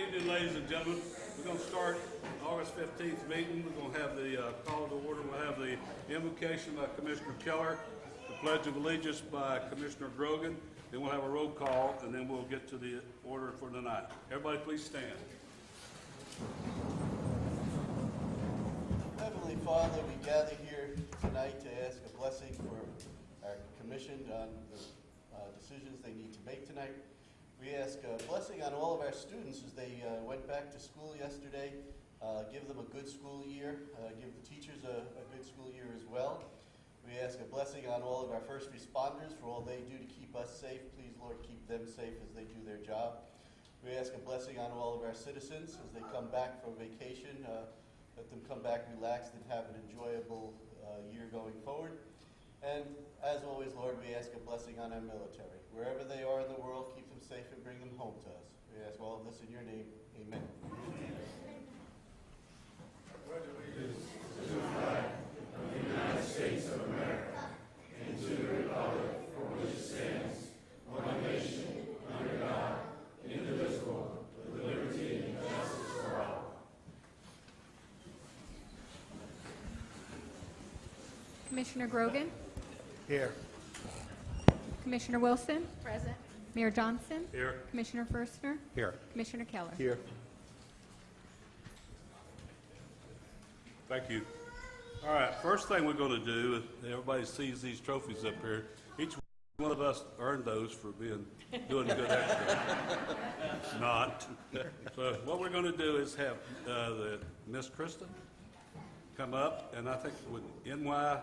evening, ladies and gentlemen. We're going to start August 15th meeting. We're going to have the call to order. We'll have the invocation by Commissioner Keller, the Pledge of Allegiance by Commissioner Grogan, then we'll have a roll call, and then we'll get to the order for tonight. Everybody please stand. Heavenly Father, we gather here tonight to ask a blessing for our commission on the decisions they need to make tonight. We ask a blessing on all of our students as they went back to school yesterday. Give them a good school year. Give the teachers a good school year as well. We ask a blessing on all of our first responders for all they do to keep us safe. Please, Lord, keep them safe as they do their job. We ask a blessing on all of our citizens as they come back from vacation. Let them come back relaxed and have an enjoyable year going forward. And as always, Lord, we ask a blessing on our military. Wherever they are in the world, keep them safe and bring them home to us. We ask all of this in your name. Amen. To the flag of the United States of America and to the republic for which it stands, one nation, under God, indivisible, with liberty and justice for all. Commissioner Grogan? Here. Commissioner Wilson? Present. Mayor Johnson? Here. Commissioner Furstner? Here. Commissioner Keller? Here. Thank you. All right, first thing we're going to do is everybody sees these trophies up here. Each one of us earned those for doing a good extra. Not. So what we're going to do is have the Miss Kristen come up, and I think with NY.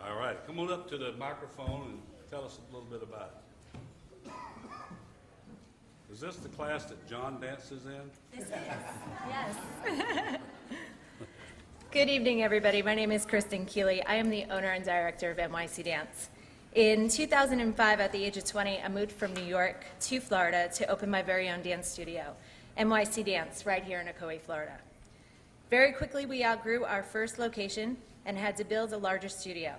All right, come on up to the microphone and tell us a little bit about it. Is this the class that John dances in? This is, yes. Good evening, everybody. My name is Kristen Keeley. I am the owner and director of NYC Dance. In 2005, at the age of 20, I moved from New York to Florida to open my very own dance studio, NYC Dance, right here in Ocoee, Florida. Very quickly, we outgrew our first location and had to build a larger studio.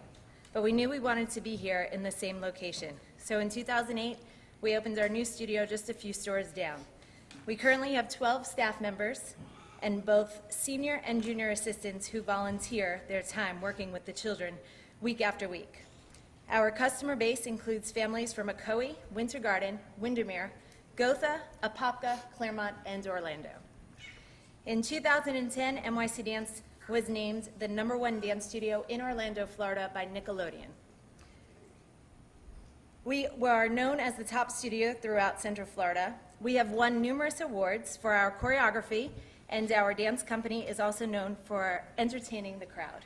But we knew we wanted to be here in the same location. So in 2008, we opened our new studio just a few stores down. We currently have 12 staff members and both senior and junior assistants who volunteer their time working with the children week after week. Our customer base includes families from Ocoee, Winter Garden, Windermere, Gotha, Apopka, Claremont, and Orlando. In 2010, NYC Dance was named the #1 dance studio in Orlando, Florida by Nickelodeon. We are known as the top studio throughout Central Florida. We have won numerous awards for our choreography, and our dance company is also known for entertaining the crowd.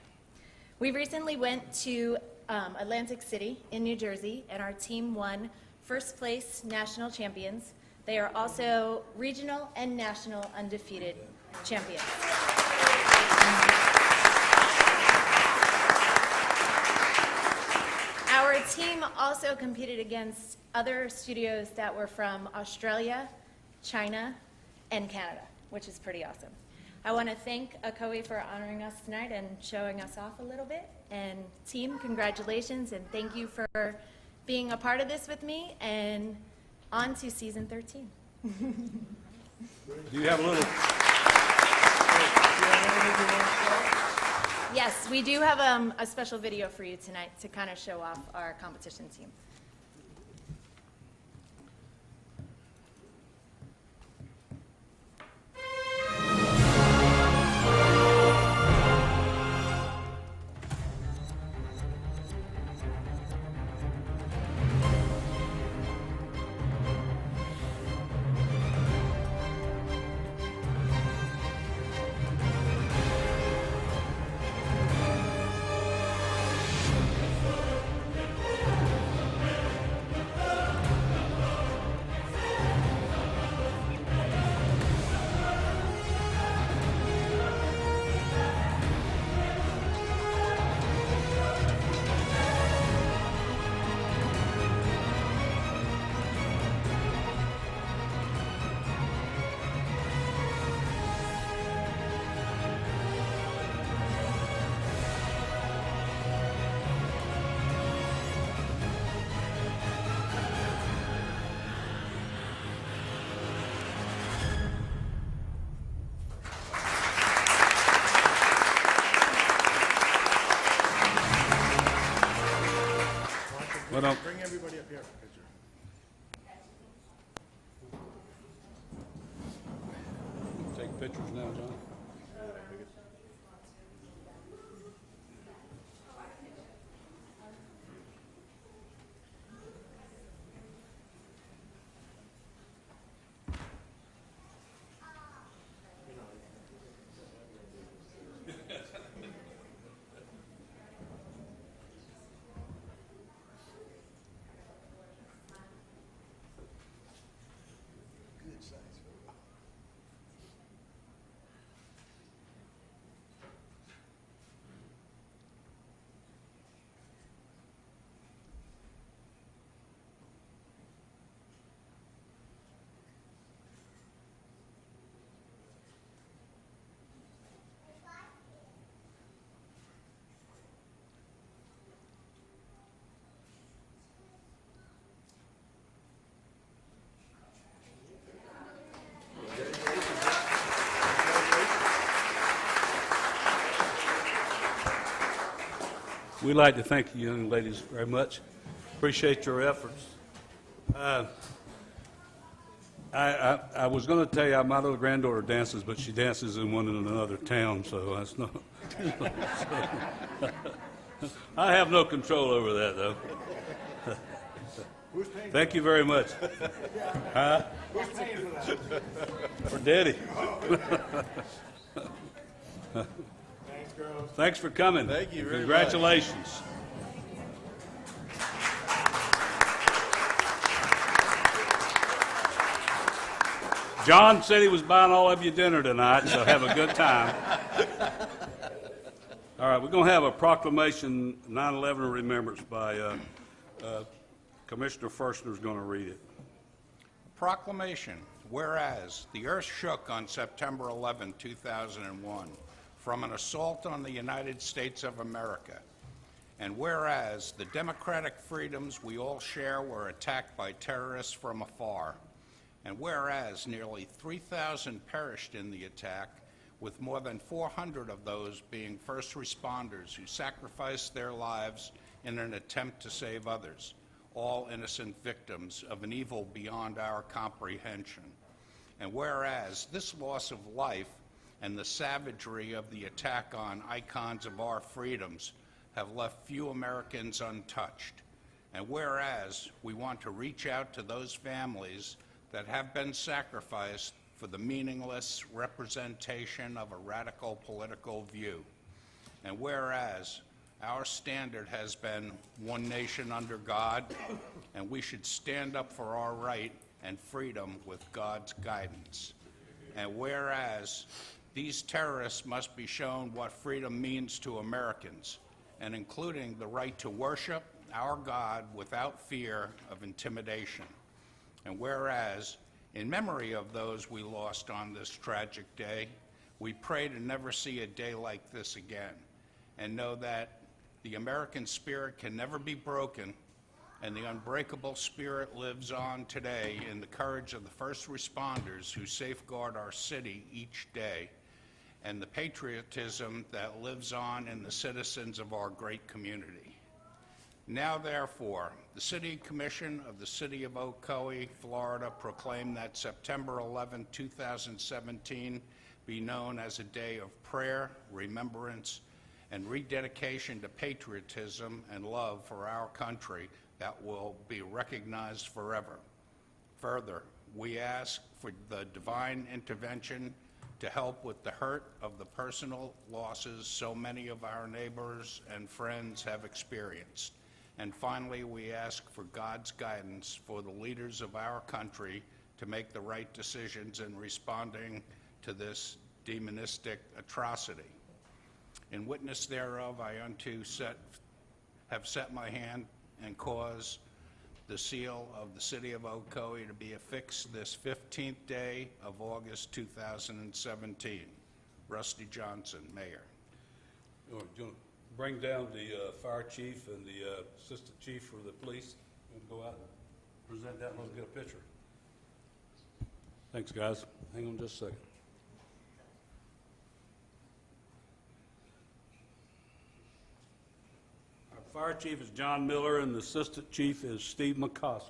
We recently went to Atlantic City in New Jersey, and our team won first place national champions. They are also regional and national undefeated champions. Our team also competed against other studios that were from Australia, China, and Canada, which is pretty awesome. I want to thank Ocoee for honoring us tonight and showing us off a little bit. And team, congratulations, and thank you for being a part of this with me, and on to season 13. Do you have a little? Yes, we do have a special video for you tonight to kind of show off our competition team. Well, don't, Bring everybody up here for a picture. take pictures now, John. Good size. We'd like to thank you young ladies very much. Appreciate your efforts. I was going to tell you my little granddaughter dances, but she dances in another town, so that's not. I have no control over that, though. Who's paying? Thank you very much. Huh? Who's paying for that? For Daddy. Thanks, girls. Thanks for coming. Thank you very Congratulations. John said he was buying all of you dinner tonight, so have a good time. All right, we're going to have a proclamation, 9/11 remembrance by Commissioner Fershner is going to read it. Proclamation. Whereas the earth shook on September 11, 2001, from an assault on the United States of America. And whereas the democratic freedoms we all share were attacked by terrorists from afar. And whereas nearly 3,000 perished in the attack, with more than 400 of those being first responders who sacrificed their lives in an attempt to save others, all innocent victims of an evil beyond our comprehension. And whereas this loss of life and the savagery of the attack on icons of our freedoms have left few Americans untouched. And whereas we want to reach out to those families that have been sacrificed for the meaningless representation of a radical political view. And whereas our standard has been one nation under God, and we should stand up for our right and freedom with God's guidance. And whereas these terrorists must be shown what freedom means to Americans, and including the right to worship our God without fear of intimidation. And whereas, in memory of those we lost on this tragic day, we pray to never see a day like this again, and know that the American spirit can never be broken, and the unbreakable spirit lives on today in the courage of the first responders who safeguard our city each day, and the patriotism that lives on in the citizens of our great community. Now, therefore, the City Commission of the City of Ocoee, Florida, proclaim that September 11, 2017 be known as a day of prayer, remembrance, and rededication to patriotism and love for our country that will be recognized forever. Further, we ask for the divine intervention to help with the hurt of the personal losses so many of our neighbors and friends have experienced. And finally, we ask for God's guidance for the leaders of our country to make the right decisions in responding to this demonistic atrocity. In witness thereof, I unto have set my hand and cause the seal of the City of Ocoee to be affixed this 15th day of August 2017. Rusty Johnson, Mayor. You want to bring down the fire chief and the assistant chief for the police and go out and present that and let's get a picture. Thanks, guys. Hang on just a second. Our Fire chief is John Miller, and the assistant chief is Steve McCosker.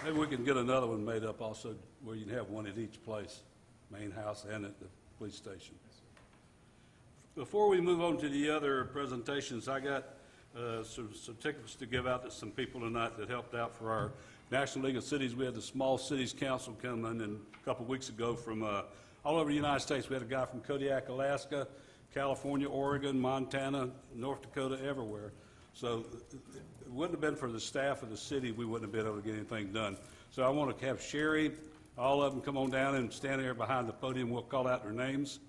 Maybe we can get another one made up also, where you can have one at each place, main house and at the police station. Before we move on to the other presentations, I got some certificates to give out to some people tonight that helped out for our National League of Cities. We had the Small Cities Council come in a couple of weeks ago from all over the United States. We had a guy from Kodiak, Alaska, California, Oregon, Montana, North Dakota, everywhere. So it wouldn't have been for the staff of the city, we wouldn't have been able to get anything done. So I want to have Sherry, all of them come on down and stand there behind the podium. We'll call out their names.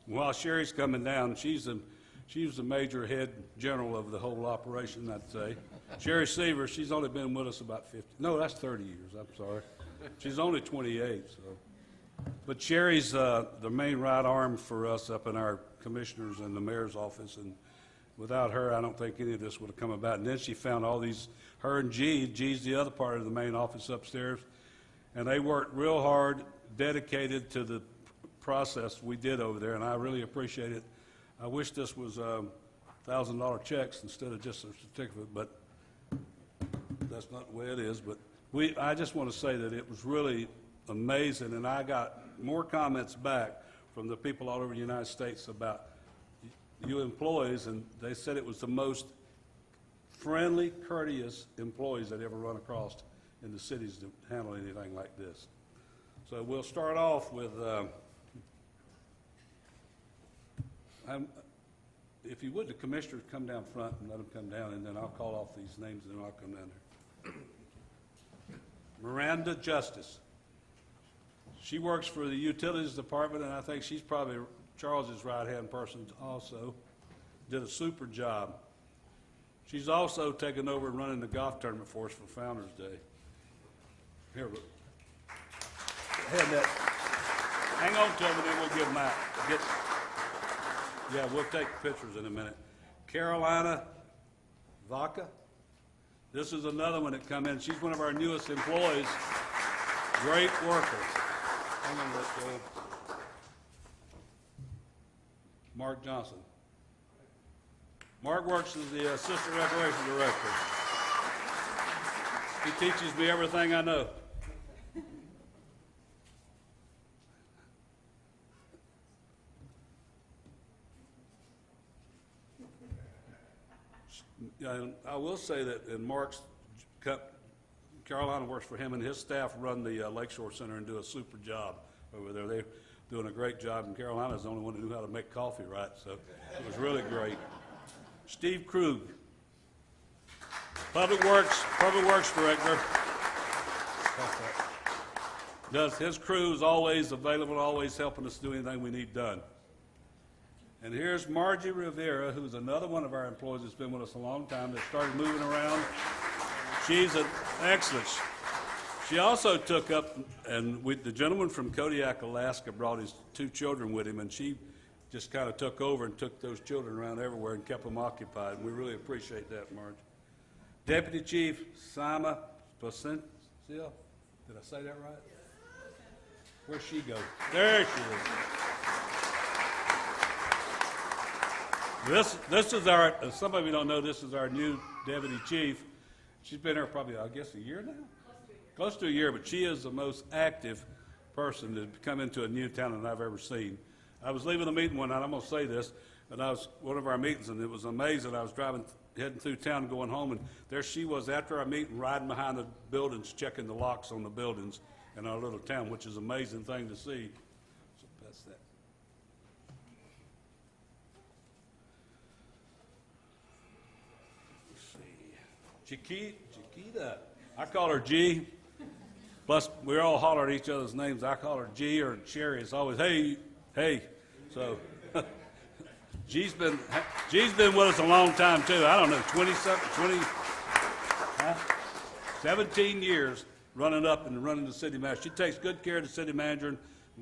While Sherry's coming down, she's the major head general of the whole operation, I'd say. Sherry Seaver, she's only been with us about 50, no, that's 30 years, I'm sorry. She's only 28, so. But Sherry's the main right arm for us up in our commissioners and the mayor's office, and without her, I don't think any of this would have come about. And then she found all these, her and G's the other part of the main office upstairs, and they worked real hard, dedicated to the process we did over there, and I really appreciate it. I wish this was $1,000 checks instead of just a certificate, but that's not the way it is. But I just want to say that it was really amazing, and I got more comments back from the people all over the United States about you employees, and they said it was the most friendly, courteous employees they'd ever run across in the cities to handle anything like this. So we'll start off with, if you would, the commissioners come down front and let them come down, and then I'll call off these names, and then I'll come down there. Miranda Justice. She works for the Utilities Department, and I think she's probably Charles's right-hand person also. Did a super job. She's also taken over and running the golf tournament for us for Founders Day. Here, look. Hang on to them, and then we'll give them out. Yeah, we'll take pictures in a minute. Carolina Vaca. This is another one that come in. She's one of our newest employees. Great worker. Hang on, let's go. Mark Johnson. Mark works as the Assistant Recreation Director. He teaches me everything I know. I will say that in Mark's Cup, Carolina works for him, and his staff run the Lakeshore Center and do a super job over there. They're doing a great job, and Carolina's the only one who knew how to make coffee right, so it was really great. Steve Krug, Public Works Director. His crew is always available, always helping us do anything we need done. And here's Margie Rivera, who's another one of our employees that's been with us a long time, that started moving around. She's an excellent. She also took up, and the gentleman from Kodiak, Alaska, brought his 2 children with him, and she just kind of took over and took those children around everywhere and kept them occupied. And we really appreciate that, Margie. Deputy Chief Sama Placencia. Did I say that right? Where'd she go? There she is. This is our, some of you don't know, this is our new deputy chief. She's been here probably, I guess, a year now? Close to a year, but she is the most active person to come into a new town that I've ever seen. I was leaving the meeting one night, I'm going to say this, and I was one of our meetings, and it was amazing. I was heading through town going home, and there she was after our meeting, riding behind the buildings, checking the locks on the buildings in our little town, which is an amazing thing to see. So that's that. Chiquita. I call her G. Plus, we all holler at each other's names. I call her G or Sherry. It's always, hey. So G's been with us a long time too. I don't know, 17 years running up and running the city manager. She takes good care of the city manager and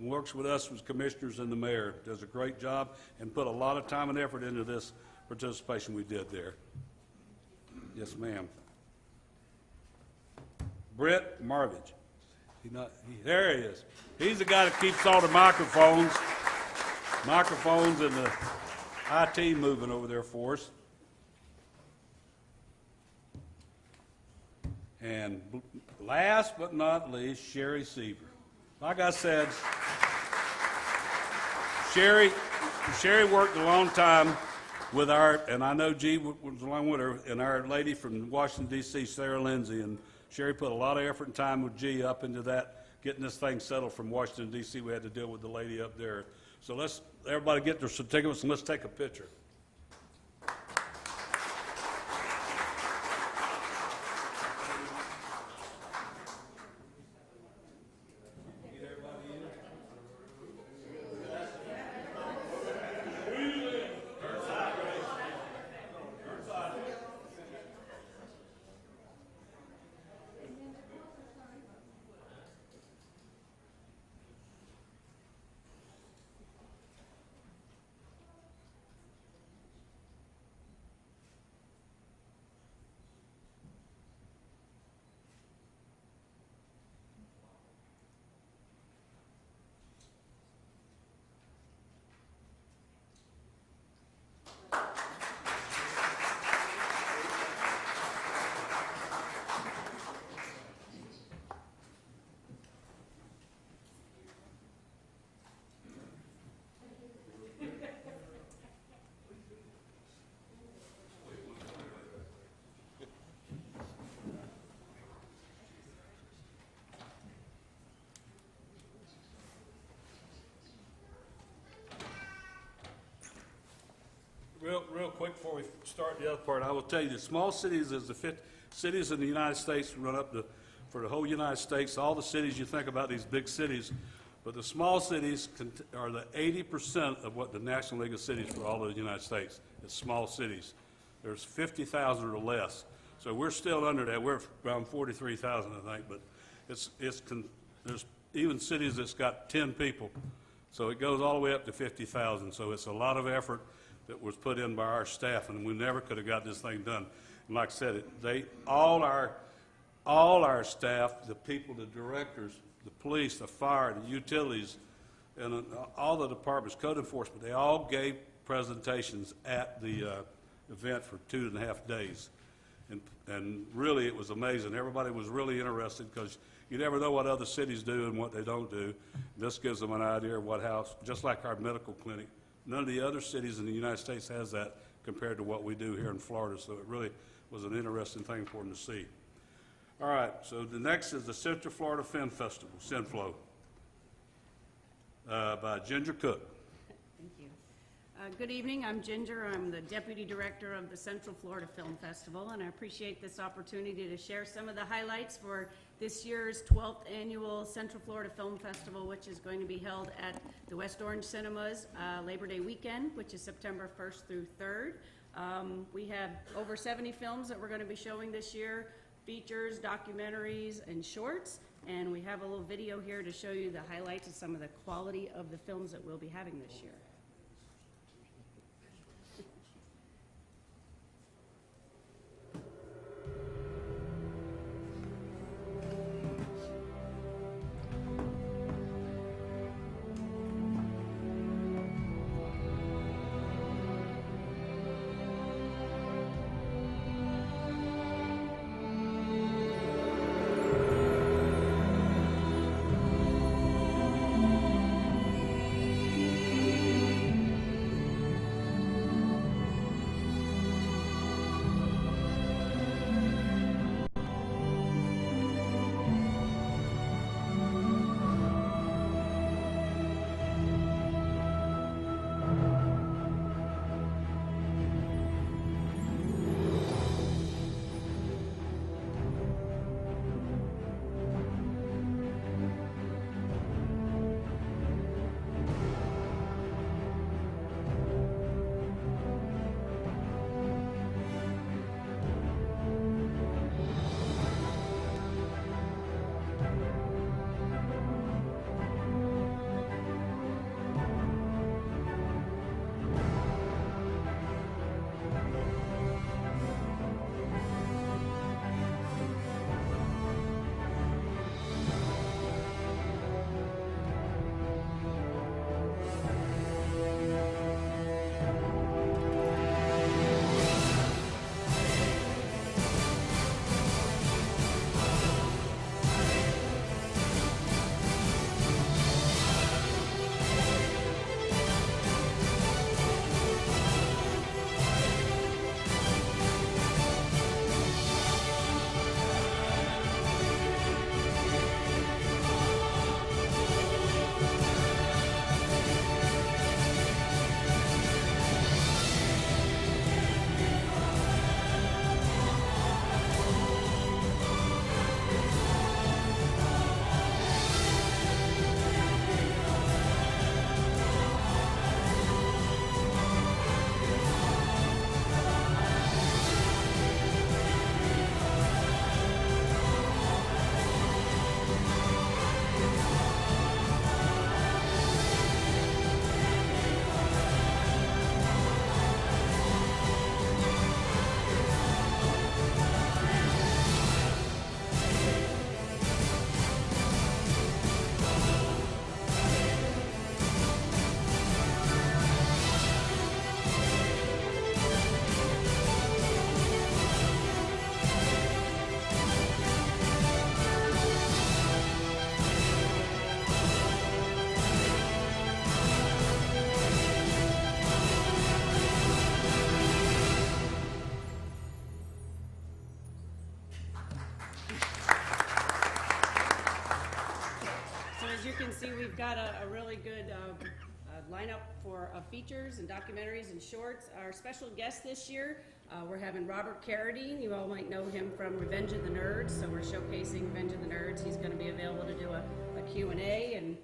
works with us as commissioners and the mayor. Does a great job and put a lot of time and effort into this participation we did there. Yes, ma'am. Brett Marvich. There he is. He's the guy that keeps all the microphones and the IT moving over there for us. And last but not least, Sherry Seaver. Like I said, Sherry worked a long time with and I know G was along with her, and our lady from Washington, D.C., Sarah Lindsay, and Sherry put a lot of effort and time with G up into that, getting this thing settled from Washington, D.C. We had to deal with the lady up there. So let's, everybody get their certificates and let's take a picture. Real quick before we start the other part, I will tell you the small cities is the 50 cities in the United States run up for the whole United States. All the cities you think about, these big cities, but the small cities are the 80% of what the National League of Cities for all of the United States. It's small cities. There's 50,000 or less. So we're still under that. We're around 43,000, I think, but there's even cities that's got 10 people. So it goes all the way up to 50,000. So it's a lot of effort that was put in by our staff, and we never could have got this thing done. And like I said, all our staff, the people, the directors, the police, the fire, the utilities, and all the departments, code enforcement, they all gave presentations at the event for 2.5 days. And really, it was amazing. Everybody was really interested because you never know what other cities do and what they don't do. This gives them an idea of just like our medical clinic. None of the other cities in the United States has that compared to what we do here in Florida, so it really was an interesting thing for them to see. All right, so the next is the Central Florida Film Festival, CenFlo, by Ginger Cook. Thank you. Good evening, I'm Ginger. I'm the Deputy Director of the Central Florida Film Festival, and I appreciate this opportunity to share some of the highlights for this year's 12th Annual Central Florida Film Festival, which is going to be held at the West Orange Cinemas Labor Day weekend, which is September 1st through 3rd. We have over 70 films that we're going to be showing this year, features, documentaries, and shorts, and we have a little video here to show you the highlights of some of the quality of the films that we'll be having this year. can see, we've got a really good lineup for features and documentaries and shorts. Our special guest this year, we're having Robert Carradine. You all might know him from Revenge of the Nerds, so we're showcasing Revenge of the Nerds. He's going to be available to do a Q&A, and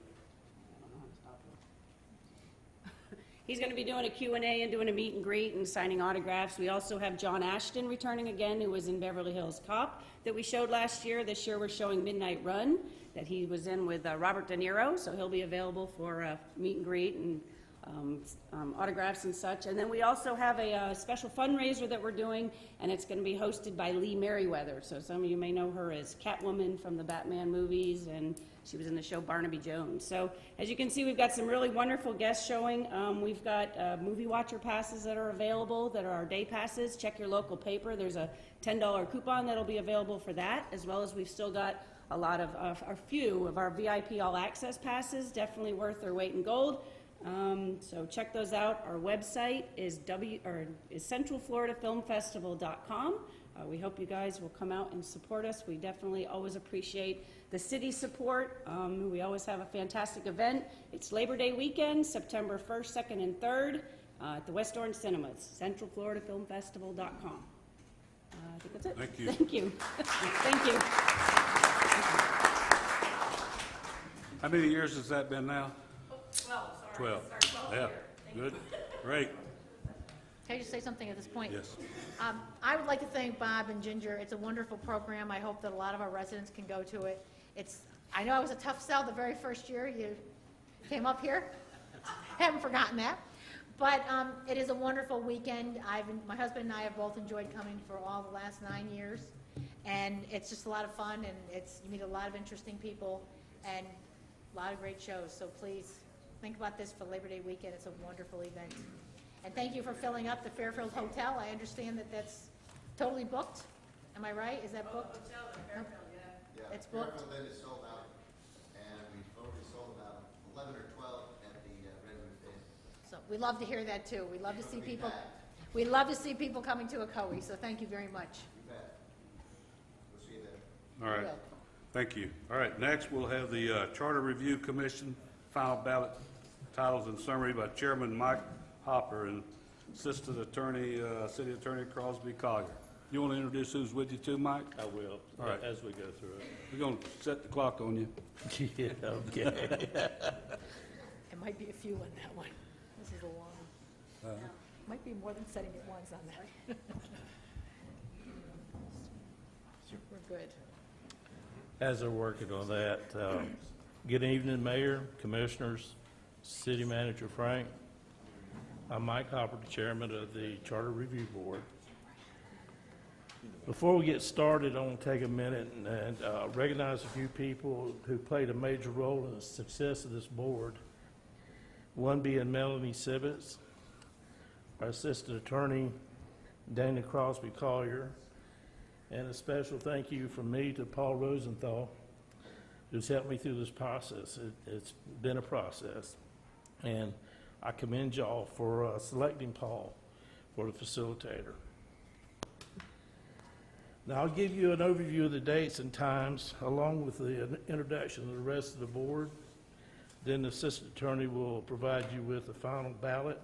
he's going to be doing a Q&A and doing a meet and greet and signing autographs. We also have John Ashton returning again, who was in Beverly Hills Cop that we showed last year. This year we're showing Midnight Run that he was in with Robert De Niro, so he'll be available for meet and greet and autographs and such. And then we also have a special fundraiser that we're doing, and it's going to be hosted by Lee Merriweather. So some of you may know her as Catwoman from the Batman movies, and she was in the show Barnaby Jones. So as you can see, we've got some really wonderful guests showing. We've got movie watcher passes that are available that are our day passes. Check your local paper. There's a $10 coupon that'll be available for that, as well as we've still got a lot of a few of our VIP all access passes, definitely worth their weight in gold. So check those out. Our website is centralfloridafilmfestival.com. We hope you guys will come out and support us. We definitely always appreciate the city support. We always have a fantastic event. It's Labor Day weekend, September 1st, 2nd, and 3rd at the West Orange Cinemas, centralfloridafilmfestival.com. I think that's it. Thank you. Thank you. Thank you. How many years has that been now? 12, 12. Yeah, good, great, Can I just say something at this point? yes. I would like to thank Bob and Ginger. It's a wonderful program. I hope that a lot of our residents can go to it. I know it was a tough sell the very first year you came up here. Haven't forgotten that. But it is a wonderful weekend. My husband and I have both enjoyed coming for all the last 9 years. And it's just a lot of fun, and you meet a lot of interesting people and a lot of great shows. So please think about this for Labor Day weekend. It's a wonderful event. And thank you for filling up the Fairfield Hotel. I understand that that's totally booked. Am I right? Is that booked? Hotel in Fairfield, Yeah, It's booked. Fairfield then is sold out, and we've already sold about 11 or 12 at the Redwood Inn. So we love to hear that too. We love to see It'll be people, packed. we love to see people coming to Ocoee, so thank you very much. You bet. We'll see you there. All right, will. thank you. All right, next we'll have the Charter Review Commission final ballot titles and summary by Chairman Mike Hopper and Assistant Attorney, City Attorney Crosby Collier. You want to introduce who's with you too, Mike? I will, All right. as we go through We're going to set the clock on you. it. Yeah, okay. It might be a few on that one. This is a long one. Might be more than setting it once on that. We're good. As they're working on that, good evening, Mayor, Commissioners, City Manager Frank. I'm Mike Hopper, the Chairman of the Charter Review Board. Before we get started, I want to take a minute and recognize a few people who played a major role in the success of this board. One being Melanie Sibbets, our Assistant Attorney, Dana Crosby Collier, and a special thank you from me to Paul Rosenthal, who's helped me through this process. It's been a process, and I commend y'all for selecting Paul for the facilitator. Now, I'll give you an overview of the dates and times, along with the introduction of the rest of the board. Then the Assistant Attorney will provide you with the final ballot,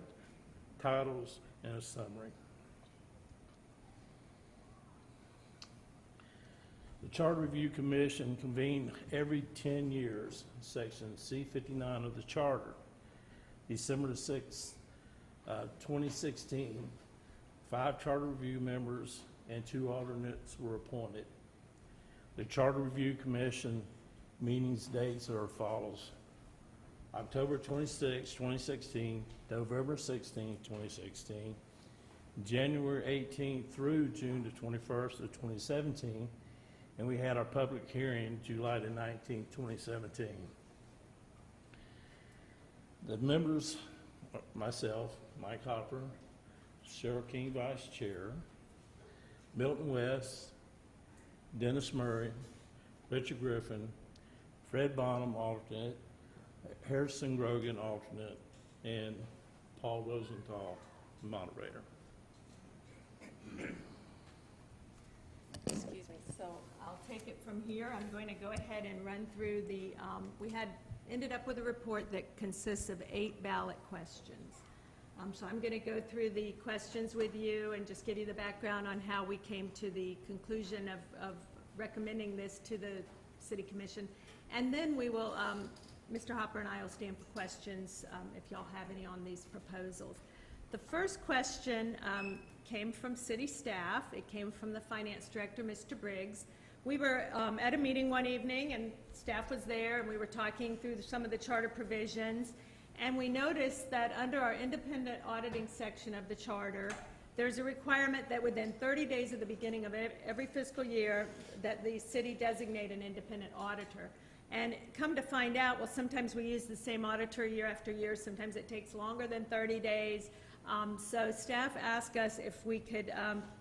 titles, and a summary. The Charter Review Commission convened every 10 years, Section C-59 of the Charter. December 6, 2016, 5 Charter Review members and 2 alternates were appointed. The Charter Review Commission meetings dates are as follows: October 26, 2016, November 16, 2016, January 18 through June the 21st of 2017, and we had our public hearing July the 19th, 2017. The members, myself, Mike Hopper, Cheryl King, Vice Chair, Milton West, Dennis Murray, Richard Griffin, Fred Bonham, alternate, Harrison Grogan, alternate, and Paul Rosenthal, moderator. Excuse me, so I'll take it from here. I'm going to go ahead and run through the, we had ended up with a report that consists of 8 ballot questions. So I'm going to go through the questions with you and just give you the background on how we came to the conclusion of recommending this to the City Commission. And then we will, Mr. Hopper and I will stand for questions if y'all have any on these proposals. The first question came from city staff. It came from the finance director, Mr. Briggs. We were at a meeting one evening, and staff was there, and we were talking through some of the charter provisions, and we noticed that under our independent auditing section of the charter, there's a requirement that within 30 days of the beginning of every fiscal year that the city designate an independent auditor. And come to find out, well, sometimes we use the same auditor year after year. Sometimes it takes longer than 30 days. So staff asked us if we could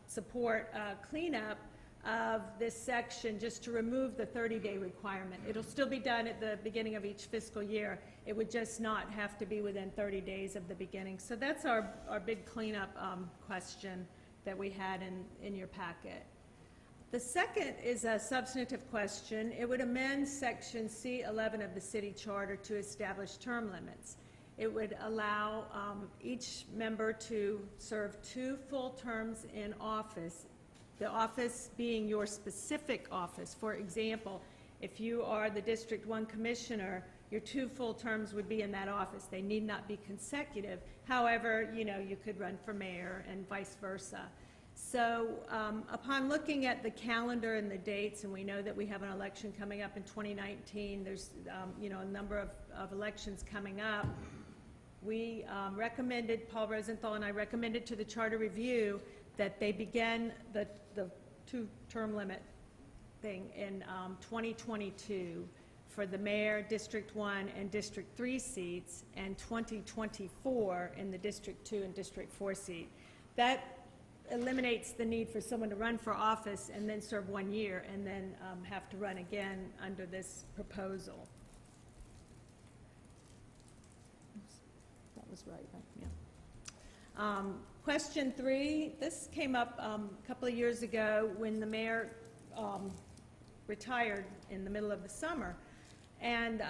support cleanup of this section just to remove the 30-day requirement. It'll still be done at the beginning of each fiscal year. It would just not have to be within 30 days of the beginning. So that's our big cleanup question that we had in your packet. The second is a substantive question. It would amend section C11 of the city charter to establish term limits. It would allow each member to serve 2 full terms in office, the office being your specific office. For example, if you are the District 1 Commissioner, your 2 full terms would be in that office. They need not be consecutive. However, you know, you could run for mayor and vice versa. So upon looking at the calendar and the dates, and we know that we have an election coming up in 2019, there's you know, a number of elections coming up, we recommended, Paul Rosenthal and I recommended to the Charter Review that they begin the 2-term limit thing in 2022 for the mayor, District 1 and District 3 seats, and 2024 in the District 2 and District 4 seat. That eliminates the need for someone to run for office and then serve 1 year and then have to run again under this proposal. That was right, yeah. Question 3, this came up a couple of years ago when the mayor retired in the middle of the summer. And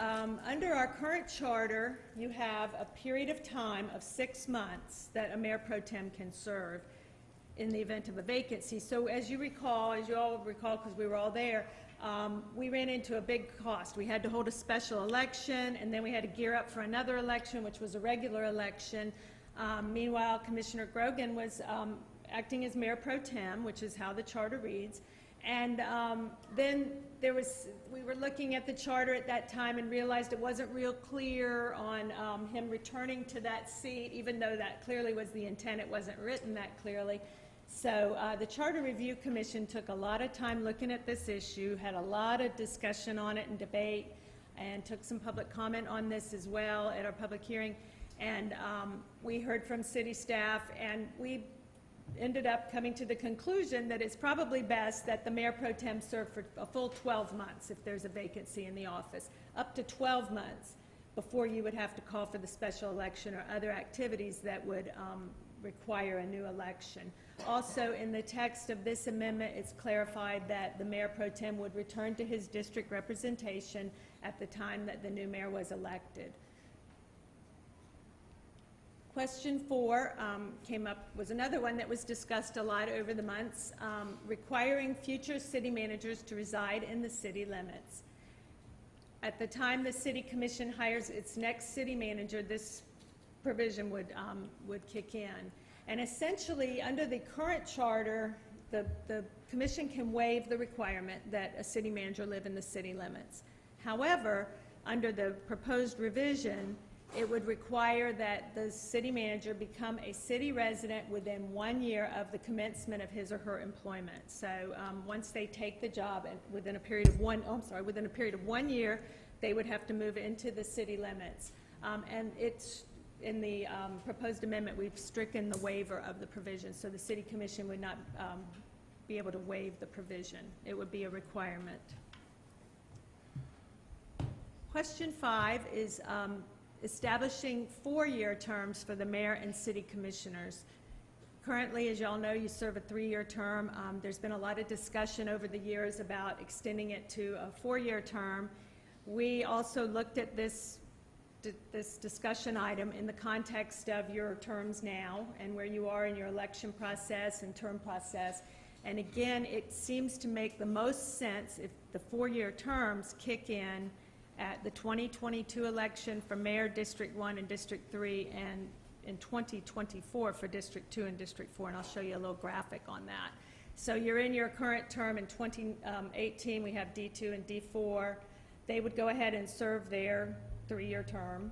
under our current charter, you have a period of time of 6 months that a mayor pro tem can serve in the event of a vacancy. So as you all recall, because we were all there, we ran into a big cost. We had to hold a special election, and then we had to gear up for another election, which was a regular election. Meanwhile, Commissioner Grogan was acting as mayor pro tem, which is how the charter reads. And then we were looking at the charter at that time and realized it wasn't real clear on him returning to that seat, even though that clearly was the intent. It wasn't written that clearly. So the Charter Review Commission took a lot of time looking at this issue, had a lot of discussion on it and debate, and took some public comment on this as well at our public hearing. And we heard from city staff, and we ended up coming to the conclusion that it's probably best that the mayor pro tem serve for a full 12 months if there's a vacancy in the office, up to 12 months before you would have to call for the special election or other activities that would require a new election. Also, in the text of this amendment, it's clarified that the mayor pro tem would return to his district representation at the time that the new mayor was elected. Question 4 was another one that was discussed a lot over the months, requiring future city managers to reside in the city limits. At the time the city commission hires its next city manager, this provision would kick in. And essentially, under the current charter, the commission can waive the requirement that a city manager live in the city limits. However, under the proposed revision, it would require that the city manager become a city resident within 1 year of the commencement of his or her employment. So once they take the job, and within a period of 1 year, they would have to move into the city limits. And it's in the proposed amendment, we've stricken the waiver of the provision, so the city commission would not be able to waive the provision. It would be a requirement. Question 5 is establishing 4-year terms for the mayor and city commissioners. Currently, as you all know, you serve a 3-year term. There's been a lot of discussion over the years about extending it to a 4-year term. We also looked at this discussion item in the context of your terms now and where you are in your election process and term process. And again, it seems to make the most sense if the 4-year terms kick in at the 2022 election for Mayor District 1 and District 3, and in 2024 for District 2 and District 4, and I'll show you a little graphic on that. So you're in your current term in 2018, we have D2 and D4. They would go ahead and serve their 3-year term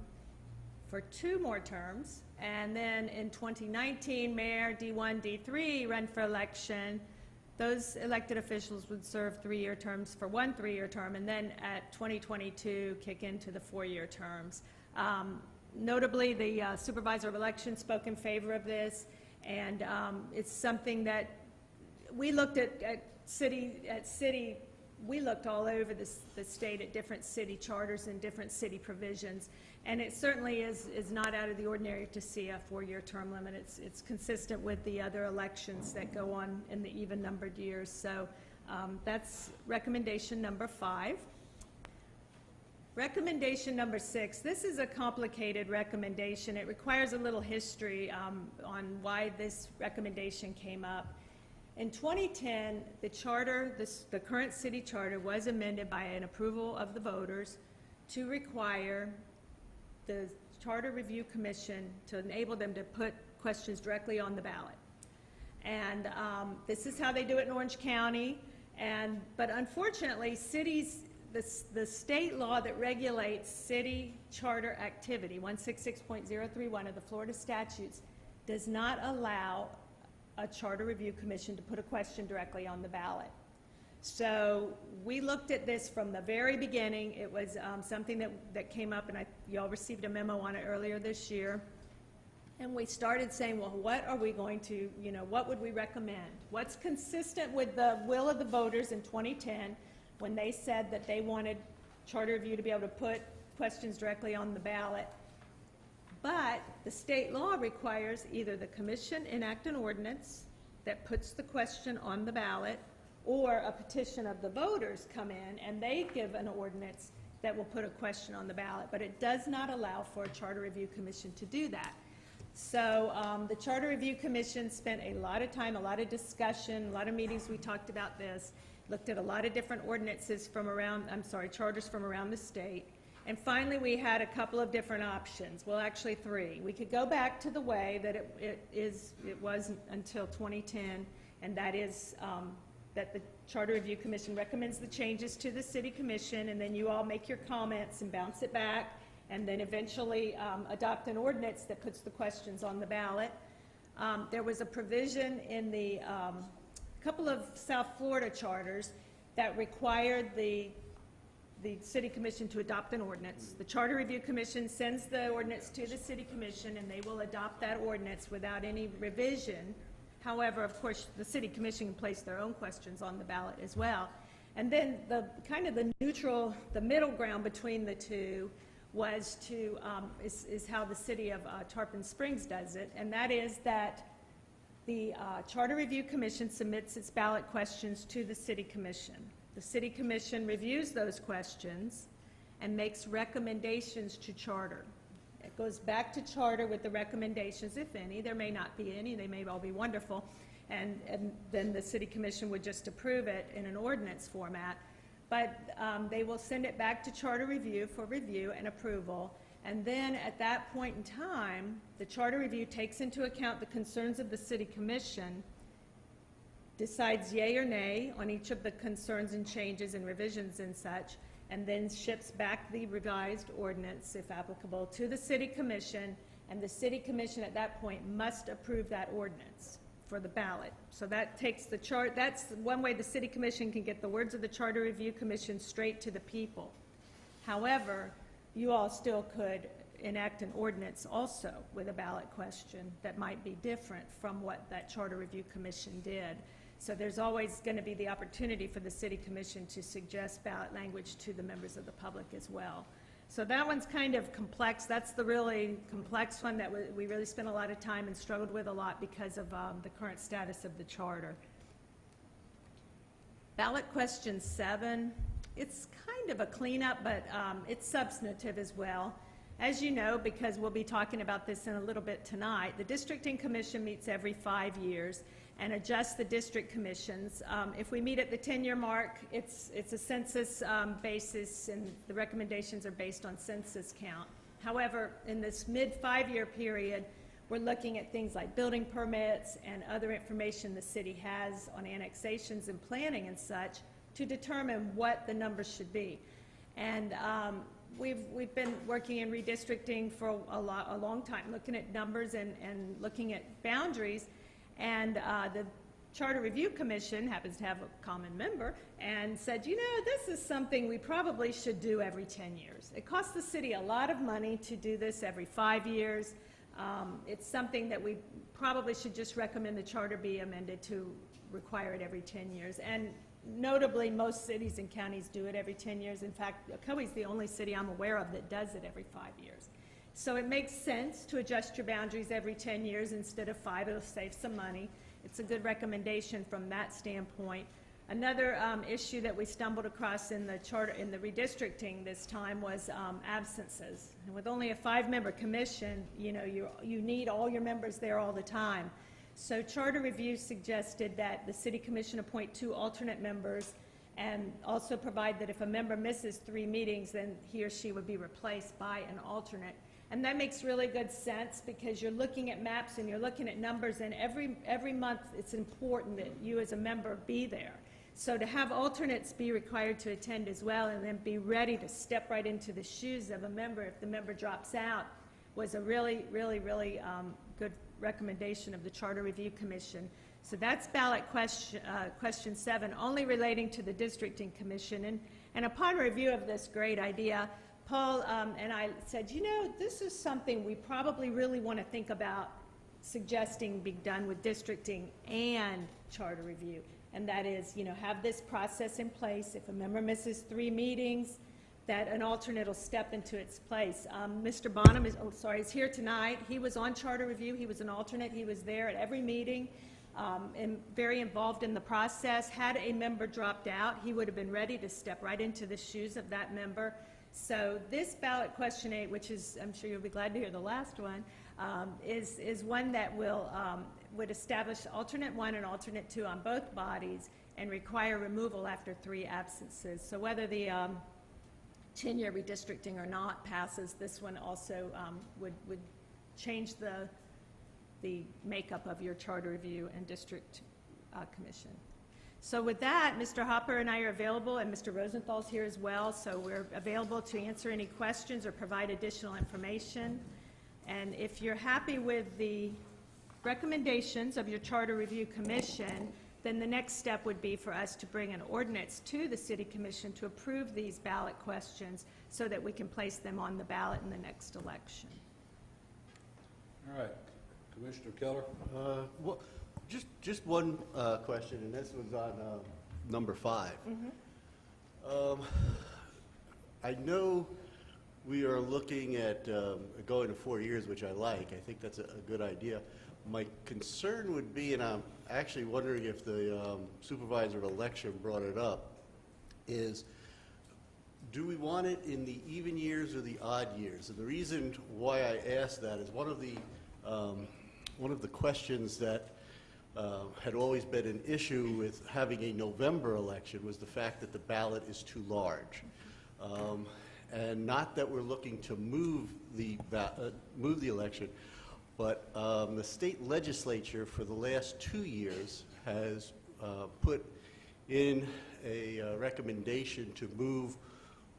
for 2 more terms, and then in 2019, Mayor, D1, D3 run for election. Those elected officials would serve 3-year terms for 1 3-year term, and then at 2022 kick into the 4-year terms. Notably, the supervisor of elections spoke in favor of this, and it's something that we looked at city. We looked all over the state at different city charters and different city provisions, and it certainly is not out of the ordinary to see a 4-year term limit. It's consistent with the other elections that go on in the even-numbered years. So that's recommendation number 5. Recommendation number 6, this is a complicated recommendation. It requires a little history on why this recommendation came up. In 2010, the charter, the current city charter, was amended by an approval of the voters to require the Charter Review Commission to enable them to put questions directly on the ballot. And this is how they do it in Orange County. But unfortunately, cities, the state law that regulates city charter activity, 166.031 of the Florida statutes, does not allow a Charter Review Commission to put a question directly on the ballot. So we looked at this from the very beginning. It was something that came up, and you all received a memo on it earlier this year. And we started saying, well, what are we going to, what would we recommend? What's consistent with the will of the voters in 2010 when they said that they wanted Charter Review to be able to put questions directly on the ballot? But the state law requires either the commission enact an ordinance that puts the question on the ballot, or a petition of the voters come in and they give an ordinance that will put a question on the ballot. But it does not allow for a Charter Review Commission to do that. So the Charter Review Commission spent a lot of time, a lot of discussion, a lot of meetings. We talked about this, looked at a lot of different ordinances from charters from around the state. And finally, we had a couple of different options. Well, actually 3. We could go back to the way that it was until 2010, and that is that the Charter Review Commission recommends the changes to the City Commission, and then you all make your comments and bounce it back, and then eventually adopt an ordinance that puts the questions on the ballot. There was a provision in the couple of South Florida charters that required the City Commission to adopt an ordinance. The Charter Review Commission sends the ordinance to the City Commission, and they will adopt that ordinance without any revision. However, of course, the City Commission can place their own questions on the ballot as well. And then the middle ground between the two was is how the city of Tarpon Springs does it, and that is that the Charter Review Commission submits its ballot questions to the City Commission. The City Commission reviews those questions and makes recommendations to Charter. It goes back to Charter with the recommendations, if any. There may not be any. They may all be wonderful. And then the City Commission would just approve it in an ordinance format. But they will send it back to Charter Review for review and approval. And then at that point in time, the Charter Review takes into account the concerns of the City Commission, decides yay or nay on each of the concerns and changes and revisions and such, and then ships back the revised ordinance, if applicable, to the City Commission, and the City Commission at that point must approve that ordinance for the ballot. So that takes the that's one way the City Commission can get the words of the Charter Review Commission straight to the people. However, you all still could enact an ordinance also with a ballot question that might be different from what that Charter Review Commission did. So there's always going to be the opportunity for the City Commission to suggest ballot language to the members of the public as well. So that one's kind of complex. That's the really complex one that we really spent a lot of time and struggled with a lot because of the current status of the charter. Ballot question 7 it's kind of a cleanup, but it's substantive as well. As you know, because we'll be talking about this in a little bit tonight, the Districting Commission meets every 5 years and adjusts the district commissions. If we meet at the 10-year mark, it's a census basis, and the recommendations are based on census count. However, in this mid-5-year period, we're looking at things like building permits and other information the city has on annexations and planning and such to determine what the numbers should be. And we've been working in redistricting for a long time, looking at numbers and looking at boundaries. And the Charter Review Commission happens to have a common member and said, you know, this is something we probably should do every 10 years. It costs the city a lot of money to do this every 5 years. It's something that we probably should just recommend the charter be amended to require it every 10 years. And notably, most cities and counties do it every 10 years. In fact, Ocoee is the only city I'm aware of that does it every 5 years. So it makes sense to adjust your boundaries every 10 years instead of 5. It'll save some money. It's a good recommendation from that standpoint. Another issue that we stumbled across in the charter, in the redistricting this time, was absences. And with only a 5-member commission, you know, you need all your members there all the time. So Charter Review suggested that the City Commission appoint 2 alternate members and also provide that if a member misses 3 meetings, then he or she would be replaced by an alternate. And that makes really good sense because you're looking at maps and you're looking at numbers, and every month it's important that you as a member be there. So to have alternates be required to attend as well and then be ready to step right into the shoes of a member if the member drops out was a really good recommendation of the Charter Review Commission. So that's ballot question 7, only relating to the Districting Commission. And upon review of this great idea, Paul and I said, you know, this is something we probably really want to think about suggesting be done with districting and charter review. And that is, you know, have this process in place. If a member misses 3 meetings, that an alternate will step into its place. Mr. Bonham is here tonight. He was on charter review. He was an alternate. He was there at every meeting and very involved in the process. Had a member dropped out, he would have been ready to step right into the shoes of that member. So this ballot question 8, which is, I'm sure you'll be glad to hear the last one, is one that would establish alternate 1 and alternate 2 on both bodies and require removal after 3 absences. So whether the 10-year redistricting or not passes, this one also would change the makeup of your charter review and district commission. So with that, Mr. Hopper and I are available, and Mr. Rosenthal's here as well, so we're available to answer any questions or provide additional information. And if you're happy with the recommendations of your Charter Review Commission, then the next step would be for us to bring an ordinance to the City Commission to approve these ballot questions so that we can place them on the ballot in the next election. All right, Commissioner Keller? Well, just one question, and this was on number 5. I know we are looking at going to 4 years, which I like. I think that's a good idea. My concern would be, and I'm actually wondering if the supervisor of election brought it up, is do we want it in the even years or the odd years? And the reason why I ask that is one of the questions that had always been an issue with having a November election was the fact that the ballot is too large. And not that we're looking to move the election, but the state legislature for the last 2 years has put in a recommendation to move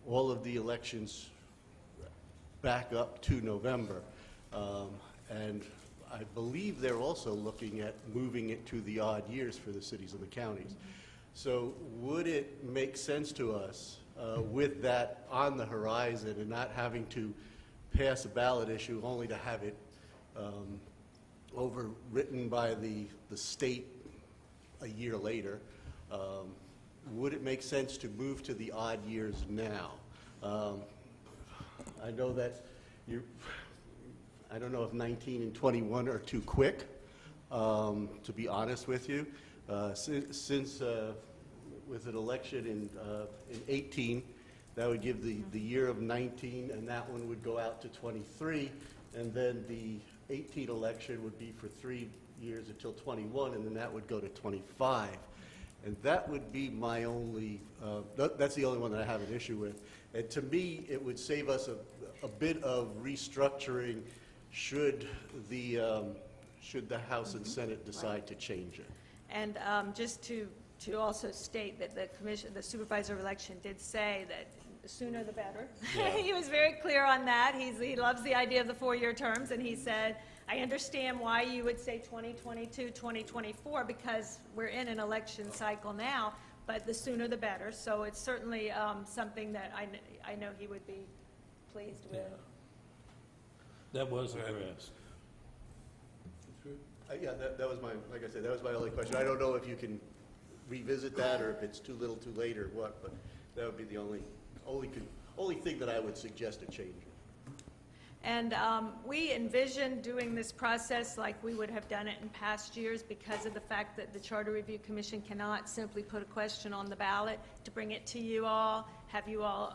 all of the elections back up to November. And I believe they're also looking at moving it to the odd years for the cities and the counties. So would it make sense to us with that on the horizon and not having to pass a ballot issue only to have it overwritten by the state a year later? Would it make sense to move to the odd years now? I know that I don't know if 19 and 21 are too quick, to be honest with you. Since with an election in 18. That would give the year of 19, and that one would go out to 23. And then the 18 election would be for 3 years until 21, and then that would go to 25. And that would be my only, that's the only one that I have an issue with. And to me, it would save us a bit of restructuring should the House and Senate decide to change it. And just to also state that the supervisor of election did say that the sooner the better. He was very clear on that. He loves the idea of the 4-year terms, and he said, I understand why you would say 2022, 2024, because we're in an election cycle now, but the sooner the better. So it's certainly something that I know he would be pleased with. That was addressed. Yeah, that was my, like I said, that was my only question. I don't know if you can revisit that or if it's too little too late or what, but that would be the only thing that I would suggest a change. And we envisioned doing this process like we would have done it in past years because of the fact that the Charter Review Commission cannot simply put a question on the ballot to bring it to you all, have you all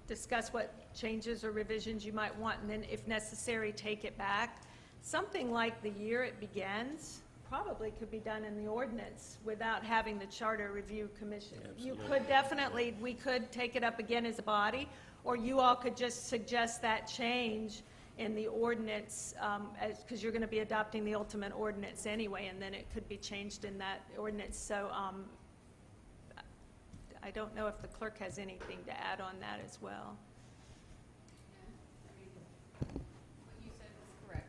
discuss what changes or revisions you might want, and then if necessary, take it back. Something like the year it begins probably could be done in the ordinance without having the Charter Review Commission. You could definitely, we could take it up again as a body, or you all could just suggest that change in the ordinance, because you're going to be adopting the ultimate ordinance anyway, and then it could be changed in that ordinance. So I don't know if the clerk has anything to add on that as well. What you said was correct.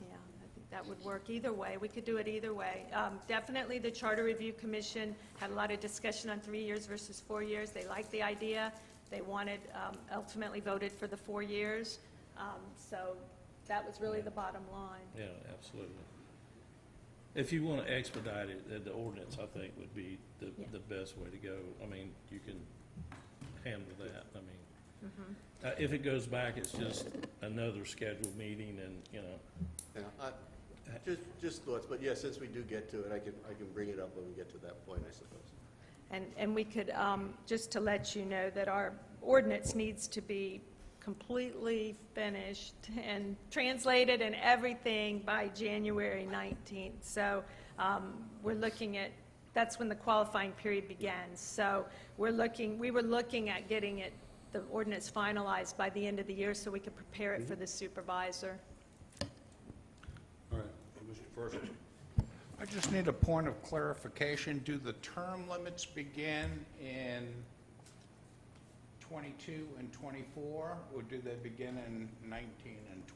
Yeah, I think that would work either way. We could do it either way. Definitely, the Charter Review Commission had a lot of discussion on 3 years versus 4 years. They liked the idea. They wanted, ultimately voted for the 4 years. So that was really the bottom line. Yeah, absolutely. If you want to expedite it, the ordinance, I think, would be the best way to go. I mean, you can handle that. I mean, if it goes back, it's just another scheduled meeting and, you know. Yeah, just thoughts, but yeah, since we do get to it, I can bring it up when we get to that point, I suppose. And we could, just to let you know that our ordinance needs to be completely finished and translated and everything by January 19th. So we're looking at, that's when the qualifying period begins. So we were looking at getting the ordinance finalized by the end of the year so we could prepare it for the supervisor. All right, Mr. First. I just need a point of clarification. Do the term limits begin in 22 and 24, or do they begin in 19 and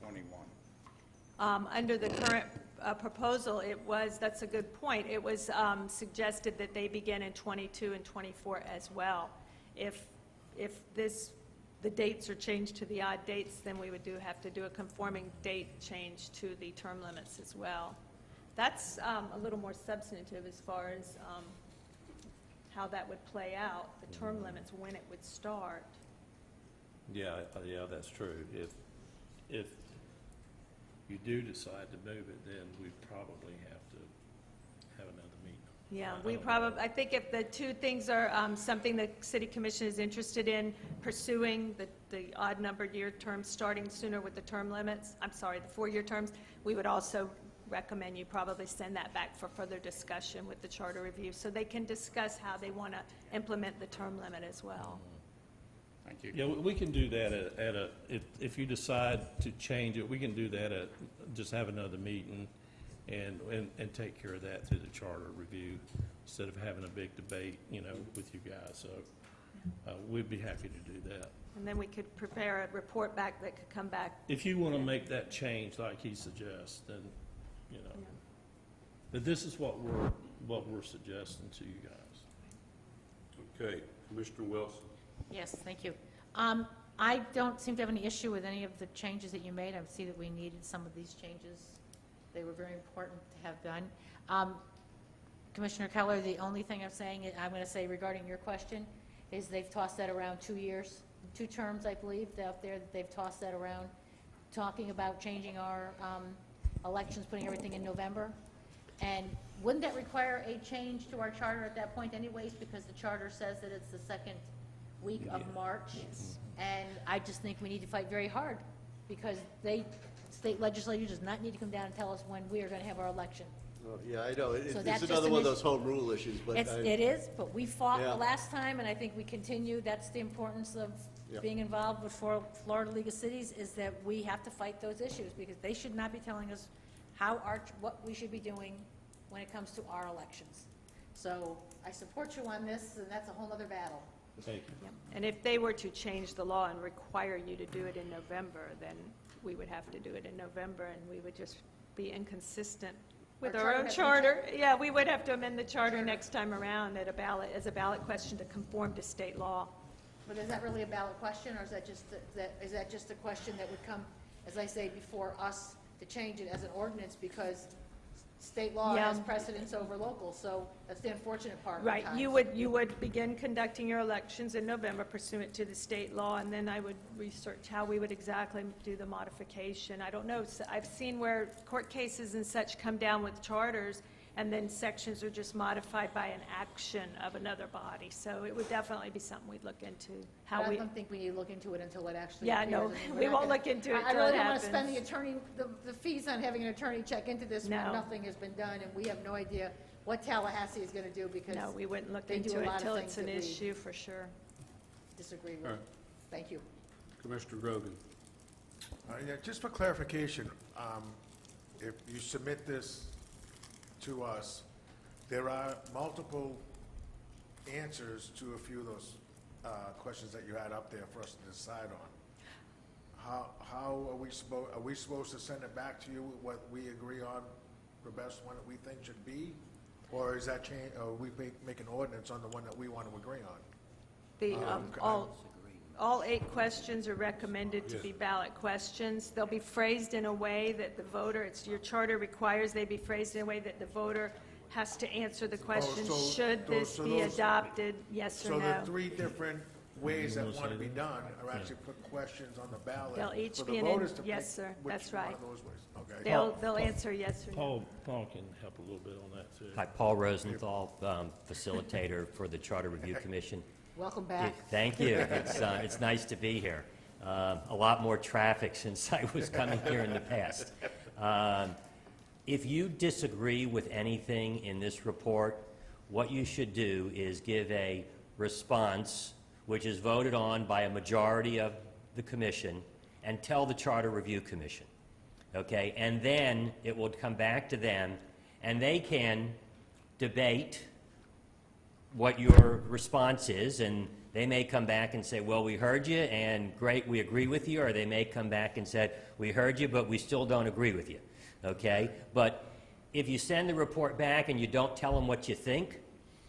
21? Under the current proposal, that's a good point. It was suggested that they begin in 22 and 24 as well. If the dates are changed to the odd dates, then we would have to do a conforming date change to the term limits as well. That's a little more substantive as far as how that would play out, the term limits, when it would start. Yeah, that's true. If you do decide to move it, then we probably have to have another meeting. Yeah, I think if the two things are something the City Commission is interested in pursuing, the odd-numbered year terms starting sooner with the term limits, the 4-year terms, we would also recommend you probably send that back for further discussion with the Charter Review so they can discuss how they want to implement the term limit as well. Thank you. Yeah, we can do that if you decide to change it, we can do that just have another meeting and take care of that through the Charter Review instead of having a big debate, with you guys. So we'd be happy to do that. And then we could prepare a report back that could come back. If you want to make that change like he suggests, then, but this is what we're suggesting to you guys. Okay, Commissioner Wilson. Yes, thank you. I don't seem to have any issue with any of the changes that you made. I see that we needed some of these changes. They were very important to have done. Commissioner Keller, the only thing I'm going to say regarding your question is they've tossed that around 2 years, 2 terms, I believe, out there that they've tossed that around, talking about changing our elections, putting everything in November. And wouldn't that require a change to our charter at that point anyways? Because the charter says that it's the second week of March. And I just think we need to fight very hard, because state legislature does not need to come down and tell us when we are going to have our election. Well, yeah, I know. So It's that's just another an one of issue. those home rule issues, but It is, but we fought Yeah. the last time, and I think we continue. That's the importance of Yep. being involved with Florida League of Cities, is that we have to fight those issues, because they should not be telling us what we should be doing when it comes to our elections. So I support you on this, and that's a whole other battle. Thank you. Yep. And if they were to change the law and require you to do it in November, then we would have to do it in November, and we would just be inconsistent with Our our charter own has been charter. Yeah, we would have to amend the charter next time around as a ballot question to conform to state law. But is that really a ballot question, or is that just a question that would come, as I say, before us to change it as an ordinance, because state law Yeah. has precedence over local, so that's the unfortunate part of Right, times. you would begin conducting your elections in November pursuant to the state law, and then I would research how we would exactly do the modification. I don't know, I've seen where court cases and such come down with charters, and then sections are just modified by an action of another body. So it would definitely be something we'd look into, But how I we, don't think we need to look into it until it actually Yeah, appears. no, I mean, we're we not won't gonna- look into it I till really it don't want to spend the happens. attorney, the fees on having an attorney check into this when No. nothing has been done, and we have no idea what Tallahassee is going to do, because no, we wouldn't look they do into a it lot of until things it's an that we- issue, for sure. disagree with. All right. Thank you. Commissioner Grogan. Yeah, just for clarification, if you submit this to us, there are multiple answers to a few of those questions that you had up there for us to decide on. How are we supposed to send it back to you, what we agree on, the best one that we think should be? Or is that change, or we make an ordinance on the one that we want to agree on? The, Um, all 8 questions are recommended to be ballot questions. They'll be phrased in a way that the voter, your charter requires they be phrased in a way that the voter has to answer the question, so should this so be those- adopted, yes or So the no? 3 different ways that want to be done are actually put questions on the ballot. They'll each for be the an voters to yes, pick sir, which that's one right. of those ways. Okay. They'll answer yes or no. Paul can help a little bit on that, too. Hi, Paul Rosenthal, facilitator for the Charter Review Commission. Welcome back. Thank you. It's nice to be here. A lot more traffic since I was coming here in the past. If you disagree with anything in this report, what you should do is give a response, which is voted on by a majority of the commission, and tell the Charter Review Commission. Okay? And then it will come back to them, and they can debate what your response is, and they may come back and say, well, we heard you, and great, we agree with you, or they may come back and say, we heard you, but we still don't agree with you, okay? But if you send the report back and you don't tell them what you think,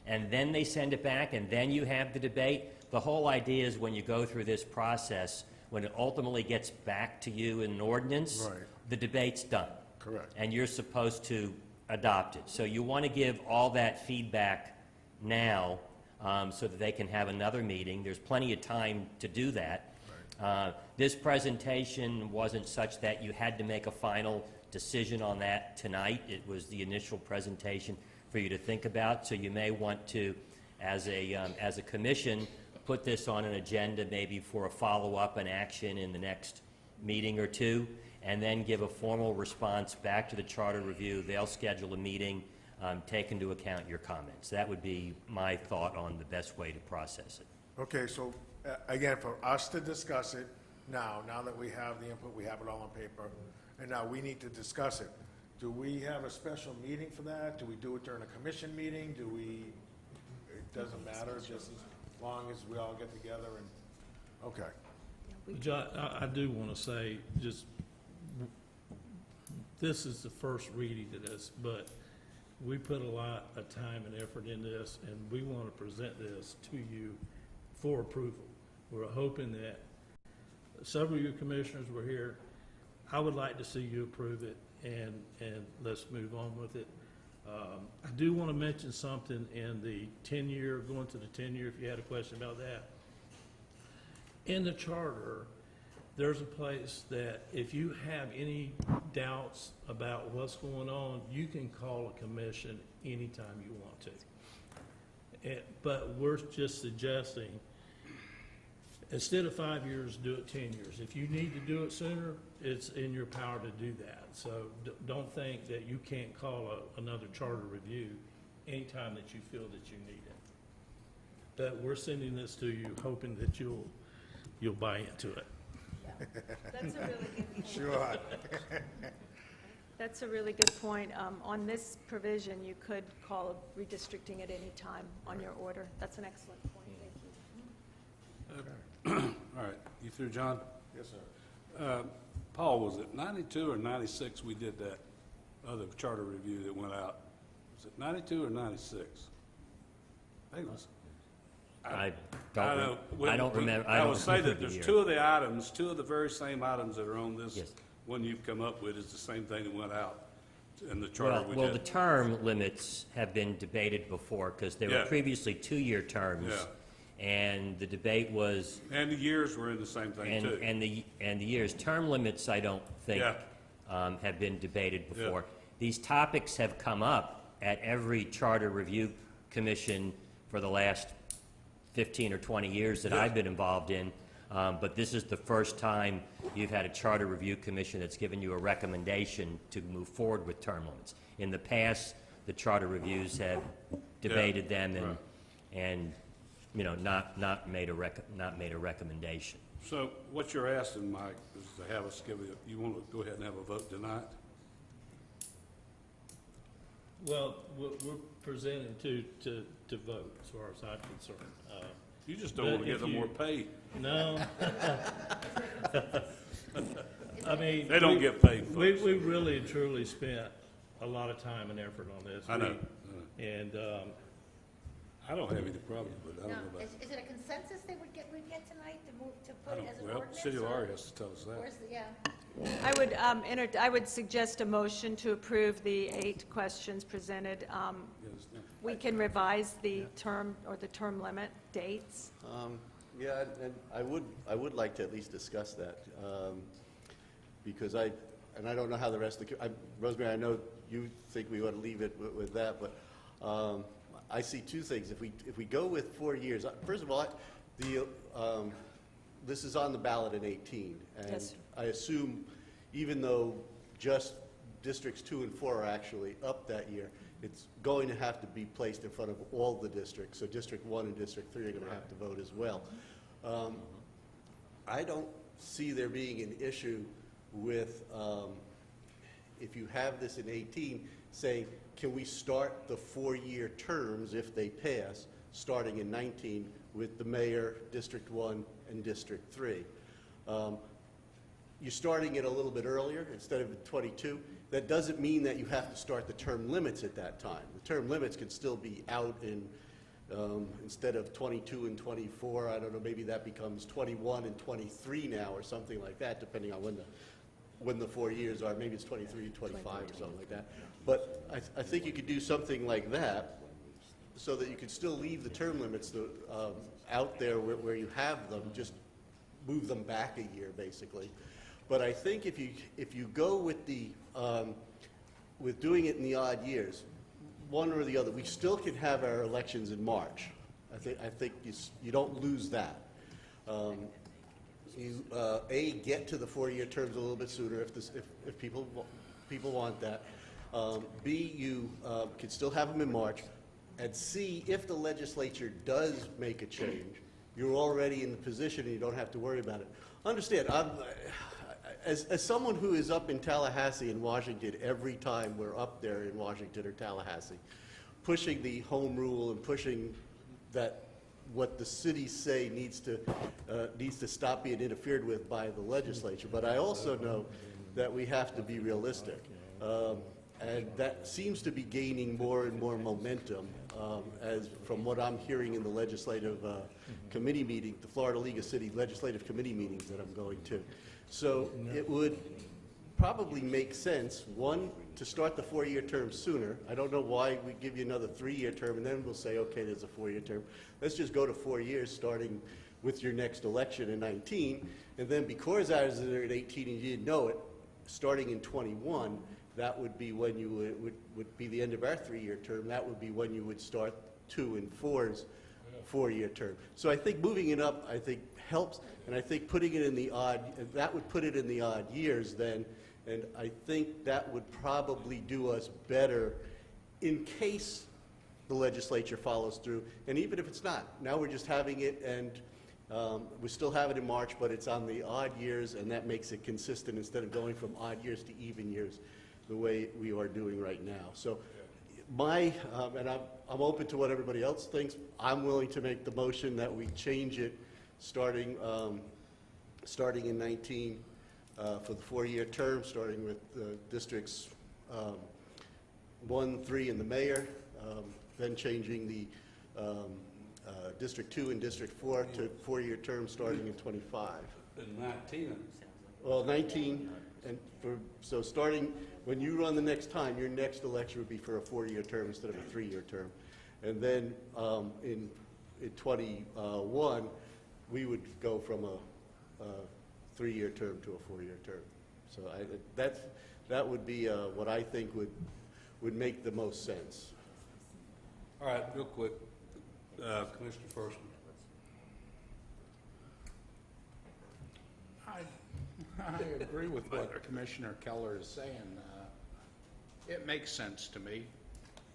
and then they send it back, and then you have the debate, the whole idea is when you go through this process, when it ultimately gets back to you in an ordinance, Right. the debate's done. Correct. And you're supposed to adopt it. So you want to give all that feedback now, so that they can have another meeting. There's plenty of time to do that. This presentation wasn't such that you had to make a final decision on that tonight. It was the initial presentation for you to think about. So you may want to, as a commission, put this on an agenda maybe for a follow-up and action in the next meeting or two, and then give a formal response back to the Charter Review. They'll schedule a meeting, take into account your comments. That would be my thought on the best way to process it. Okay, so, again, for us to discuss it now that we have the input, we have it all on paper, and now we need to discuss it. Do we have a special meeting for that? Do we do it during a commission meeting? It doesn't matter, just as long as we all get together and, okay. John, I do want to say, just, this is the first reading of this, but we put a lot of time and effort in this, and we want to present this to you for approval. We're hoping that several of your commissioners were here. I would like to see you approve it, and let's move on with it. I do want to mention something in the 10-year, going to the 10-year, if you had a question about that. In the charter, there's a place that if you have any doubts about what's going on, you can call a commission anytime you want to. But we're just suggesting, instead of 5 years, do it 10 years. If you need to do it sooner, it's in your power to do that. So don't think that you can't call another charter review anytime that you feel that you need it. But we're sending this to you hoping that you'll buy into it. That's a really good point. Sure. That's a really good point. On this provision, you could call redistricting at any time on your order. That's an excellent point. Thank you. All right, you through, John? Yes, sir. Paul, was it 92 or 96 we did that other charter review that went out? Was it 92 or 96? I think it was. I don't remember. I would say that the there's year. two of the very same items that are on this Yes. one you've come up with is the same thing that went out in the charter we Well, the did. term limits have been debated before, because they were Yeah. previously 2-year terms. Yeah. And the debate was, And the years were in the same thing too. and the years. Term limits, I don't think, Yeah. have been debated Yeah. before. These topics have come up at every charter review commission for the last 15 or 20 years that Yeah. I've been involved in. But this is the first time you've had a charter review commission that's given you a recommendation to move forward with term limits. In the past, the charter reviews have debated them Right. and not made a recommendation. So what you're asking, Mike, is to have us you want to go ahead and have a vote tonight? Well, we're presenting to vote, as far as I'm concerned. You just don't But want to get if them you- more paid. No. I mean. They don't get paid for We it. really and truly spent a lot of time and effort on this. I know. And, I don't have any problem with it. I Now, don't know about, is it a consensus they would get tonight to move, to I put it as don't, an well, ordinance? city or lawyer has to tell us that. where's the- Yeah. I would suggest a motion to approve the 8 questions presented. Yes, no. We can revise the term or the term limit dates. Yeah, and I would like to at least discuss that, because I don't know how the rest of the, Rosemary, I know you think we ought to leave it with that, but I see two things. If we go with 4 years, first of all, this is on the ballot in 18, and Yes. I assume even though just districts 2 and 4 are actually up that year, it's going to have to be placed in front of all the districts. So District 1 and District 3 are going to have to vote as well. I don't see there being an issue with, if you have this in 18, saying, can we start the 4-year terms, if they pass, starting in 19 with the mayor, District 1, and District 3? You're starting it a little bit earlier instead of 22. That doesn't mean that you have to start the term limits at that time. The term limits can still be out in, instead of 22 and 24, I don't know, maybe that becomes 21 and 23 now or something like that, depending on when the 4 years are. Maybe it's 23 and 25 or something like that. But I think you could do something like that so that you could still leave the term limits out there where you have them, just move them back a year, basically. But I think if you go with with doing it in the odd years, one or the other, we still can have our elections in March. I think you don't lose that. You get to the 4-year terms a little bit sooner if people want that. B, you can still have them in March. And C, if the legislature does make a change, you're already in the position and you don't have to worry about it. Understand, as someone who is up in Tallahassee and Washington every time we're up there in Washington or Tallahassee, pushing the home rule and pushing that what the cities say needs to stop being interfered with by the legislature. But I also know that we have to be realistic. And that seems to be gaining more and more momentum, as from what I'm hearing in the legislative committee meeting, the Florida League of City legislative committee meetings that I'm going to. So it would probably make sense, one, to start the 4-year term sooner. I don't know why we give you another 3-year term and then we'll say, okay, there's a 4-year term. Let's just go to 4 years starting with your next election in 19. And then because ours are at 18 and you didn't know it, starting in 21, that would be when you would be the end of our 3-year term. That would be when you would start 2 and 4's 4-year term. So I think moving it up, I think, helps, and I think putting it in the odd, that would put it in the odd years then, and I think that would probably do us better in case the legislature follows through, and even if it's not. Now we're just having it, and we still have it in March, but it's on the odd years, and that makes it consistent instead of going from odd years to even years, the way we are doing right now. So and I'm open to what everybody else thinks. I'm willing to make the motion that we change it starting in 19 for the 4-year term, starting with districts 1, 3, and the mayor, then changing the District 2 and District 4 to 4-year terms starting in 25. In 19. Well, 19, and so starting, when you run the next time, your next election would be for a 4-year term instead of a 3-year term. And then in 21, we would go from a 3-year term to a 4-year term. So that would be what I think would make the most sense. All right, real quick, Commissioner First. I agree with what Commissioner Keller is saying. It makes sense to me.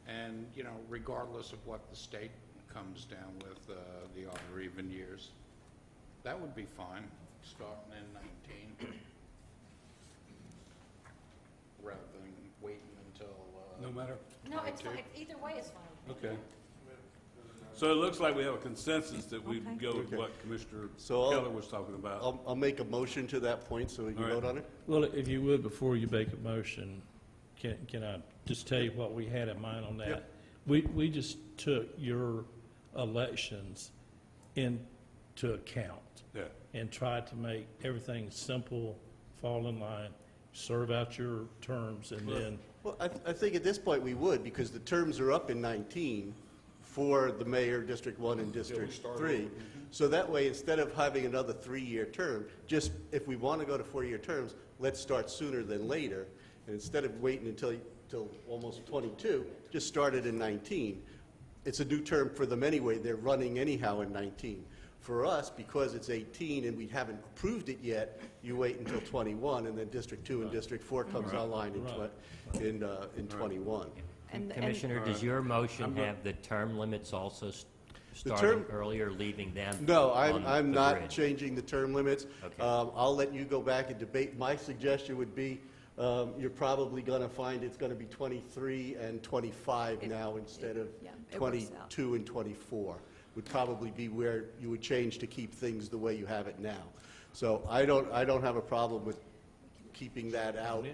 And, you know, regardless of what the state comes down with the odd or even years, that would be fine, starting in 19, rather than waiting until No matter? No, it's 22. fine. Either way is fine. Okay. So it looks like we have a consensus that we go with Okay. what Commissioner So Keller was talking about. I'll make a motion to that point so we can All right. vote on it. Well, if you would, before you make a motion, can I just tell you what we had in mind on that? Yep. We just took your elections into account Yeah. and tried to make everything simple, fall in line, serve out your terms, and then, Well, I think at this point we would, because the terms are up in 19 for the mayor, District 1 and District 3. So that way, instead of having another 3-year term, just if we want to go to 4-year terms, let's start sooner than later. And instead of waiting until almost 22, just start it in 19. It's a new term for them anyway. They're running anyhow in 19. For us, because it's 18 and we haven't approved it yet, you wait until 21, and then District 2 and District 4 comes online in 21. And- Commissioner, does your motion I'm go- have the term limits also term- starting earlier, leaving them No, on I'm the not grid? changing the term limits. Okay. I'll let you go back and debate. My suggestion would be, you're probably going to find it's going to be 23 and 25 now instead of yeah, it works out. 22 and 24. Would probably be where you would change to keep things the way you have it now. So I don't have a problem with keeping that out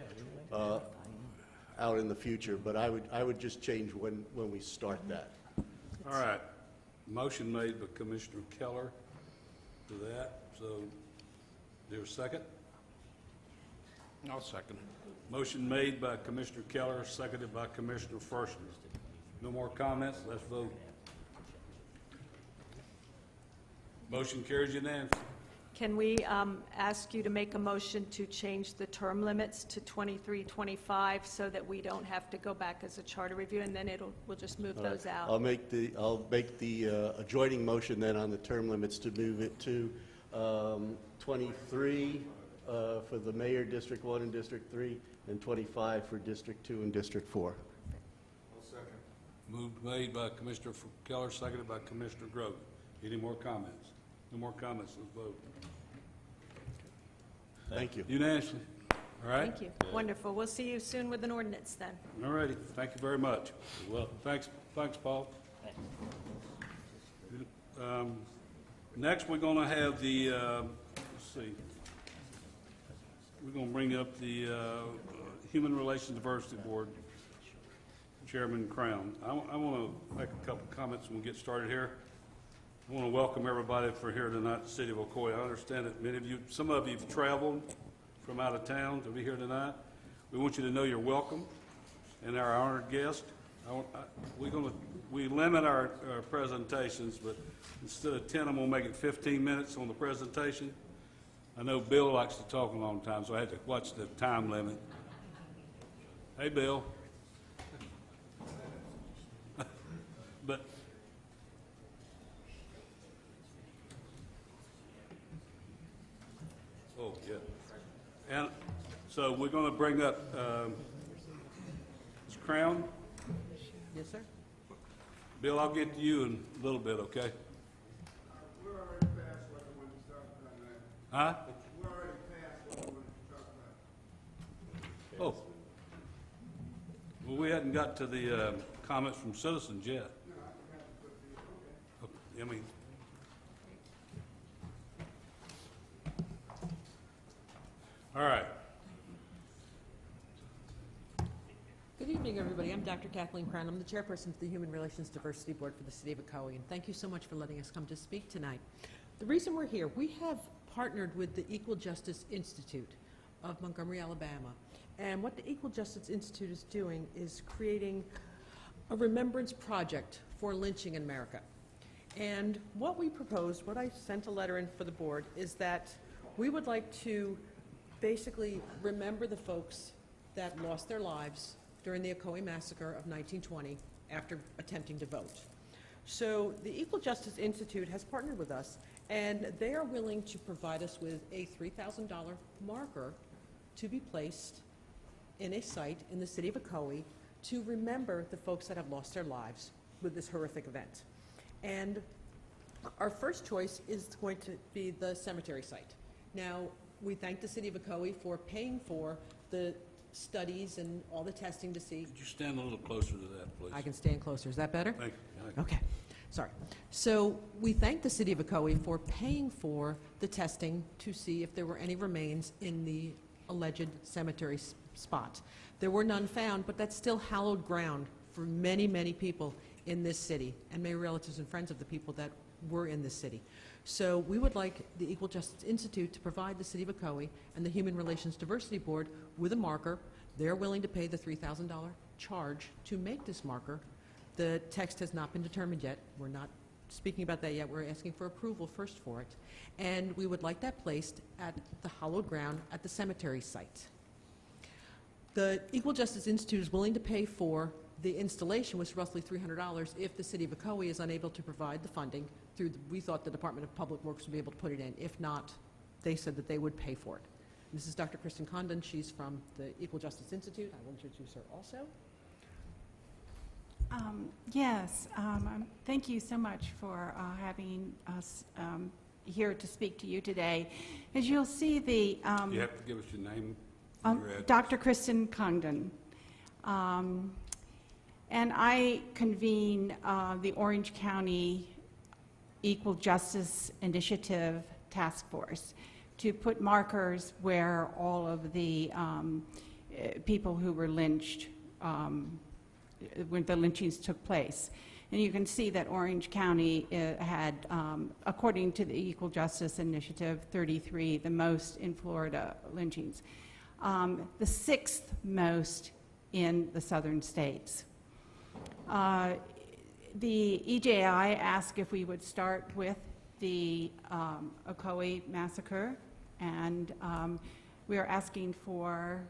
in the future, but I would just change when we start that. All right. Motion made by Commissioner Keller to that. So, there a second? I'll second. Motion made by Commissioner Keller, seconded by Commissioner First. No more comments? Let's vote. Motion carries unanimously. Can we ask you to make a motion to change the term limits to 23, 25, so that we don't have to go back as a charter review, and then we'll just move those out? I'll make the adjoining motion then on the term limits to move it to 23 for the mayor, District 1 and District 3, and 25 for District 2 and District 4. Moved made by Commissioner Keller, seconded by Commissioner Grogan. Any more comments? No more comments, let's vote. Thank you. Unanimously. All right? Thank you. Wonderful. We'll see you soon with an ordinance then. All righty, thank you very much. Well, thanks, Paul. Next, we're gonna have the, let's see, we're gonna bring up the Human Relations Diversity Board, Chairman Crown. I wanna make a couple comments when we get started here. I want to welcome everybody for here tonight in the city of Ocoee. I understand that many of you, some of you have traveled from out of town to be here tonight. We want you to know you're welcome, and our honored guest. We limit our presentations, but instead of 10, I'm going to make it 15 minutes on the presentation. I know Bill likes to talk a long time, so I had to watch the time limit. Hey, Bill. But, oh, yeah. And so we're going to bring up this Crown. Yes, sir. Bill, I'll get to you in a little bit, okay? We're already past what I wanted to talk about now. Huh? We're already past what I wanted to talk about. Oh. Well, we hadn't got to the comments from citizens yet. Okay, I mean, all right. Good evening, everybody. I'm Dr. Kathleen Crown. I'm the chairperson for the Human Relations Diversity Board for the City of Ocoee, and thank you so much for letting us come to speak tonight. The reason we're here, we have partnered with the Equal Justice Institute of Montgomery, Alabama, and what the Equal Justice Institute is doing is creating a remembrance project for lynching in America. And what we proposed, what I sent a letter in for the board, is that we would like to basically remember the folks that lost their lives during the Ocoee Massacre of 1920 after attempting to vote. So the Equal Justice Institute has partnered with us, and they are willing to provide us with a $3,000 marker to be placed in a site in the city of Ocoee to remember the folks that have lost their lives with this horrific event. And our first choice is going to be the cemetery site. Now, we thank the city of Ocoee for paying for the studies and all the testing to see. Could you stand a little closer to that, please? I can stand closer. Is that better? Thank you. Thank you. Okay, sorry. So we thank the city of Ocoee for paying for the testing to see if there were any remains in the alleged cemetery spot. There were none found, but that's still hallowed ground for many, many people in this city, and many relatives and friends of the people that were in this city. So we would like the Equal Justice Institute to provide the City of Ocoee and the Human Relations Diversity Board with a marker. They're willing to pay the $3,000 charge to make this marker. The text has not been determined yet. We're not speaking about that yet. We're asking for approval first for it. And we would like that placed at the hallowed ground at the cemetery site. The Equal Justice Institute is willing to pay for the installation, was roughly $300, if the City of Ocoee is unable to provide the funding through, we thought the Department of Public Works would be able to put it in. If not, they said that they would pay for it. This is Dr. Kristen Condon. She's from the Equal Justice Institute. I will introduce her also. Yes, thank you so much for having us here to speak to you today. As you'll see, the You have to give us your name and your address. Dr. Kristen Condon. And I convene the Orange County Equal Justice Initiative Task Force to put markers where all of the people who were lynched, when the lynchings took place. And you can see that Orange County had, according to the Equal Justice Initiative, 33, the most in Florida lynchings, the 6th most in the southern states. The EJI asked if we would start with the Ocoee massacre, and we are asking for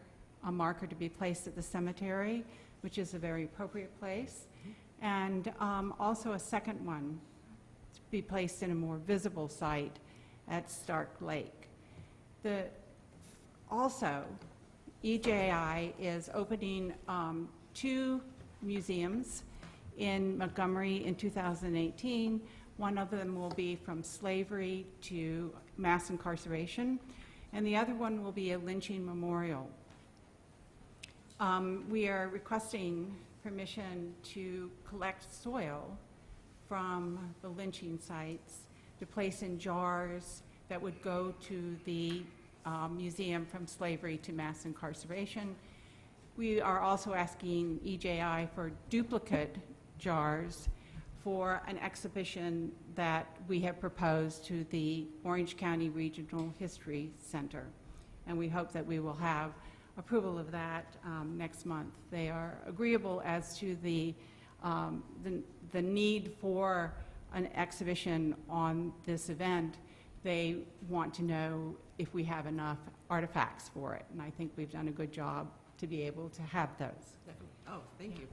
a marker to be placed at the cemetery, which is a very appropriate place, and also a second one to be placed in a more visible site at Stark Lake. Also, EJI is opening 2 museums in Montgomery in 2018. One of them will be from slavery to mass incarceration, and the other one will be a lynching memorial. We are requesting permission to collect soil from the lynching sites to place in jars that would go to the museum from slavery to mass incarceration. We are also asking EJI for duplicate jars for an exhibition that we have proposed to the Orange County Regional History Center. And we hope that we will have approval of that next month. They are agreeable as to the need for an exhibition on this event. They want to know if we have enough artifacts for it, and I think we've done a good job to be able to have those. Definitely. Oh, thank you.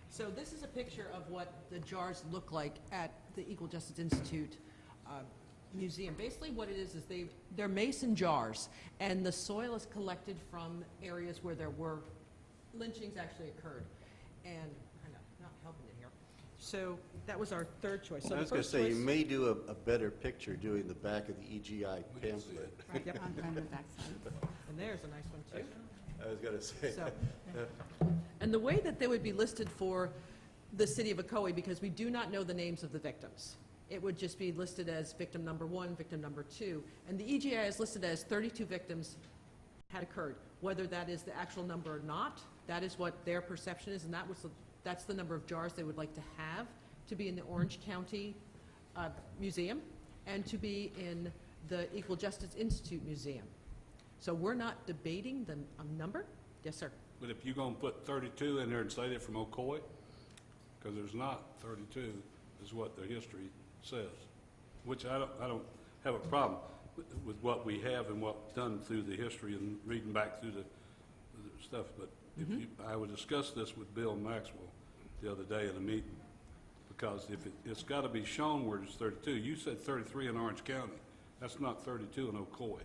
So this is a picture of what the jars look like at the Equal Justice Institute Museum. Basically what it is they're mason jars, and the soil is collected from areas where there were lynchings actually occurred. And I'm not helping it here. So that was our third choice. So I was the going to first say, you choice- may do a better picture doing the back of the EGI pamphlet. Right, Yep. on the backside. And there's a nice one too. I was going to say. So, and the way that they would be listed for the city of Ocoee, because we do not know the names of the victims, it would just be listed as victim number 1, victim number 2, and the EGI is listed as 32 victims had occurred. Whether that is the actual number or not, that is what their perception is, and that's the number of jars they would like to have to be in the Orange County Museum and to be in the Equal Justice Institute Museum. So we're not debating the number. Yes, sir. But if you're gonna put 32 in there and say they're from Ocoee, because there's not 32, is what the history says, which I don't have a problem with what we have and what's done through the history and reading back through the stuff. But if I would discuss this with Bill Maxwell the other day in a meeting, because if it's got to be shown where it's 32. You said 33 in Orange County. That's not 32 in Ocoee.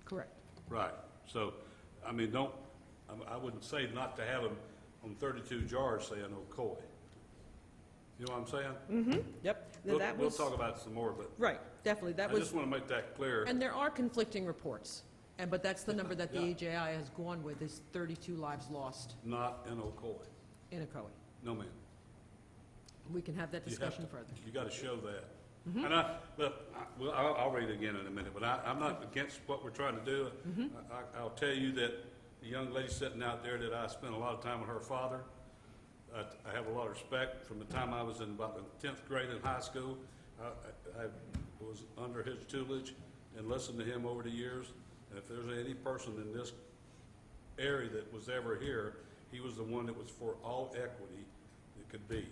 Correct. Right. So, I mean, I wouldn't say not to have them on 32 jars saying Ocoee. You know what I'm saying? Yep. We'll was talk about it some more, but right. Definitely. That I was. just want to make that clear. And there are conflicting reports, but that's the number that the Yeah. EJI has gone with is 32 lives lost Not in Ocoee. in Ocoee. No, ma'am. We can have that You have discussion to- further. You got to show that. And I'll read it again in a minute, but I'm not against what we're trying to do. I'll tell you that the young lady sitting out there that I spent a lot of time with her father, I have a lot of respect. From the time I was in about the 10th grade in high school, I was under his tutelage and listened to him over the years. And if there's any person in this area that was ever here, he was the one that was for all equity that could be.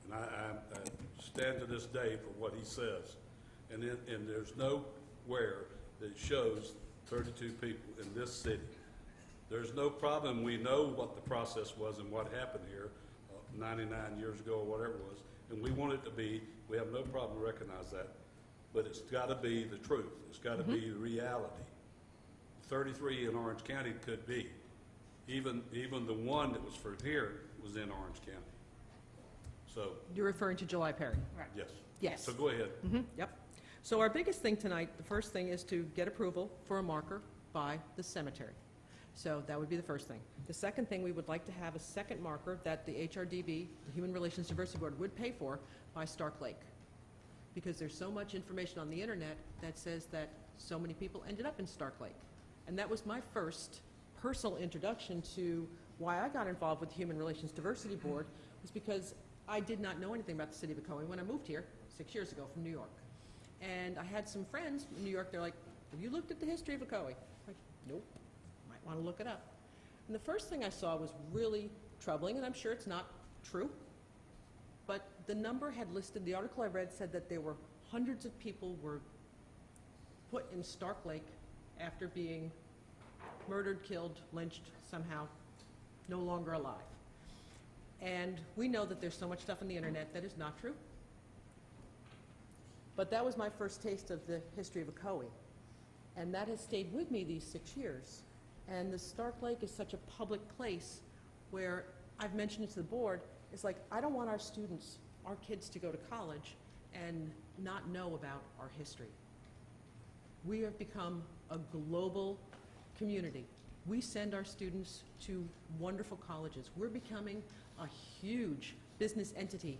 And I stand to this day for what he says. And there's nowhere that shows 32 people in this city. There's no problem. We know what the process was and what happened here 99 years ago or whatever it was. And we want it to be, we have no problem to recognize that. But it's got to be the truth. It's got to be the reality. 33 in Orange County could be. Even the one that was for here was in Orange County. So, You're referring to July Perry? yes. Yes. So go ahead. Yep. So our biggest thing tonight, the first thing is to get approval for a marker by the cemetery. So that would be the first thing. The second thing, we would like to have a second marker that the HRDB, the Human Relations Diversity Board, would pay for by Stark Lake. Because there's so much information on the internet that says that so many people ended up in Stark Lake. And that was my first personal introduction to why I got involved with the Human Relations Diversity Board, was because I did not know anything about the city of Ocoee when I moved here 6 years ago from New York. And I had some friends in New York, they're like, have you looked at the history of Ocoee? I'm like, nope, might want to look it up. And the first thing I saw was really troubling, and I'm sure it's not true, but the number had listed, the article I read said that there were hundreds of people were put in Stark Lake after being murdered, killed, lynched, somehow, no longer alive. And we know that there's so much stuff on the internet that is not true. But that was my first taste of the history of Ocoee. And that has stayed with me these 6 years. And the Stark Lake is such a public place where I've mentioned it to the board, it's like, I don't want our students, our kids to go to college and not know about our history. We have become a global community. We send our students to wonderful colleges. We're becoming a huge business entity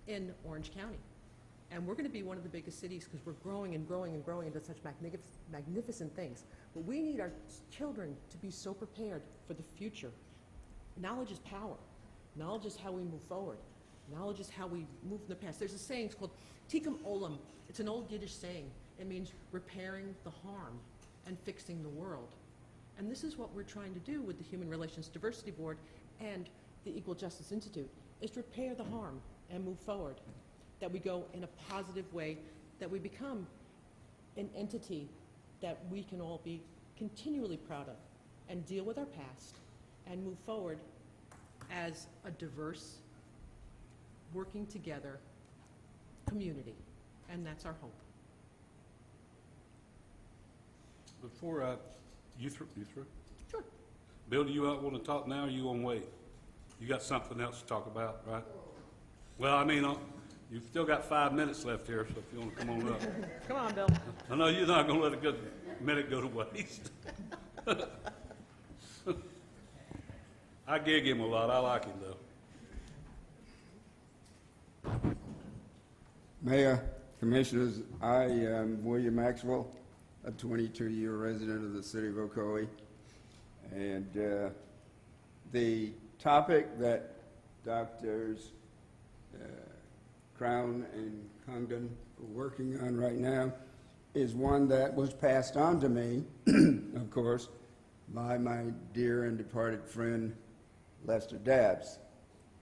in Orange County. And we're going to be one of the biggest cities because we're growing and growing and growing into such magnificent things. But we need our children to be so prepared for the future. Knowledge is power. Knowledge is how we move forward. Knowledge is how we move in the past. There's a saying, it's called tikkun olam. It's an old Yiddish saying. It means repairing the harm and fixing the world. And this is what we're trying to do with the Human Relations Diversity Board and the Equal Justice Institute, is repair the harm and move forward. That we go in a positive way, that we become an entity that we can all be continually proud of. and deal with our past and move forward as a diverse, working together community. And that's our hope. Before you through? Sure. Bill, do you want to talk now, or you want to wait? You got something else to talk about, right? Well, I mean, you've still got 5 minutes left here, so if you want to come on up. Come on, Bill. I know you're not going to let a good minute go to waste. I gig him a lot. I like him, though. Mayor, Commissioners, I am William Maxwell, a 22-year resident of the city of Ocoee. And the topic that Doctors Crown and Congdon are working on right now is one that was passed on to me, of course, by my dear and departed friend, Lester Dabbs,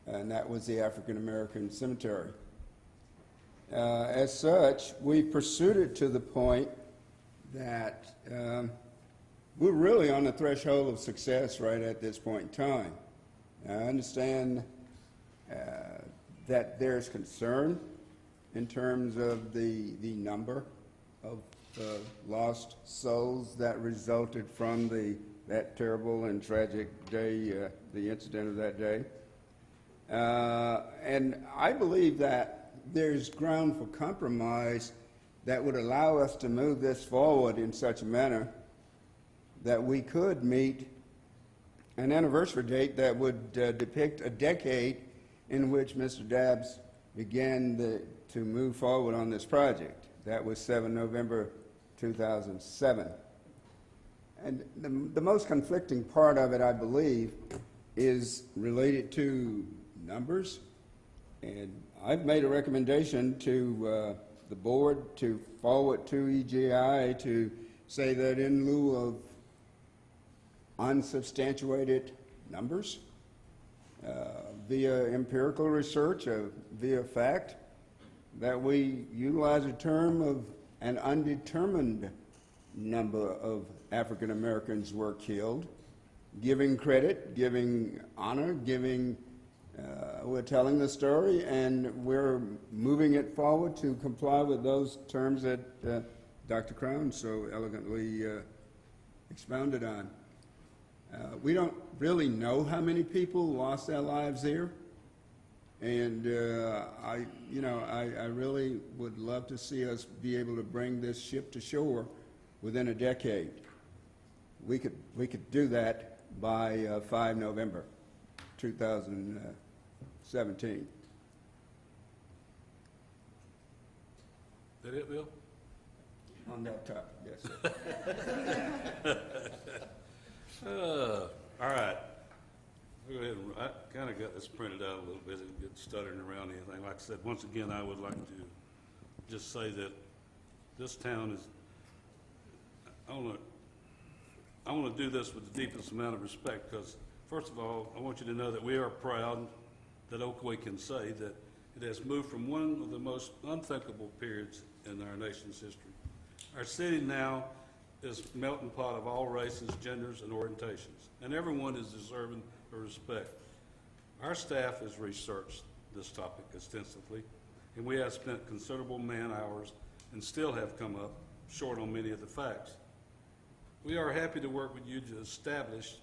and that was the African American Cemetery. As such, we pursued it to the point that we're really on the threshold of success right at this point in time. I understand that there's concern in terms of the number of lost souls that resulted from that terrible and tragic day, the incident of that day. And I believe that there's ground for compromise that would allow us to move this forward in such a manner that we could meet an anniversary date that would depict a decade in which Mr. Dabbs began to move forward on this project. That was 7 November 2007. And the most conflicting part of it, I believe, is related to numbers. And I've made a recommendation to the board to forward to EGI to say that in lieu of unsubstantiated numbers, via empirical research, via fact, that we utilize a term of an undetermined number of African Americans were killed, giving credit, giving honor, we're telling the story, and we're moving it forward to comply with those terms that Dr. Crown so elegantly expounded on. We don't really know how many people lost their lives there, and I really would love to see us be able to bring this ship to shore within a decade. We could do that by 5 November 2017. That it, Bill? On that topic, yes, sir. All right. Go ahead. I kind of got this printed out a little bit. It gets stuttering around anything. Like I said, once again, I would like to just say that this town is, I want to do this with the deepest amount of respect because, first of all, I want you to know that we are proud that Ocoee can say that it has moved from one of the most unthinkable periods in our nation's history. Our city now is a melting pot of all races, genders, and orientations, and everyone is deserving of respect. Our staff has researched this topic extensively, and we have spent considerable man-hours and still have come up short on many of the facts. We are happy to work with you to establish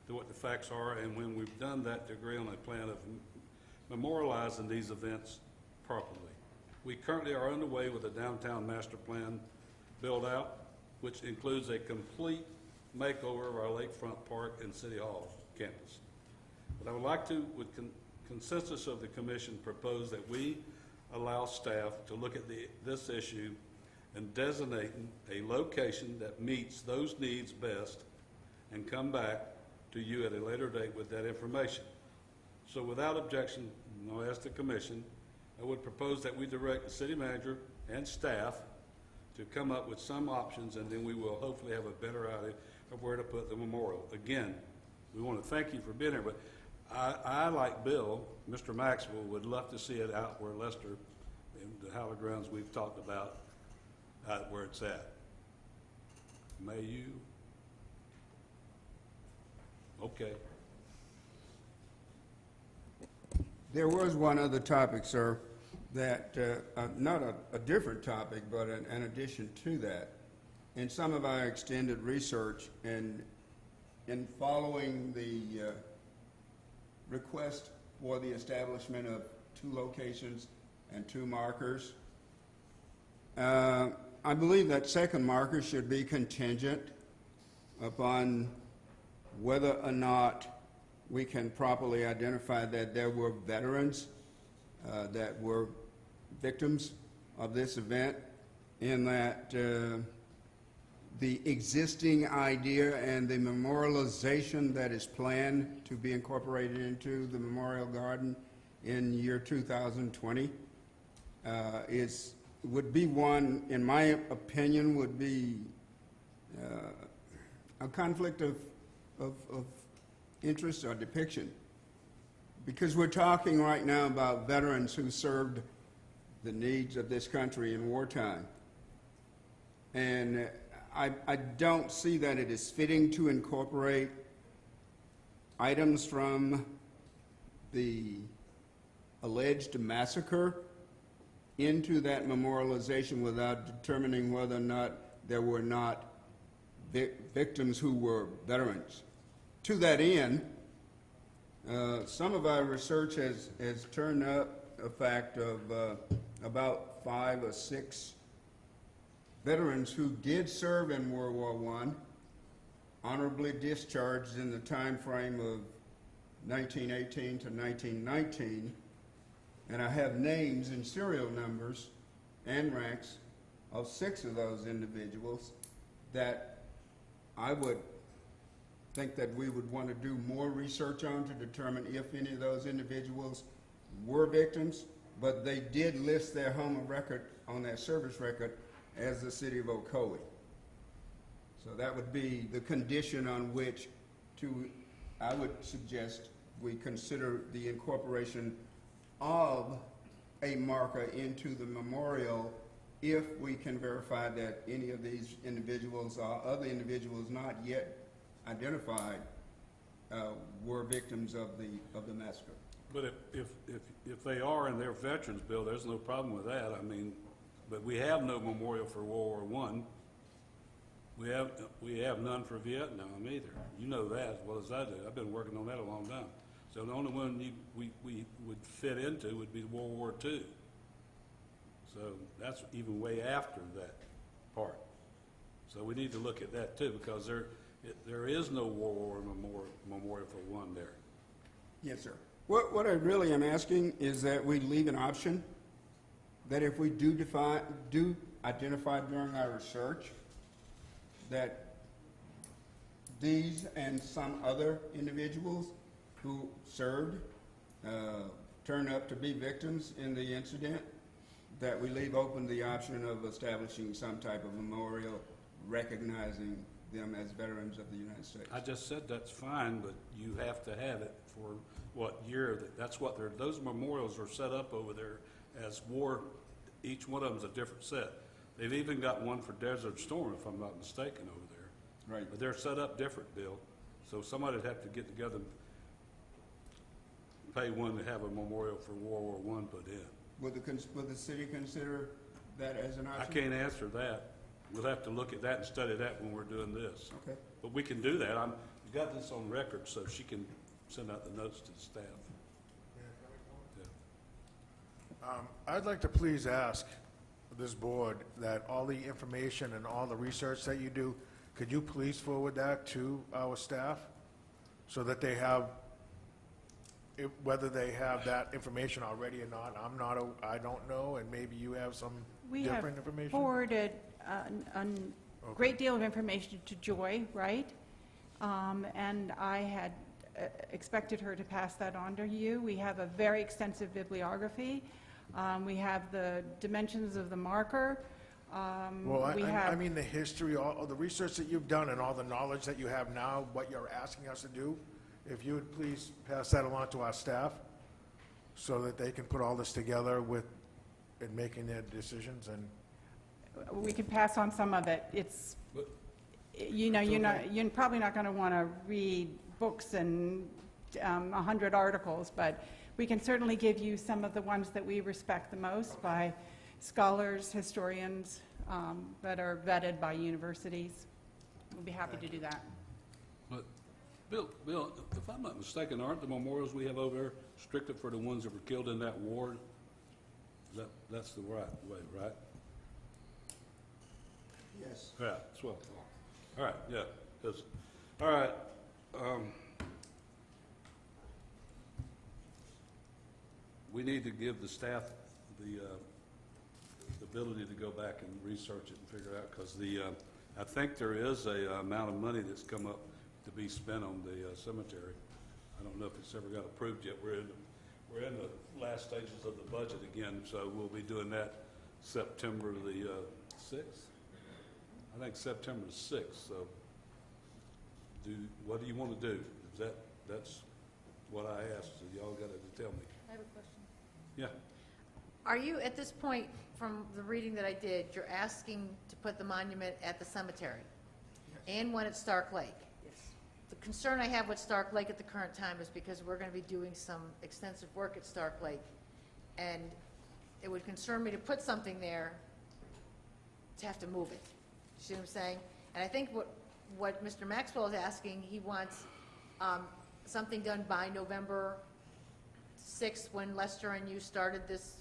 what the facts are, and when we've done that, to agree on a plan of memorializing these events properly. We currently are underway with a downtown master plan build-out, which includes a complete makeover of our lakefront park and City Hall campus. But I would like to, with consensus of the commission, propose that we allow staff to look at this issue and designating a location that meets those needs best and come back to you at a later date with that information. So without objection, I'll ask the commission, I would propose that we direct the city manager and staff to come up with some options, and then we will hopefully have a better idea of where to put the memorial. Again, we want to thank you for being here, but I like Bill, Mr. Maxwell, would love to see it out where Lester, and the hallowed grounds we've talked about, where it's at. May you? Okay. There was one other topic, sir, that, not a different topic, but an addition to that. In some of our extended research and in following the request for the establishment of 2 locations and 2 markers, I believe that second marker should be contingent upon whether or not we can properly identify that there were veterans that were victims of this event, and that the existing idea and the memorialization that is planned to be incorporated into the Memorial Garden in year 2020 would be one, in my opinion, would be a conflict of interest or depiction. Because we're talking right now about veterans who served the needs of this country in wartime. And I don't see that it is fitting to incorporate items from the alleged massacre into that memorialization without determining whether or not there were not victims who were veterans. To that end, some of our research has turned up a fact of about 5 or 6 veterans who did serve in World War I, honorably discharged in the time frame of 1918 to 1919, and I have names and serial numbers and ranks of 6 of those individuals that I would think that we would want to do more research on to determine if any of those individuals were victims, but they did list their home of record on their service record as the city of Ocoee. So that would be the condition on which I would suggest we consider the incorporation of a marker into the memorial if we can verify that any of these individuals or other individuals not yet identified were victims of the massacre. But if they are and they're veterans, Bill, there's no problem with that. I mean, but we have no memorial for World War I. We have none for Vietnam either. You know that as well as I do. I've been working on that a long time. So the only one we would fit into would be World War II. So that's even way after that part. So we need to look at that too, because there is no World War memorial for one there. Yes, sir. What I really am asking is that we leave an option that if we do identify during our research that these and some other individuals who served turned up to be victims in the incident, that we leave open the option of establishing some type of memorial recognizing them as veterans of the United States. I just said that's fine, but you have to have it for what year. That's what those memorials are set up over there as war. Each one of them is a different set. They've even got one for Desert Storm, if I'm not mistaken, over there. Right. But they're set up different, Bill. So somebody'd have to get together and pay one to have a memorial for World War I put in. Would the city consider that as an option? I can't answer that. We'll have to look at that and study that when we're doing this. Okay. But we can do that. You got this on record, so she can send out the notes to the staff. Yeah. I'd like to please ask this board that all the information and all the research that you do, could you please forward that to our staff so that they have, whether they have that information already or not? I don't know, and maybe you have some different information? We have forwarded a great deal of information to Joy, right? And I had expected her to pass that on to you. We have a very extensive bibliography. We have the dimensions of the marker. Well, I mean the history, all the research that you've done and all the knowledge that you have now, what you're asking us to do, if you would please pass that along to our staff so that they can put all this together in making their decisions. And we can pass on some of it. It's, you're probably not going to want to read books and 100 articles, but we can certainly give you some of the ones that we respect the most by scholars, historians that are vetted by universities. We'll be happy to do that. But, Bill, if I'm not mistaken, aren't the memorials we have over there strictly for the ones that were killed in that ward? That's the right way, right? Yes. Yeah, that's what I thought. All right, yeah, all right. We need to give the staff the ability to go back and research it and figure it out, because I think there is a amount of money that's come up to be spent on the cemetery. I don't know if it's ever got approved yet. We're in the last stages of the budget again, so we'll be doing that September the 6th. I think September the 6th. So, what do you want to do? That's what I asked. So y'all got to tell me. I have a question. Yeah. Are you, at this point, from the reading that I did, you're asking to put the monument at the cemetery? And one at Stark Lake? Yes. The concern I have with Stark Lake at the current time is because we're going to be doing some extensive work at Stark Lake, and it would concern me to put something there to have to move it. You see what I'm saying? And I think what Mr. Maxwell is asking, he wants something done by November 6th, when Lester and you started this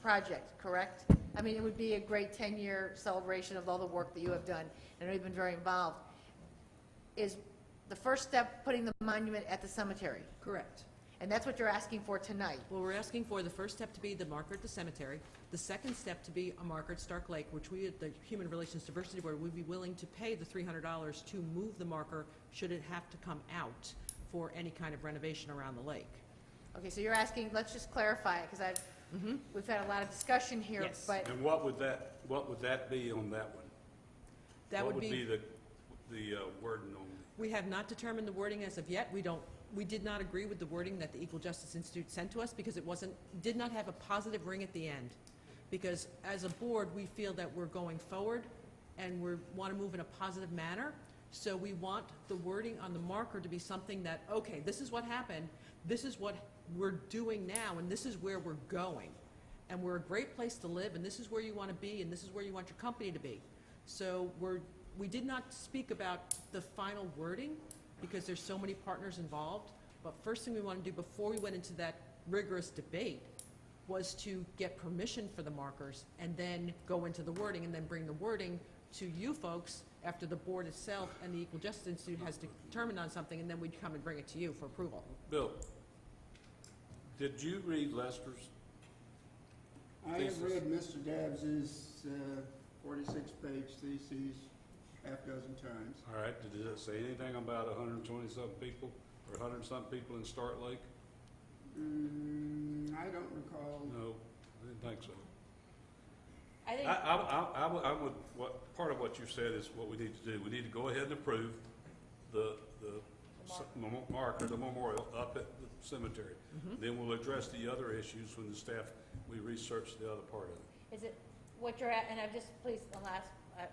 project, correct? I mean, it would be a great 10-year celebration of all the work that you have done, and you've been very involved. Is the first step putting the monument at the cemetery? Correct. And that's what you're asking for tonight? Well, we're asking for the first step to be the marker at the cemetery, the second step to be a marker at Stark Lake, which we at the Human Relations Diversity Board would be willing to pay the $300 to move the marker should it have to come out for any kind of renovation around the lake. Okay, so you're asking, let's just clarify it, because we've had a lot of discussion here, Yes. but And what would that be on that one? That what would be the wording on? We have not determined the wording as of yet. We did not agree with the wording that the Equal Justice Institute sent to us because it did not have a positive ring at the end. Because as a board, we feel that we're going forward and we want to move in a positive manner. So we want the wording on the marker to be something that, okay, this is what happened, this is what we're doing now, and this is where we're going. And we're a great place to live, and this is where you want to be, and this is where you want your company to be. So we did not speak about the final wording because there's so many partners involved. But first thing we want to do before we went into that rigorous debate was to get permission for the markers and then go into the wording and then bring the wording to you folks after the board itself and the Equal Justice Institute has determined on something, and then we'd come and bring it to you for approval. Bill, did you read Lester's? I have read Mr. Dabbs's 46-page thesis half dozen times. All right, did it say anything about 120-something people or 100-something people in Stark Lake? I don't recall. No, I didn't think so. I think I would, part of what you said is what we need to do. We need to go ahead and approve the marker, the memorial up at the cemetery. Then we'll address the other issues when the staff, we research the other part of it. is it what you're at, and I'm just, please, the last,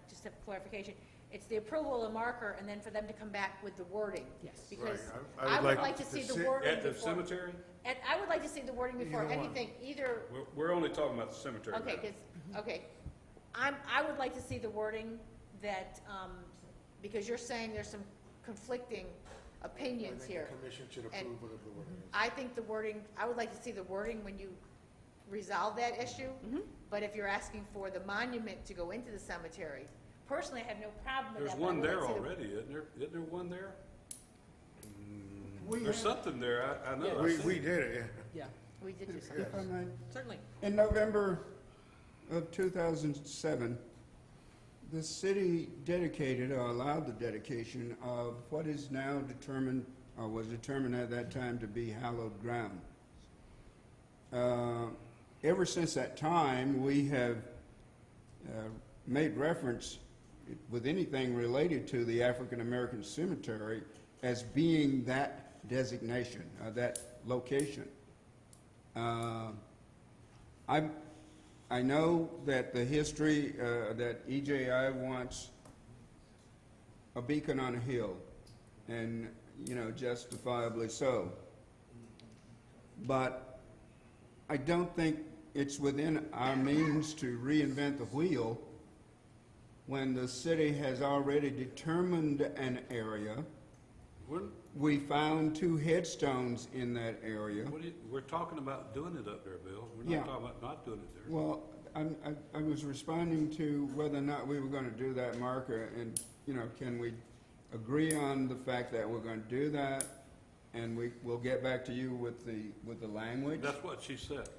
just a clarification. It's the approval of the marker, and then for them to come back with the wording. Yes. Because Right. I would like to see the wording At the before. cemetery? And I would like to see the wording before Either one. anything, either, We're only talking about the cemetery okay, now. because, okay. I would like to see the wording that, because you're saying there's some conflicting opinions I think here. the commission should And- approve of the wording. I think the wording, I would like to see the wording when you resolve that issue. But if you're asking for the monument to go into the cemetery, personally, I have no problem with There's that. but I one would there like to see the- already, isn't there? Isn't there one there? We There's have- something there, I know. Yeah. I've We seen it. did it, yeah. Yeah, We did do something. If I may, certainly. in November of 2007, the city dedicated or allowed the dedication of what is now determined, or was determined at that time to be hallowed ground. Ever since that time, we have made reference with anything related to the African American cemetery as being that designation, that location. I know that the history, that EJI wants a beacon on a hill, and justifiably so. But I don't think it's within our means to reinvent the wheel when the city has already determined an area. We found 2 headstones in that area. We're talking about doing it up there, Bill. We're Yeah. not talking about not doing it there. Well, I was responding to whether or not we were going to do that marker, and, can we agree on the fact that we're going to do that, and we'll get back to you with the language? That's what she said.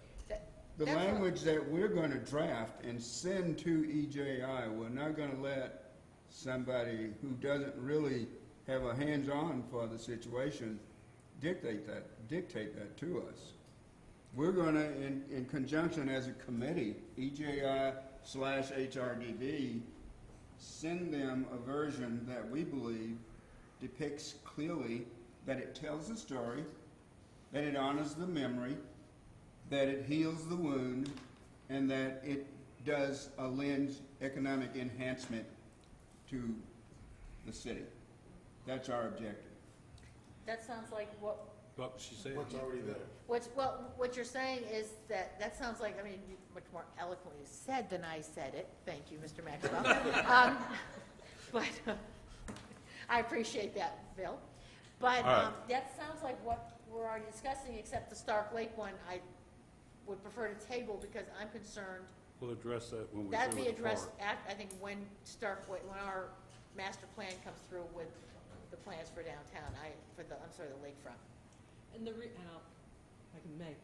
The That's what- language that we're going to draft and send to EJI, we're not going to let somebody who doesn't really have a hands-on for the situation dictate that to us. We're going to, in conjunction as a committee, EJI/HRDB, send them a version that we believe depicts clearly that it tells the story, that it honors the memory, that it heals the wound, and that it does lend economic enhancement to the city. That's our objective. That sounds like what, What she said. What's already there? what you're saying is that sounds like, I mean, you much more eloquently said than I said it. Thank you, Mr. Maxwell. But I appreciate that, Bill. But All right. that sounds like what we're already discussing, except the Stark Lake one, I would prefer to table because I'm concerned We'll address that when we do that'd be with the addressed park. I think when when our master plan comes through with the plans for downtown, the lakefront. And if I may,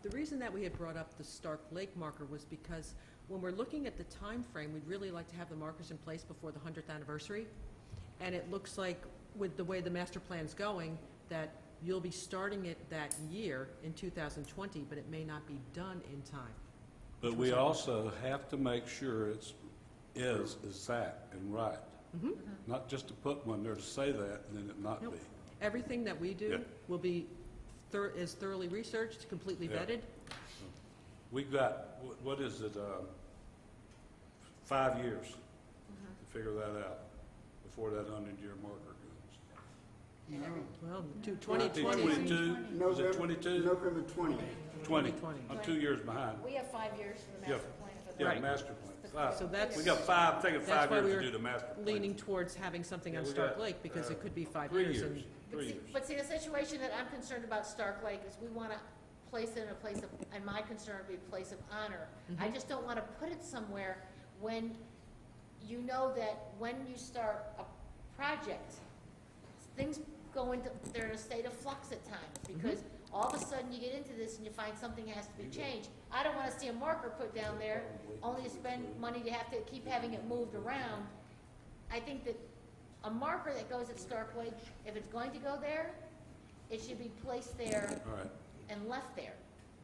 the reason that we had brought up the Stark Lake marker was because when we're looking at the time frame, we'd really like to have the markers in place before the 100th anniversary. And it looks like with the way the master plan's going, that you'll be starting it that year in 2020, but it may not be done in time. But we also have to make sure is exact and right. Not just to put one there to say that and then it not Nope. be. Everything that we do Yeah. will be is thoroughly researched, completely Yeah. vetted. We've got, what is it, 5 years to figure that out before that 100-year marker comes. Well, 2022, 2020. is it 22? November 20th. 20. 2020. I'm 2 years behind. We have 5 years for the Yeah. master plan for the. Yeah, Right. master plan. 5. So that's- We got 5, taking That's 5 why years we to were do the master plan. leaning towards having something Yeah, on we Stark got, Lake, because it could be 5 3 years. years. 3 years. But see, the situation that I'm concerned about Stark Lake is we want to place it in a place of, and my concern would be a place of honor. I just don't want to put it somewhere when you know that when you start a project, things go into, they're in a state of flux at times, because all of a sudden you get into this and you find something has to be changed. I don't want to see a marker put down there, only to spend money to have to keep having it moved around. I think that a marker that goes at Stark Lake, if it's going to go there, it should be placed there All right, and left there,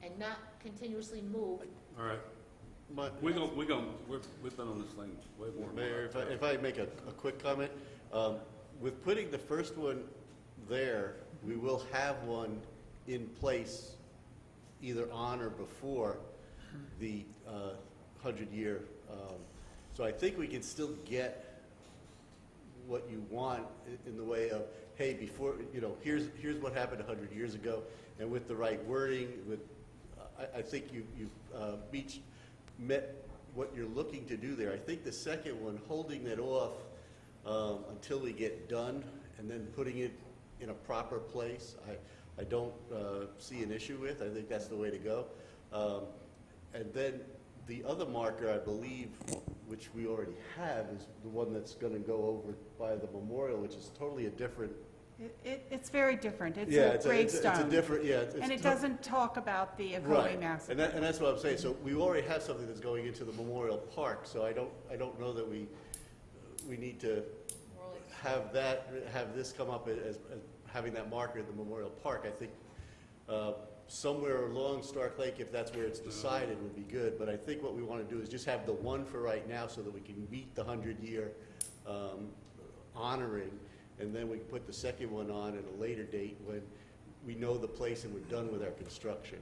and not continuously moved. all right. But- We've been on this thing way more. than Mayor, what I if I make a quick comment, with putting the first one there, we will have one in place either on or before the 100-year. So I think we can still get what you want in the way of, hey, before, here's what happened 100 years ago, and with the right wording, I think you've met what you're looking to do there. I think the second one, holding it off until we get done and then putting it in a proper place, I don't see an issue with. I think that's the way to go. And then the other marker, I believe, which we already have, is the one that's going to go over by the memorial, which is totally a different. It's very different. It's Yeah, a gravestone. It's a different, yeah. It's And it to- doesn't talk about the Ocoee Right, massacre. and that's what I'm saying. So we already have something that's going into the memorial park. So I don't know that we need to have this come up as having that marker in the memorial park. I think somewhere along Stark Lake, if that's where it's decided, would be good. But I think what we want to do is just have the one for right now, so that we can meet the 100-year honoring, and then we can put the second one on at a later date when we know the place and we're done with our construction.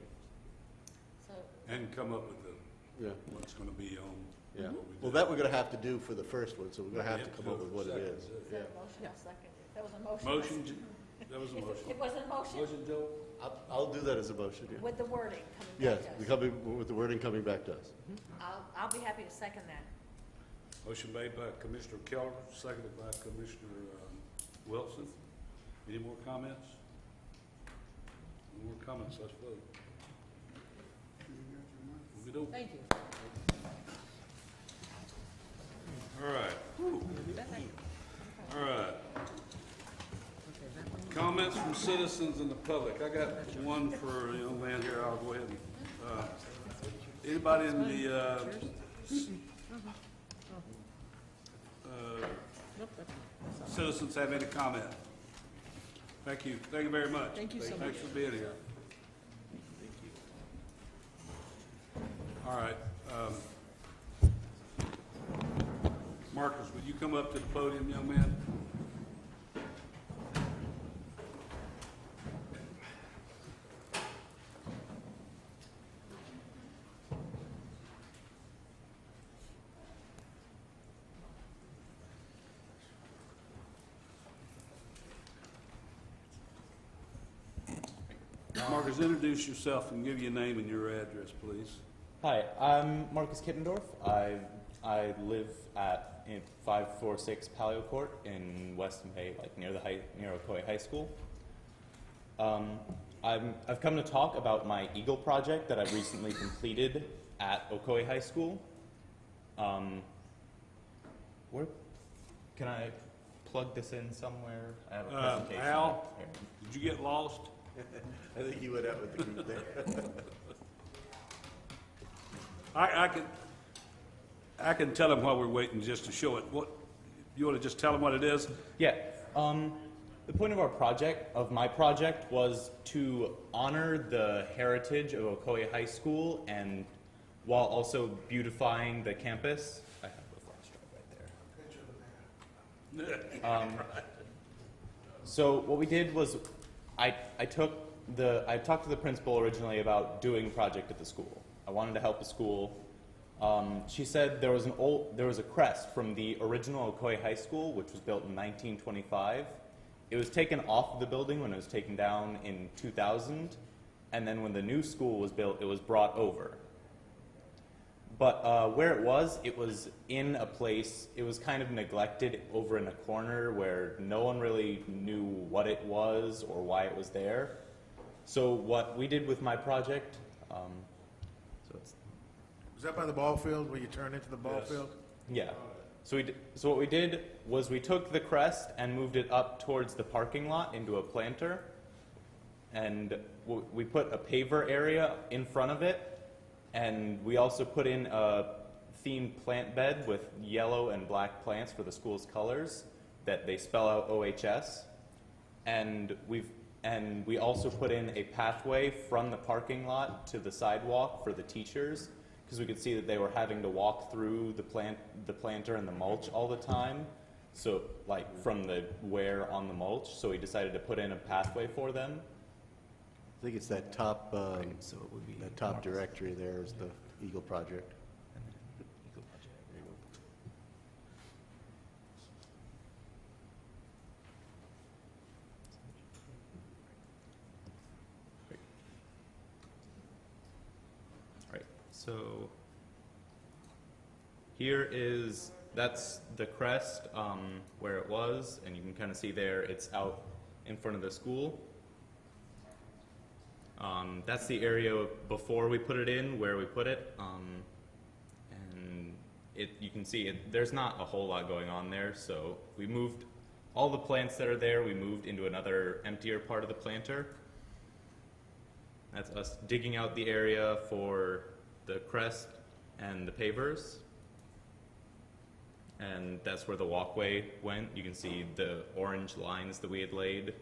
So, And come up with Yeah. what's going to be on. Yeah. what we Well, do. that we're going to have to do for the first one, so we're going to have Yeah, to come up with what it is. is that a motion? I'll second it. That was a motion. Motion, That was a motion. It wasn't a motion? Motion, Joe? I'll do that as a motion, yeah. With the wording coming Yes, back to us. with the wording coming back to us. I'll be happy to second that. Motion made by Commissioner Keller, seconded by Commissioner Wilson. Any more comments? Any more comments? Let's vote. Okey-doke. Thank you. All right. All right. Comments from citizens and the public. I got one for a young man here. I'll go ahead and, anybody in the, citizens have any comment? Thank you. Thank you very much. Thank you so Thanks for being here. Thank you. All right. Marcus, would you come up to the podium, young man? Marcus, introduce yourself and give your name and your address, please. Hi, I'm Marcus Kippendorf. I live at 546 Palio Court in West Bay, like near Ocoee High School. I've come to talk about my Eagle project that I've recently completed at Ocoee High School. Where can I plug this in somewhere? I have a presentation. Al, did you get lost? I think you went out with the group there. I can tell him while we're waiting just to show it. What, you want to just tell him what it is? Yeah. The point of my project was to honor the heritage of Ocoee High School, and while also beautifying the campus. I have the flash drive right there. So what we did was, I talked to the principal originally about doing a project at the school. I wanted to help the school. She said there was a crest from the original Ocoee High School, which was built in 1925. It was taken off of the building when it was taken down in 2000, and then when the new school was built, it was brought over. But where it was in a place, it was kind of neglected over in a corner where no one really knew what it was or why it was there. So what we did with my project, Is that by the ball field, where you turn into the ball field? yeah. So what we did was we took the crest and moved it up towards the parking lot into a planter, and we put a paver area in front of it, and we also put in a themed plant bed with yellow and black plants for the school's colors that they spell out OHS, and we also put in a pathway from the parking lot to the sidewalk for the teachers, because we could see that they were having to walk through the planter and the mulch all the time. So, like, from the wear on the mulch. So we decided to put in a pathway for them. I think it's that top, So it would be that top directory there is the Eagle project. Right. So that's the crest where it was, and you can kind of see there it's out in front of the school. That's the area before we put it in, where we put it, and you can see there's not a whole lot going on there. So we moved all the plants that are there. We moved into another emptier part of the planter. That's us digging out the area for the crest and the pavers. And that's where the walkway went. You can see the orange lines that we had laid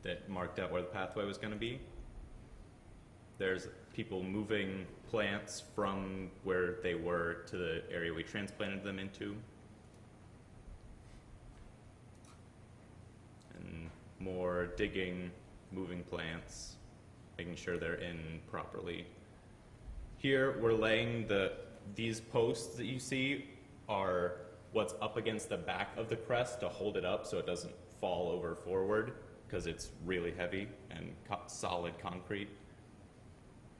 that marked out where the pathway was going to be. There's people moving plants from where they were to the area we transplanted them into. And more digging, moving plants, making sure they're in properly. Here we're laying these posts that you see are what's up against the back of the crest to hold it up so it doesn't fall over forward. because it's really heavy and solid concrete.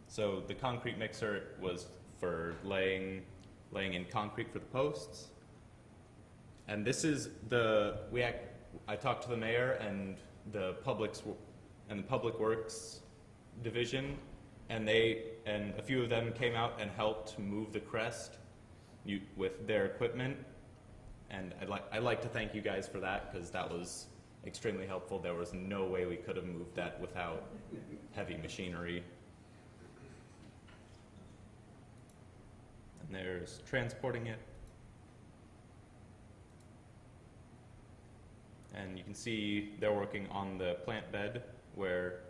So the concrete mixer was for laying in concrete for the posts. And this is I talked to the mayor and the Public Works division, and a few of them came out and helped move the crest with their equipment. And I'd like to thank you guys for that, because that was extremely helpful. There was no way we could have moved that without heavy machinery. And there's transporting it. And you can see they're working on the plant bed where,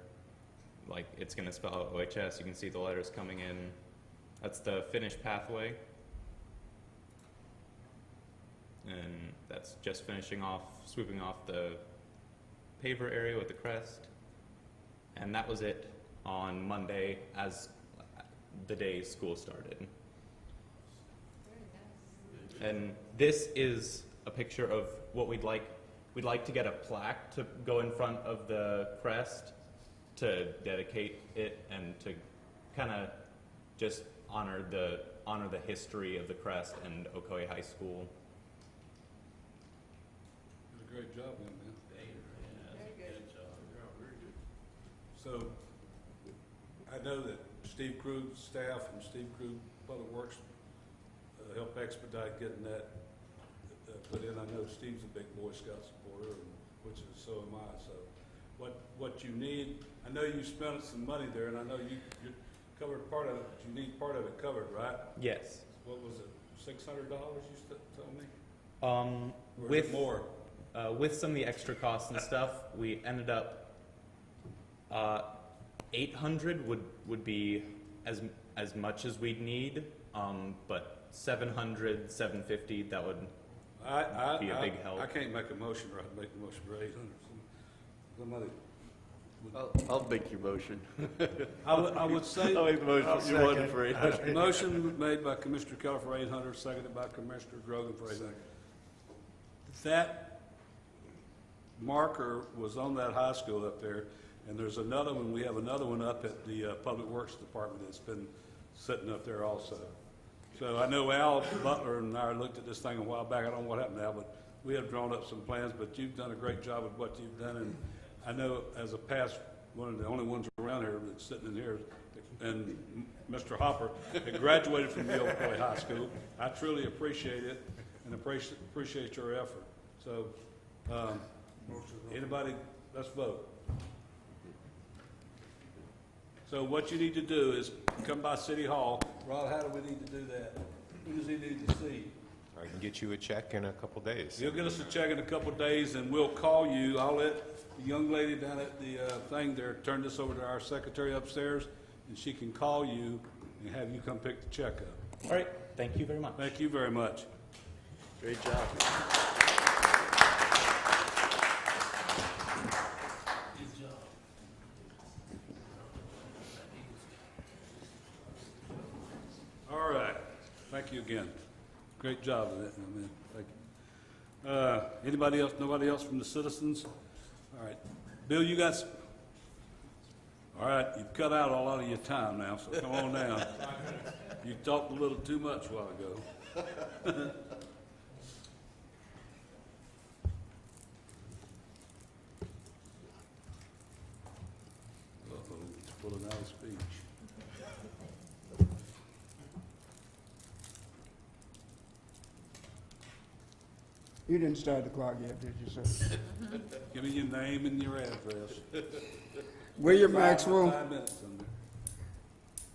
like, it's going to spell out OHS. You can see the letters coming in. That's the finished pathway. And that's just sweeping off the paver area with the crest. And that was it on Monday, as the day school started. And this is a picture of what we'd like. We'd like to get a plaque to go in front of the crest to dedicate it and to kind of just honor the history of the crest and Ocoee High School. Did a great job, man. Good job. Very good. So, I know that Steve Krug's staff and Steve Krug Public Works help expedite getting that put in. I know Steve's a big Boy Scout supporter, which is so am I. So, what you need, I know you spent some money there, and I know you covered part of it. But you need part of it covered, right? Yes. What was it? $600? You told me. Or With more. With some of the extra costs and stuff, we ended up 800 would be as much as we'd need, but 700, 750, that would be a big help. I can't make a motion, or I'd make the motion for 800. Somebody. I'll make your motion. I would say. I'll make the motion. You want it for 800. Motion made by Commissioner Keller for 800, seconded by Commissioner Grogan for 800. That marker was on that high school up there, and there's another one. We have another one up at the Public Works Department that's been sitting up there also. So I know Al Butler and I looked at this thing a while back. I don't know what happened to Al, but we have drawn up some plans. But you've done a great job with what you've done, and I know as a past one of the only ones around here that's sitting in here, and Mr. Hopper, that graduated from the Ocoee High School. I truly appreciate it and appreciate your effort. So, anybody, let's vote. So what you need to do is come by City Hall. Rod, how do we need to do that? Who does he need to see? I can get you a check in a couple days. He'll get us a check in a couple of days, and we'll call you. I'll let the young lady down at the thing there turn this over to our secretary upstairs, and she can call you and have you come pick the check up. All right. Thank you very much. Thank you very much. Great job. All right. Thank you again. Great job with it, man. Thank you. Anybody else? Nobody else from the citizens? All right. Bill, you got... All right. You've cut out a lot of your time now, so come on down. You talked a little too much a while ago. Uh-oh, he's pulling out his speech. You didn't start the clock yet, did you, sir? Give me your name and your address. William Maxwell, 5 minutes on there.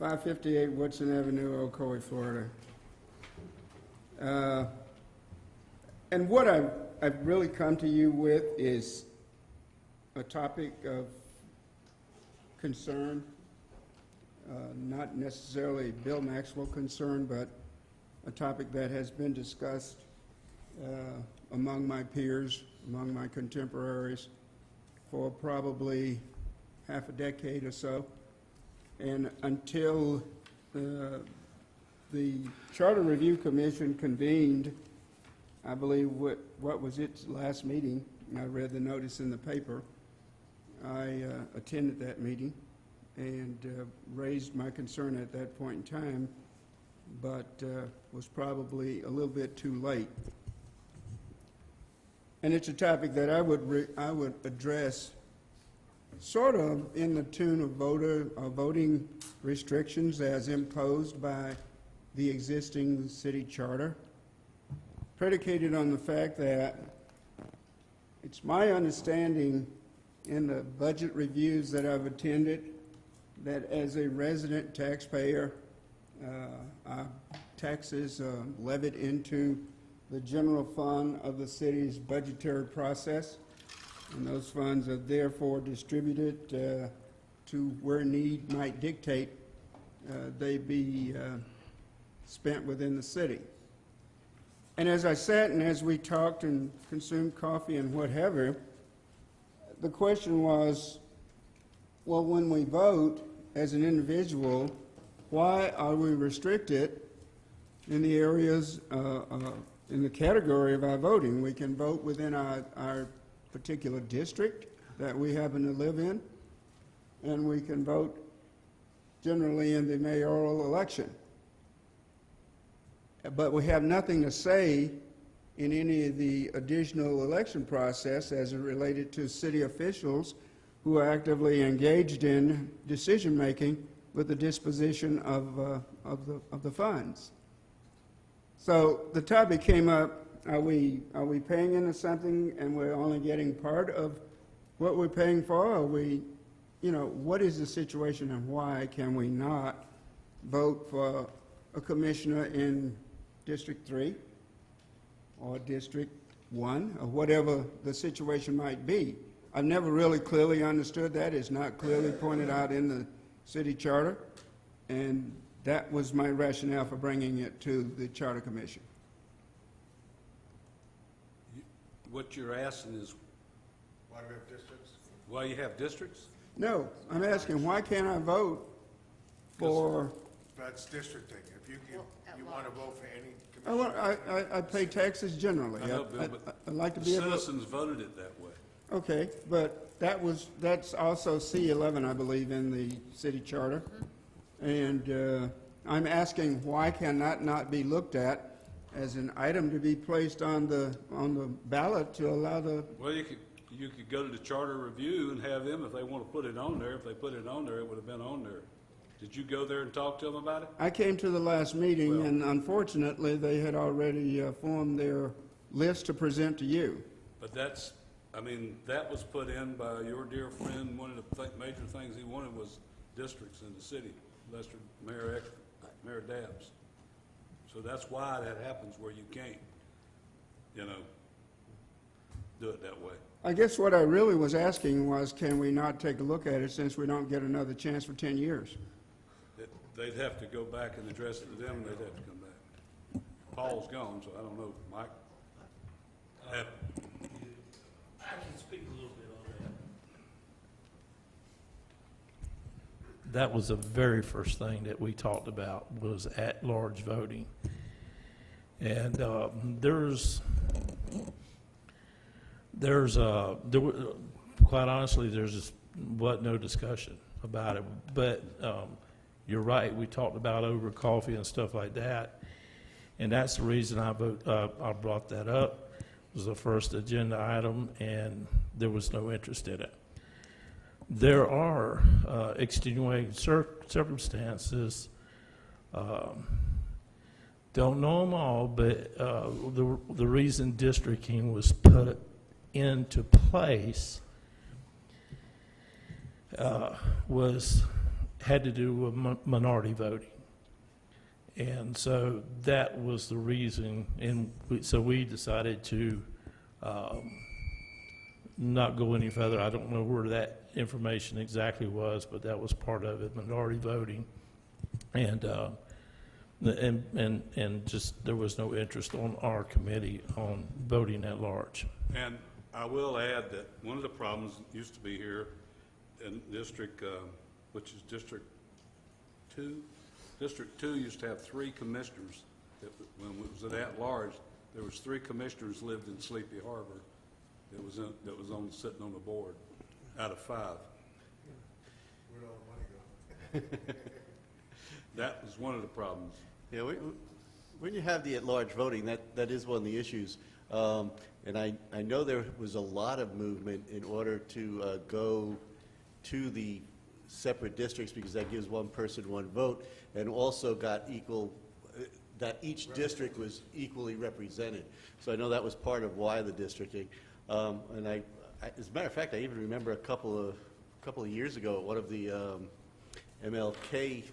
558 Woodson Avenue, Ocoee, Florida. And what I've really come to you with is a topic of concern, not necessarily Bill Maxwell concern, but a topic that has been discussed among my peers, among my contemporaries, for probably half a decade or so. And until the Charter Review Commission convened, I believe, what was its last meeting, and I read the notice in the paper, I attended that meeting and raised my concern at that point in time, but was probably a little bit too late. And it's a topic that I would address sort of in the tune of voting restrictions as imposed by the existing city charter, predicated on the fact that it's my understanding in the budget reviews that I've attended that as a resident taxpayer, our taxes levied into the general fund of the city's budgetary process, and those funds are therefore distributed to where need might dictate they be spent within the city. And as I sat and as we talked and consumed coffee and whatever, the question was, well, when we vote as an individual, why are we restricted in the areas, in the category of our voting? We can vote within our particular district that we happen to live in, and we can vote generally in the mayoral election. But we have nothing to say in any of the additional election process as it related to city officials who are actively engaged in decision-making with the disposition of the funds. So the topic came up, are we paying into something and we're only getting part of what we're paying for? Are we, what is the situation and why can we not vote for a commissioner in District 3 or District 1 or whatever the situation might be? I've never really clearly understood that. It's not clearly pointed out in the city charter, and that was my rationale for bringing it to the Charter Commission. What you're asking is Why do we have districts? why you have districts? No, I'm asking, why can't I vote for, That's districting. If you want to vote for any commission. I pay taxes generally. I know, Bill, but I'd like to the be able to. citizens voted it that way. Okay, but that's also C11, I believe, in the city charter. And I'm asking, why can that not be looked at as an item to be placed on the ballot to allow the, Well, you could go to the charter review and have them, if they want to put it on there, if they put it on there, it would have been on there. Did you go there and talk to them about it? I came to the last meeting, Well- and unfortunately, they had already formed their list to present to you. But that was put in by your dear friend. One of the major things he wanted was districts in the city, Lester, Mayor Dabbs. So that's why that happens where you can't, do it that way. I guess what I really was asking was, can we not take a look at it since we don't get another chance for 10 years? They'd have to go back and address it to them, and they'd have to come back. Paul's gone, so I don't know. Mike? I can speak a little bit on that. That was the very first thing that we talked about, was at-large voting. And quite honestly, there's just no discussion about it. But you're right, we talked about over coffee and stuff like that. And that's the reason I brought that up. It was the first agenda item, and there was no interest in it. There are extenuating circumstances. Don't know them all, but the reason districting was put into place had to do with minority voting. And so that was the reason, and so we decided to not go any further. I don't know where that information exactly was, but that was part of it, minority voting. And just there was no interest on our committee on voting at large. And I will add that one of the problems that used to be here in District, which is District 2, District 2 used to have 3 commissioners. When it was at large, there was 3 commissioners lived in Sleepy Harbor that was sitting on the board. out of 5. Where'd all the money go? That was one of the problems. Yeah, when you have the at-large voting, that is one of the issues. And I know there was a lot of movement in order to go to the separate districts because that gives one person one vote, and also got equal, that each district was equally represented. So I know that was part of why the districting. And as a matter of fact, I even remember a couple of years ago at one of the MLK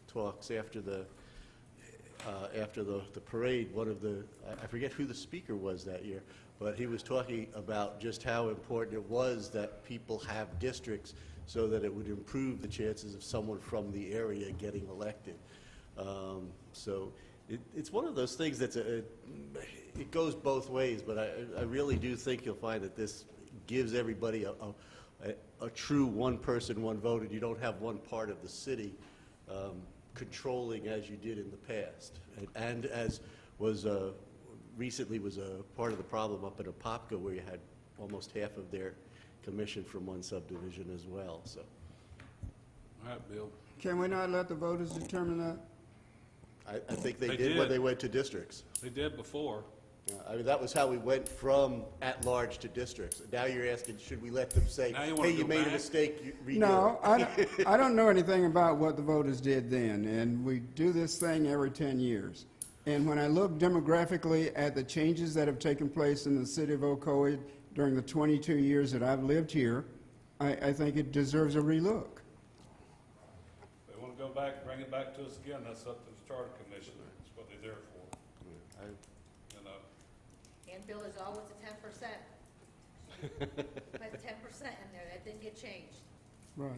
talks after the parade, one of the, I forget who the speaker was that year, but he was talking about just how important it was that people have districts so that it would improve the chances of someone from the area getting elected. So it's one of those things that's it goes both ways, but I really do think you'll find that this gives everybody a true one person, one vote, and you don't have one part of the city controlling as you did in the past. And as was recently was a part of the problem up in Apopka, where you had almost half of their commission from one subdivision as well. So, All right, Bill. Can we not let the voters determine that? I think they They did when did. they went to districts. They did before. I mean, that was how we went from at-large to districts. Now you're asking, should we let them say, Now you wanna hey, you go made a back? mistake, redo it? No, I don't know anything about what the voters did then, and we do this thing every 10 years. And when I look demographically at the changes that have taken place in the city of Ocoee during the 22 years that I've lived here, I think it deserves a relook. They want to go back, bring it back to us again, that's up to the Charter Commission. That's what they're there for, you know. And Bill, there's always a 10%. Put 10% in there, that didn't get changed. Right.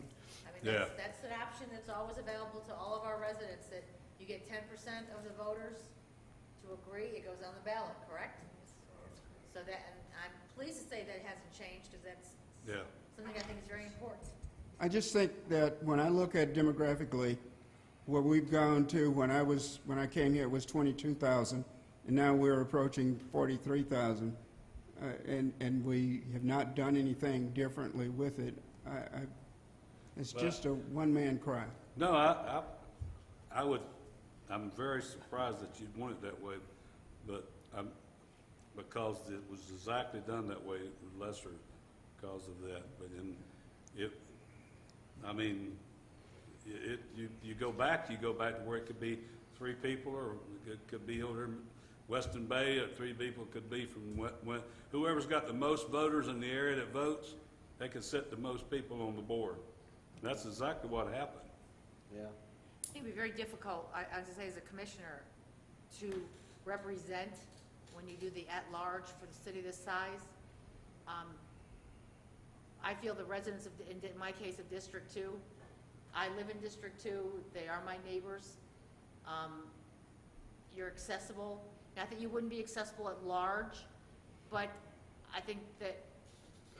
I mean, Yeah. that's an option that's always available to all of our residents, that you get 10% of the voters to agree, it goes on the ballot, correct? So that, and I'm pleased to say that it hasn't changed, because that's Yeah. something I think is very important. I just think that when I look at demographically, where we've gone to, when I came here, it was 22,000, and now we're approaching 43,000, and we have not done anything differently with it. It's But- just a one-man cry. No, I'm very surprised that you'd want it that way, but because it was exactly done that way, lesser because of that. But you go back to where it could be 3 people, or it could be over in Weston Bay, or 3 people could be from whoever's got the most voters in the area that votes, they can set the most people on the board. That's exactly what happened. Yeah. I think it'd be very difficult, I have to say, as a commissioner, to represent when you do the at-large for the city this size. I feel the residents of, in my case, of District 2, I live in District 2, they are my neighbors. You're accessible. Now, I think you wouldn't be accessible at large, but I think that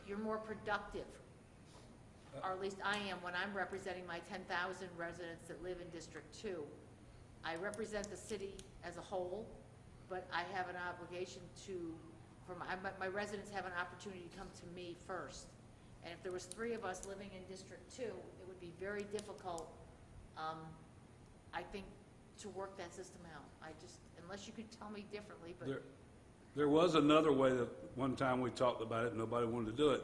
you're more productive, or at least I am when I'm representing my 10,000 residents that live in District 2. I represent the city as a whole, but I have an obligation my residents have an opportunity to come to me first. And if there was 3 of us living in District 2, it would be very difficult, I think, to work that system out. Unless you could tell me differently, but. There was another way that one time we talked about it, and nobody wanted to do it.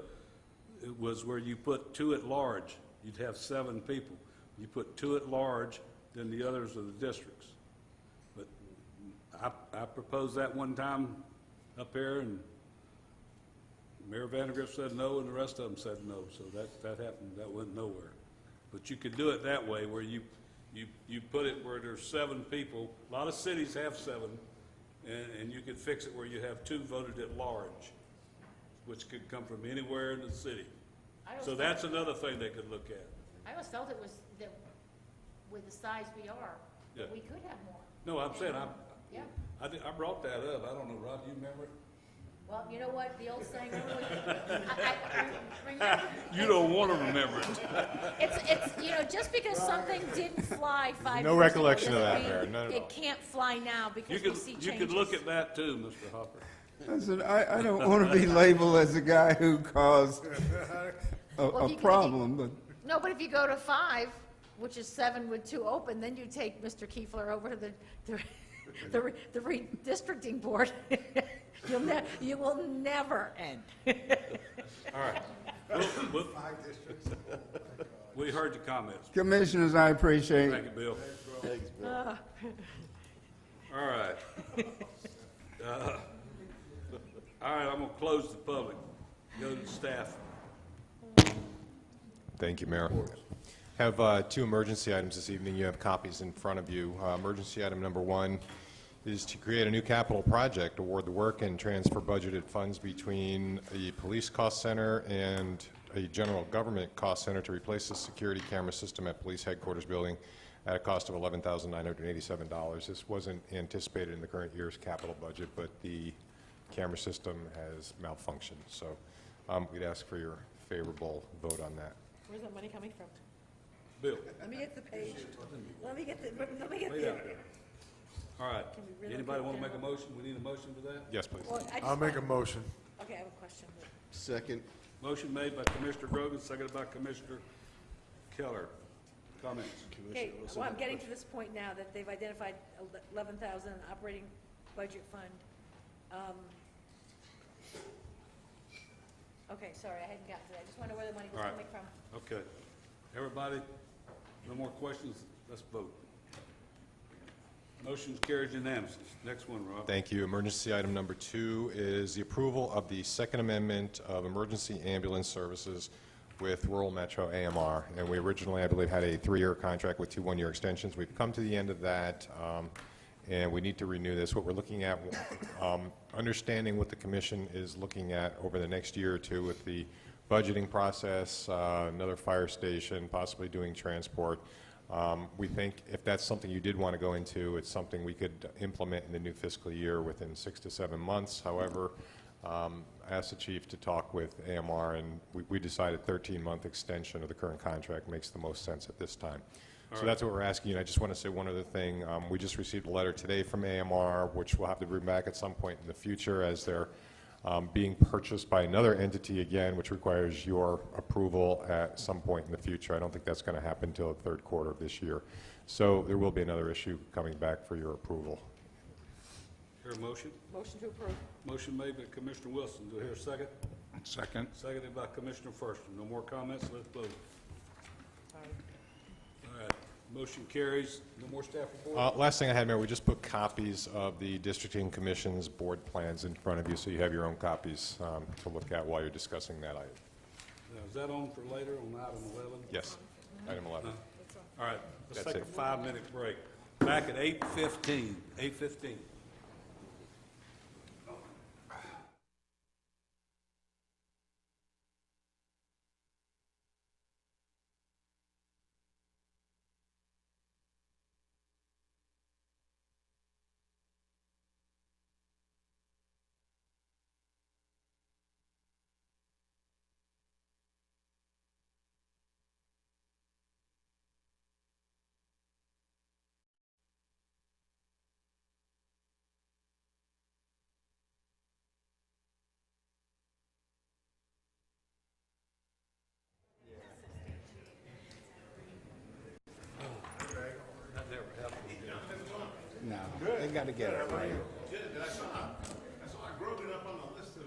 It was where you put 2 at large. You'd have 7 people. You put 2 at large, then the others are the districts. But I proposed that one time up here, and Mayor Vandergrift said no, and the rest of them said no. So that happened. That went nowhere. But you could do it that way, where you put it where there's 7 people. A lot of cities have 7, and you could fix it where you have 2 voted at large, which could come from anywhere in the city. So that's another thing they could look at. I always felt it was that with the size we are, Yeah. that we could have more. No, I'm saying, Yeah. I brought that up. I don't know, Rod, do you remember it? Well, you know what, the old saying, remember, You don't want to remember it. it's, just because something didn't fly 5 years No ago recollection of doesn't that, mean Mayor, not at all. It can't fly now You because we see changes. could look at that too, Mr. Hopper. Listen, I don't want to be labeled as the guy who caused Well, a if you- problem, but No, but if you go to 5, which is 7 with 2 open, then you take Mr. Kiefler over to the redistricting board. You will never end. All right. We heard your comments. Commissioners, I appreciate Thank you, Bill. Thanks, Bill. All right. All right, I'm gonna close the public. Go to the staff. Thank you, Mayor. Have 2 emergency items this evening. You have copies in front of you. Emergency item number 1 is to create a new capital project, award the work, and transfer budgeted funds between a police cost center and a general government cost center to replace the security camera system at police headquarters building at a cost of $11,987. This wasn't anticipated in the current year's capital budget, but the camera system has malfunctioned. So we'd ask for your favorable vote on that. Where's that money coming from? Bill. Let me get the page. Let me get Wait up. All right. Anybody want to make a motion? We need a motion for that? Yes, please. I'll make a motion. Okay, I have a question. Second. Motion made by Commissioner Grogan, seconded by Commissioner Keller. Comments? Okay, well, I'm getting to this point now that they've identified 11,000 operating budget fund. Okay, sorry, I hadn't gotten to that. I just wonder where the money was All right. coming from. Okay. Everybody, no more questions? Let's vote. Motion's carried unanimously. Next one, Rob. Thank you. Emergency item number 2 is the approval of the Second Amendment of Emergency Ambulance Services with Rural Metro AMR. And we originally, I believe, had a 3-year contract with 2 one-year extensions. We've come to the end of that, and we need to renew this. What we're looking at, understanding what the commission is looking at over the next year or 2 with the budgeting process, another fire station, possibly doing transport. We think if that's something you did want to go into, it's something we could implement in the new fiscal year within 6 to 7 months. However, I asked the chief to talk with AMR, and we decided 13-month extension of the current contract makes the most sense at this time. So that's what we're asking. And I just want to say one other thing. We just received a letter today from AMR, which we'll have to bring back at some point in the future as they're being purchased by another entity again, which requires your approval at some point in the future. I don't think that's going to happen until the 3rd quarter of this year. So there will be another issue coming back for your approval. Hear a motion? Motion to approve. Motion made by Commissioner Wilson. Do I hear a second? Second. Seconded by Commissioner First. No more comments? Let's vote. All right. Motion carries. No more staff report? Last thing I had, Mayor, we just put copies of the districting commission's board plans in front of you, so you have your own copies to look at while you're discussing that item. Now, is that on for later on item 11? Yes, item 11. All right. Let's That's take it. a 5-minute break. Back at 8:15. 8:15. No, they got to get it right. I saw Grogan up on the list of,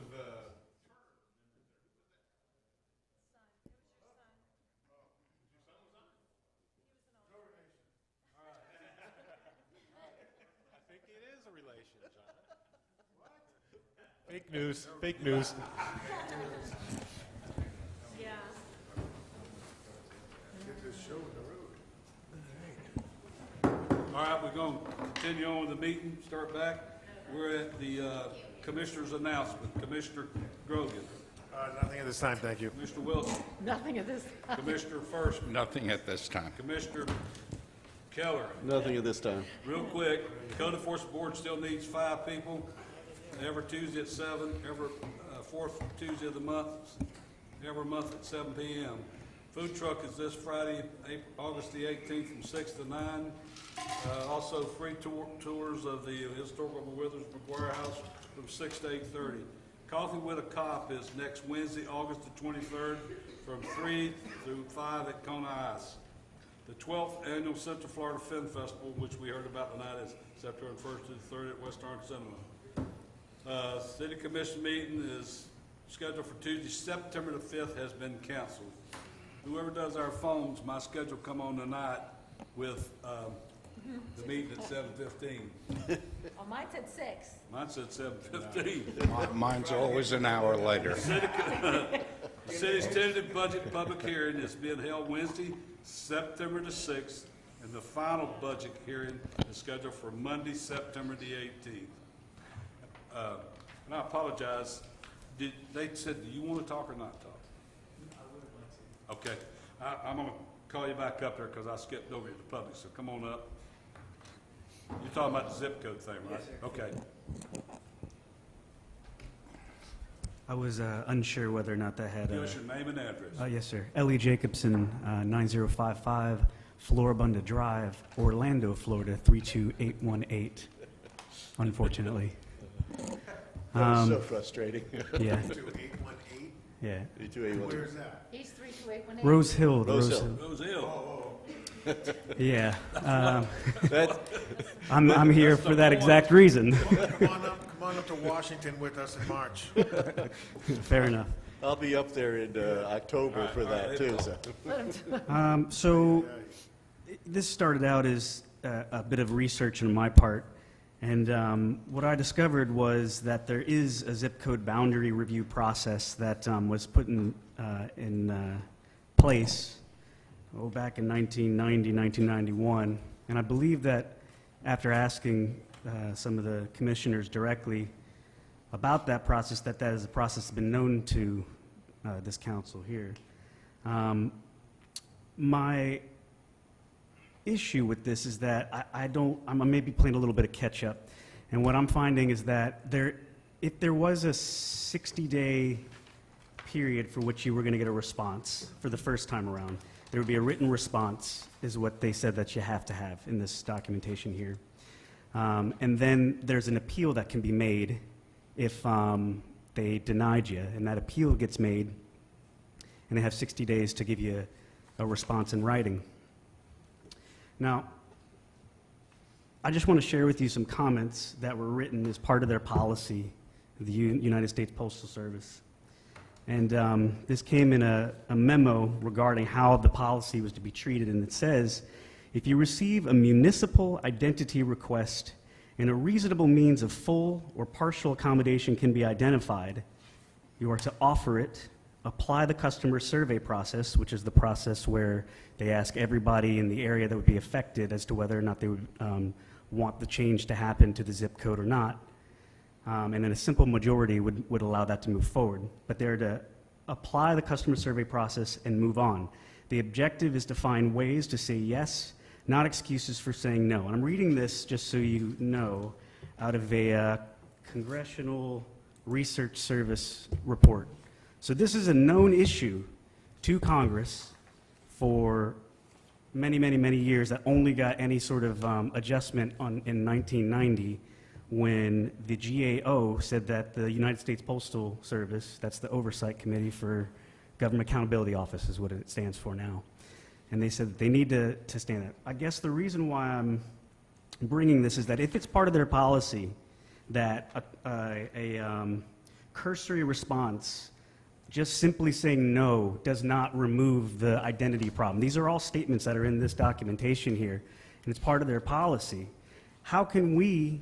I think it is a relation, John. fake news, fake news. Yeah. Get this show in the road. All right, we're going to continue on with the meeting, start back. We're at the Commissioner's announcement. Commissioner Grogan. Nothing at this time, thank you. Commissioner Wilson. Nothing of this. Commissioner First. Nothing at this time. Commissioner Keller. Nothing at this time. Real quick, the Code Enforcement Board still needs 5 people. Every Tuesday at 7, every 4th Tuesday of the month, every month at 7 p.m. Food truck is this Friday, August the 18th from 6 to 9. Also free tours of the historical Withersburg Warehouse from 6 to 8:30. Coffee with a Cop is next Wednesday, August the 23rd, from 3 through 5 at Kona Ice. The 12th Annual Central Florida Film Festival, which we heard about tonight, is September 1st to the 3rd at West Orange Cinema. City Commission meeting is scheduled for Tuesday, September the 5th, has been canceled. Whoever does our phones, my schedule come on tonight with the meeting at 7:15. Oh, mine said 6. Mine said 7:15. Mine's always an hour later. The city's tentative budget public hearing is being held Wednesday, September the 6th, and the final budget hearing is scheduled for Monday, September the 18th. And I apologize, they said, do you want to talk or not talk? I would like to. Okay, I'm going to call you back up there because I skipped over to the public, so come on up. You're talking about the zip code thing, right? Yes, sir. Okay. I was unsure whether or not that had... Give us your name and address. Yes, sir. Ellie Jacobson, 9055 Floribunda Drive, Orlando, Florida, 32818, unfortunately. That was so frustrating. Yeah. 2818? Yeah. 3281. Where is that? He's 32818. Rose Hill. Rose Hill. Rose Hill. Yeah. That- I'm here for that exact reason. Come on up to Washington with us in March. Fair enough. I'll be up there in October for that too. So. So this started out as a bit of research on my part, and what I discovered was that there is a zip code boundary review process that was put in place back in 1990, 1991, and I believe that after asking some of the commissioners directly about that process, that is a process that's been known to this council here. My issue with this is that I'm maybe playing a little bit of catch up, and what I'm finding is that if there was a 60-day period for which you were going to get a response for the first time around, there would be a written response, is what they said that you have to have in this documentation here. And then there's an appeal that can be made if they denied you, and that appeal gets made, and they have 60 days to give you a response in writing. Now, I just want to share with you some comments that were written as part of their policy, the United States Postal Service. And this came in a memo regarding how the policy was to be treated, and it says, if you receive a municipal identity request and a reasonable means of full or partial accommodation can be identified, you are to offer it, apply the customer survey process, which is the process where they ask everybody in the area that would be affected as to whether or not they would want the change to happen to the zip code or not. And then a simple majority would allow that to move forward. But they're to apply the customer survey process and move on. The objective is to find ways to say yes, not excuses for saying no. And I'm reading this, just so you know, out of a Congressional Research Service report. So this is a known issue to Congress for many, many, many years that only got any sort of adjustment in 1990 when the GAO said that the United States Postal Service, that's the Oversight Committee for Government Accountability Office is what it stands for now. And they said that they need to stand that. I guess the reason why I'm bringing this is that if it's part of their policy that a cursory response, just simply saying no, does not remove the identity problem. These are all statements that are in this documentation here, and it's part of their policy. How can we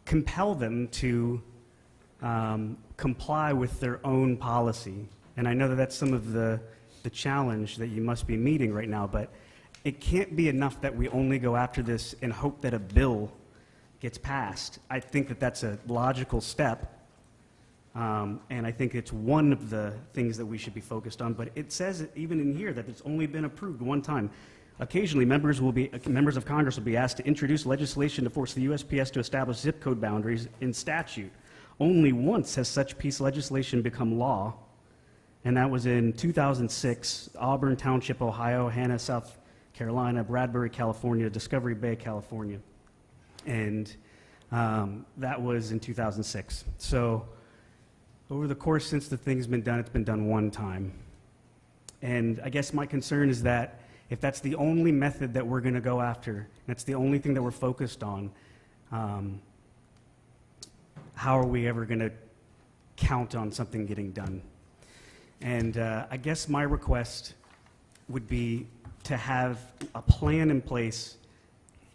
compel them to comply with their own policy? And I know that that's some of the challenge that you must be meeting right now, but it can't be enough that we only go after this and hope that a bill gets passed. I think that that's a logical step, and I think it's one of the things that we should be focused on, but it says even in here that it's only been approved one time. Occasionally, members of Congress will be asked to introduce legislation to force the USPS to establish zip code boundaries in statute. Only once has such piece of legislation become law, and that was in 2006, Auburn Township, Ohio, Hannah, South Carolina, Bradbury, California, Discovery Bay, California. And That was in 2006. So over the course since the thing's been done, it's been done one time. And I guess my concern is that if that's the only method that we're going to go after, that's the only thing that we're focused on, how are we ever going to count on something getting done? And I guess my request would be to have a plan in place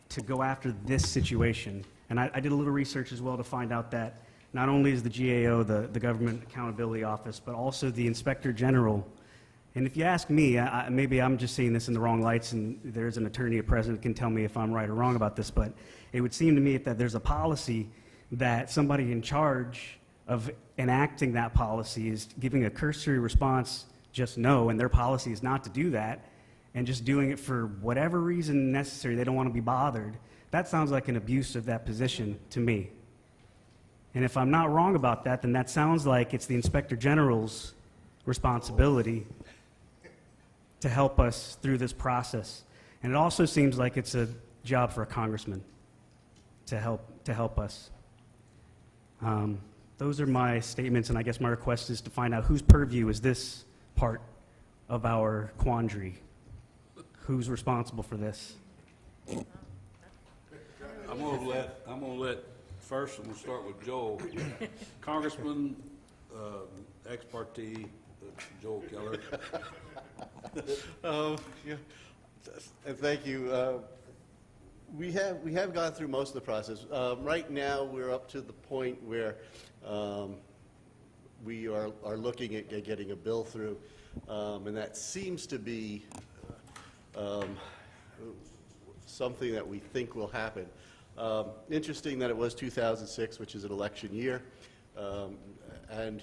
to go after this situation. And I did a little research as well to find out that not only is the GAO, the Government Accountability Office, but also the Inspector General. And if you ask me, maybe I'm just seeing this in the wrong lights, and there's an attorney present that can tell me if I'm right or wrong about this, but it would seem to me that there's a policy that somebody in charge of enacting that policy is giving a cursory response, just no, and their policy is not to do that, and just doing it for whatever reason necessary. They don't want to be bothered. That sounds like an abuse of that position to me. And if I'm not wrong about that, then that sounds like it's the Inspector General's responsibility to help us through this process. And it also seems like it's a job for a congressman to help us. Those are my statements, and I guess my request is to find out whose purview is this part of our quandary. Who's responsible for this? I'm gonna let first, I'm gonna start with Joel. Congressman, ex parte, Joel Keller. Yeah. And thank you. We have gone through most of the process. Right now, we're up to the point where we are looking at getting a bill through, and that seems to be something that we think will happen. Interesting that it was 2006, which is an election year, and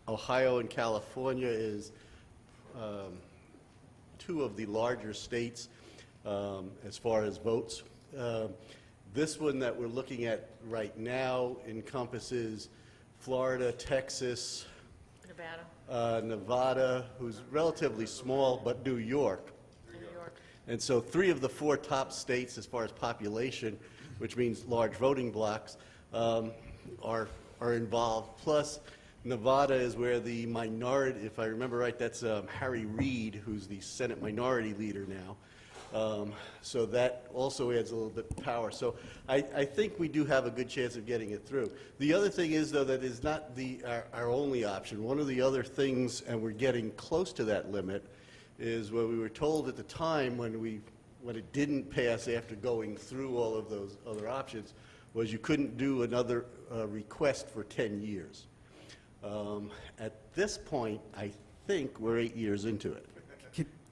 Ohio and California is two of the larger states as far as votes. This one that we're looking at right now encompasses Florida, Texas, Nevada, who's relatively small, but New York. And so 3 of the 4 top states as far as population, which means large voting blocks, are involved. Plus, Nevada is where the minority, if I remember right, that's Harry Reid, who's the Senate Minority Leader now. So that also adds a little bit of power. So I think we do have a good chance of getting it through. The other thing is, though, that is not our only option. One of the other things, and we're getting close to that limit, is what we were told at the time when it didn't pass after going through all of those other options, was you couldn't do another request for 10 years. At this point, I think we're 8 years into it.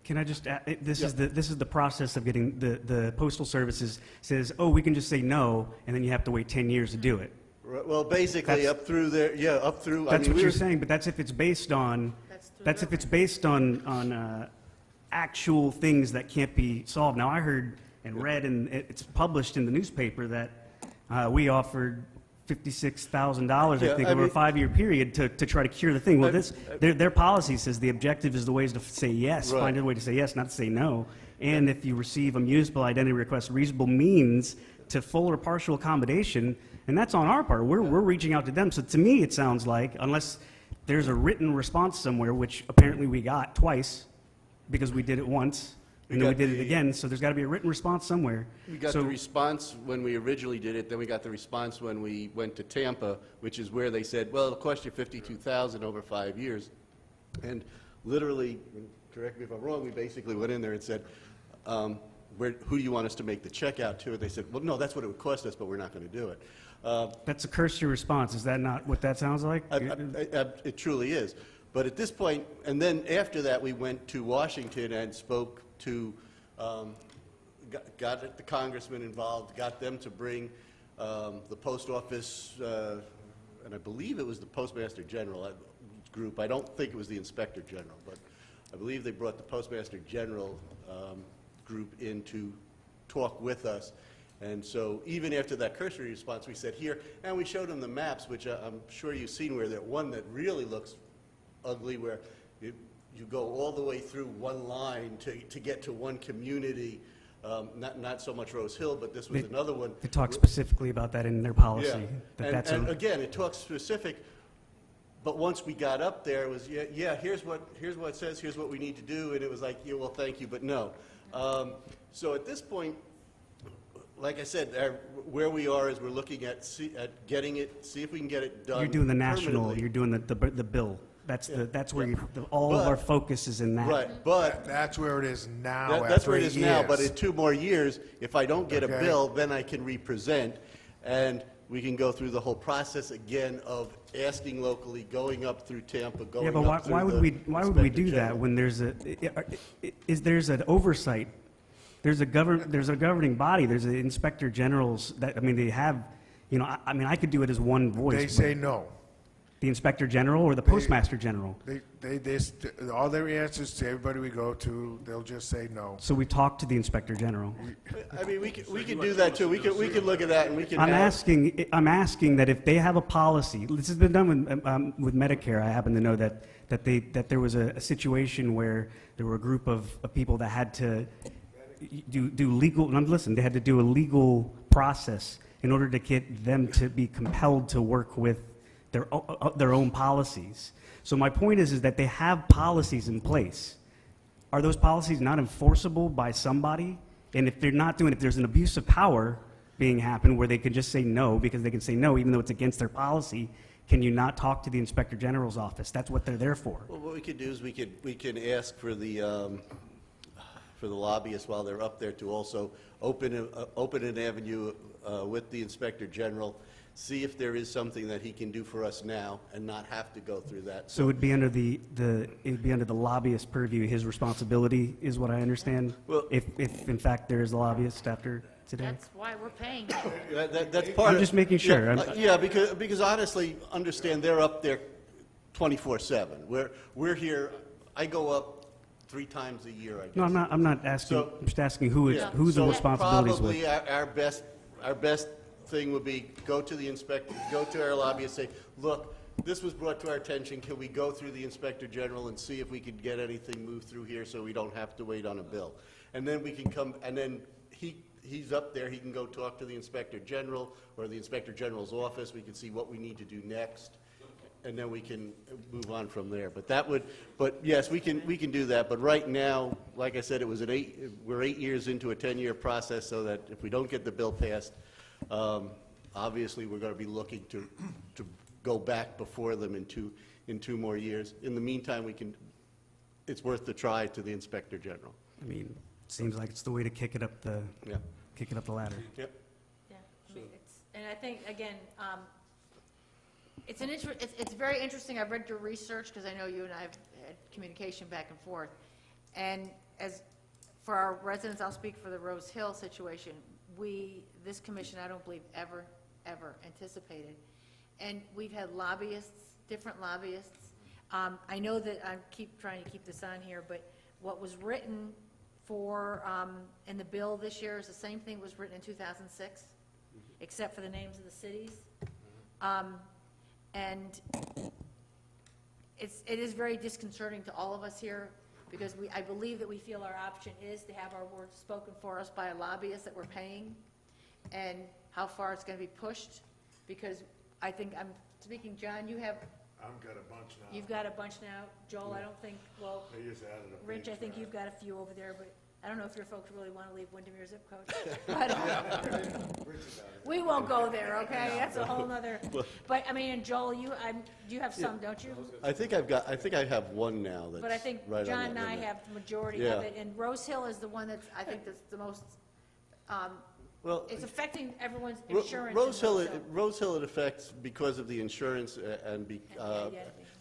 Can I just add, this is the process of getting the Postal Services says, oh, we can just say no, and then you have to wait 10 years to do it. Well, basically, up through there, yeah, up through. That's what you're saying, but that's if it's based on. That's if it's based on actual things that can't be solved. Now, I heard and read, and it's published in the newspaper that we offered $56,000, I think, over a 5-year period to try to cure the thing. Well, their policy says the objective is the ways to say yes, right. Find a way to say yes, not to say no. And if you receive a municipal identity request, reasonable means to full or partial accommodation, and that's on our part. We're reaching out to them. So to me, it sounds like, unless there's a written response somewhere, which apparently we got twice, because we did it once, and then we did it again, so there's got to be a written response somewhere. We got the response when we originally did it, then we got the response when we went to Tampa, which is where they said, well, it'll cost you $52,000 over 5 years. And literally, correct me if I'm wrong, we basically went in there and said, who do you want us to make the check out to? And they said, well, no, that's what it would cost us, but we're not going to do it. That's a cursory response. Is that not what that sounds like? It truly is. But at this point, and then after that, we went to Washington and spoke to, got the congressman involved, got them to bring the post office, and I believe it was the Postmaster General group. I don't think it was the Inspector General, but I believe they brought the Postmaster General group in to talk with us. And so even after that cursory response, we said here, and we showed them the maps, which I'm sure you've seen, where that one that really looks ugly, where you go all the way through one line to get to one community, Not so much Rose Hill, but this was another one. They talk specifically about that in their policy. Yeah. And again, it talks specific, but once we got up there, it was, here's what it says, here's what we need to do, and it was like, yeah, well, thank you, but no. So at this point, like I said, where we are is we're looking at getting it, see if we can get it done. You're doing the national, permanently. you're doing the bill. That's where all of our focus is in that. Right, but That's where it is now that's where it after is now, but years. in 2 more years, if I don't get a Okay. bill, then I can represent, and we can go through the whole process again of asking locally, going up through Tampa, going Yeah, up but through why would we do that when there's there's an oversight? There's a governing body. There's an inspector generals that, I mean, they have, I could do it as one voice. They but say no. The inspector general or the postmaster general? All their answers to everybody we go to, they'll just say no. So we talk to the inspector general. I mean, we can do that too. We can look at that and we can. I'm asking that if they have a policy, this has been done with Medicare. I happen to know that there was a situation where there were a group of people that had to do legal. And listen, they had to do a legal process in order to get them to be compelled to work with their own policies. So my point is that they have policies in place. Are those policies not enforceable by somebody? And if they're not doing it, if there's an abuse of power being happened where they can just say no because they can say no even though it's against their policy, can you not talk to the inspector general's office? That's what they're there for. Well, what we could do is we can ask for the lobbyists while they're up there to also open an avenue with the inspector general, see if there is something that he can do for us now and not have to go through that. So it would be under the lobbyist purview, his responsibility, is what I understand? Well- If in fact there is a lobbyist after today? That's why we're paying. That's part I'm of- just making sure. Yeah, because honestly, understand, they're up there 24/7. We're here, I go up 3 times a year, I guess. No, I'm not asking, So- I'm just asking who Yeah. the So responsibilities with. Probably our best thing would be go to the inspector, go to our lobbyist, say, look, this was brought to our attention, can we go through the inspector general and see if we could get anything moved through here so we don't have to wait on a bill? And then we can come, and then he's up there, he can go talk to the inspector general or the inspector general's office, we can see what we need to do next, and then we can move on from there. But yes, we can do that, but right now, like I said, we're 8 years into a 10-year process, so that if we don't get the bill passed, obviously, we're going to be looking to go back before them in 2 more years. In the meantime, it's worth the try to the inspector general. I mean, it seems like it's the way to kick it up the ladder. Yep. Yeah, I mean, and I think, again, it's very interesting. I've read your research, because I know you and I have had communication back and forth. And as for our residents, I'll speak for the Rose Hill situation, this commission, I don't believe ever anticipated. And we've had lobbyists, different lobbyists. I know that I keep trying to keep this on here, but what was written for, in the bill this year is the same thing was written in 2006, except for the names of the cities. And it is very disconcerting to all of us here, because I believe that we feel our option is to have our words spoken for us by a lobbyist that we're paying, and how far it's going to be pushed, because I think, I'm speaking, John, I've got a bunch now. you've got a bunch now. Joel, I don't think, well, They just added a Rich, page I think to you've got a few over there, but I don't know if your folks really want to leave Windermere zip code. But, we won't go there, okay? That's a whole nother, but, I mean, and Joel, you have some, don't you? I think I have one now that's But I think right on John that and I limit. have the majority Yeah. of it, and Rose Hill is the one that's, I think that's the most, Well, it's affecting everyone's Ro- insurance. in Rose Hill it affects because of the insurance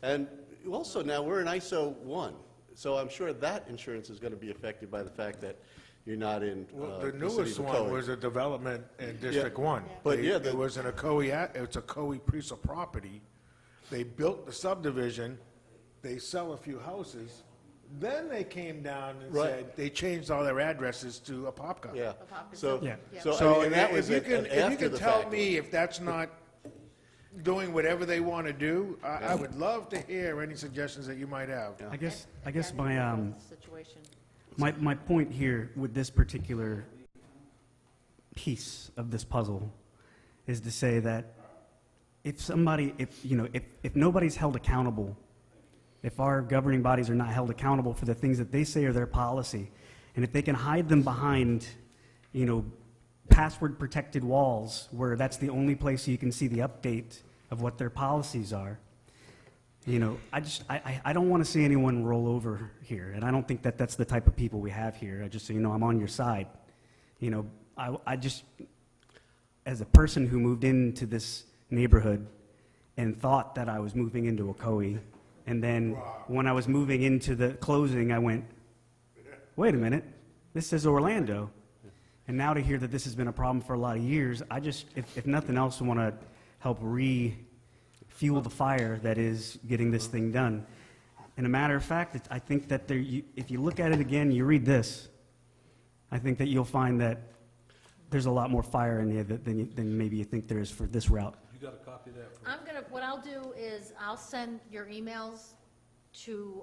and also now we're in ISO 1, so I'm sure that insurance is going to be affected by the fact that you're not in Well, the city newest of one Ocoee. was a development in District 1. But They- yeah, it was an Ocoee, it's a Ocoee piece of property. They built the subdivision, they sell a few houses, then they came down and Right. said, they changed all their addresses to Apopka. Yeah. Apopka. So, Yeah. so, I So mean, and that if was you an can, if you after can the tell fact me if that's not doing whatever they want to do, I would love to hear any suggestions that you might have. I guess Yeah, my situation. my point here with this particular piece of this puzzle is to say that if nobody's held accountable, if our governing bodies are not held accountable for the things that they say are their policy, and if they can hide them behind, password-protected walls where that's the only place you can see the update of what their policies are, I don't want to see anyone roll over here, and I don't think that that's the type of people we have here. Just so you know, I'm on your side. I just, as a person who moved into this neighborhood and thought that I was moving into Ocoee, and then when I was moving into the closing, I went, wait a minute, this says Orlando. And now to hear that this has been a problem for a lot of years, I just, if nothing else, want to help fuel the fire that is getting this thing done. And a matter of fact, I think that if you look at it again, you read this, I think that you'll find that there's a lot more fire in there than maybe you think there is for this route. You got a copy of that? What I'll do is I'll send your emails to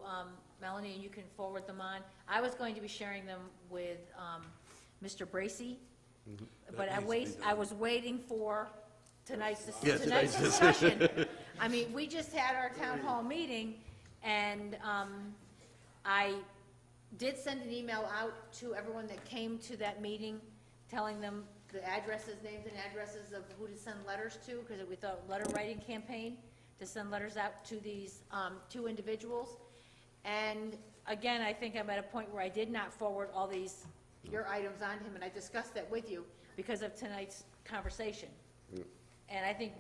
Melanie, and you can forward them on. I was going to be sharing them with Mr. Bracy, but I was waiting for tonight's discussion. I mean, we just had our town hall meeting, and I did send an email out to everyone that came to that meeting, telling them the names and addresses of who to send letters to, because we thought letter writing campaign to send letters out to these two individuals. And again, I think I'm at a point where I did not forward all your items on him, and I discussed that with you because of tonight's conversation. And I think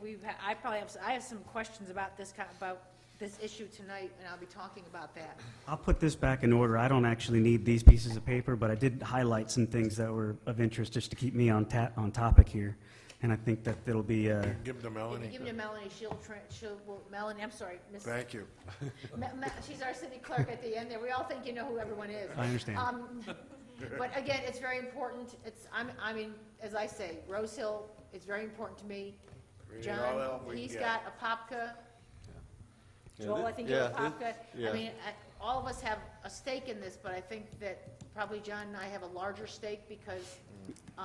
I have some questions about this issue tonight, and I'll be talking about that. I'll put this back in order. I don't actually need these pieces of paper, but I did highlight some things that were of interest just to keep me on topic here. And I think that it'll be... Give them to Melanie. Give them to Melanie. Melanie, I'm sorry. Thank you. She's our city clerk at the end there. We all think you know who everyone is. I understand. But again, it's very important. I mean, as I say, Rose Hill is very important to me. John, he's got a Popka. Joel, I think you have a Popka. I mean, all of us have a stake in this, but I think that probably John and I have a larger stake because...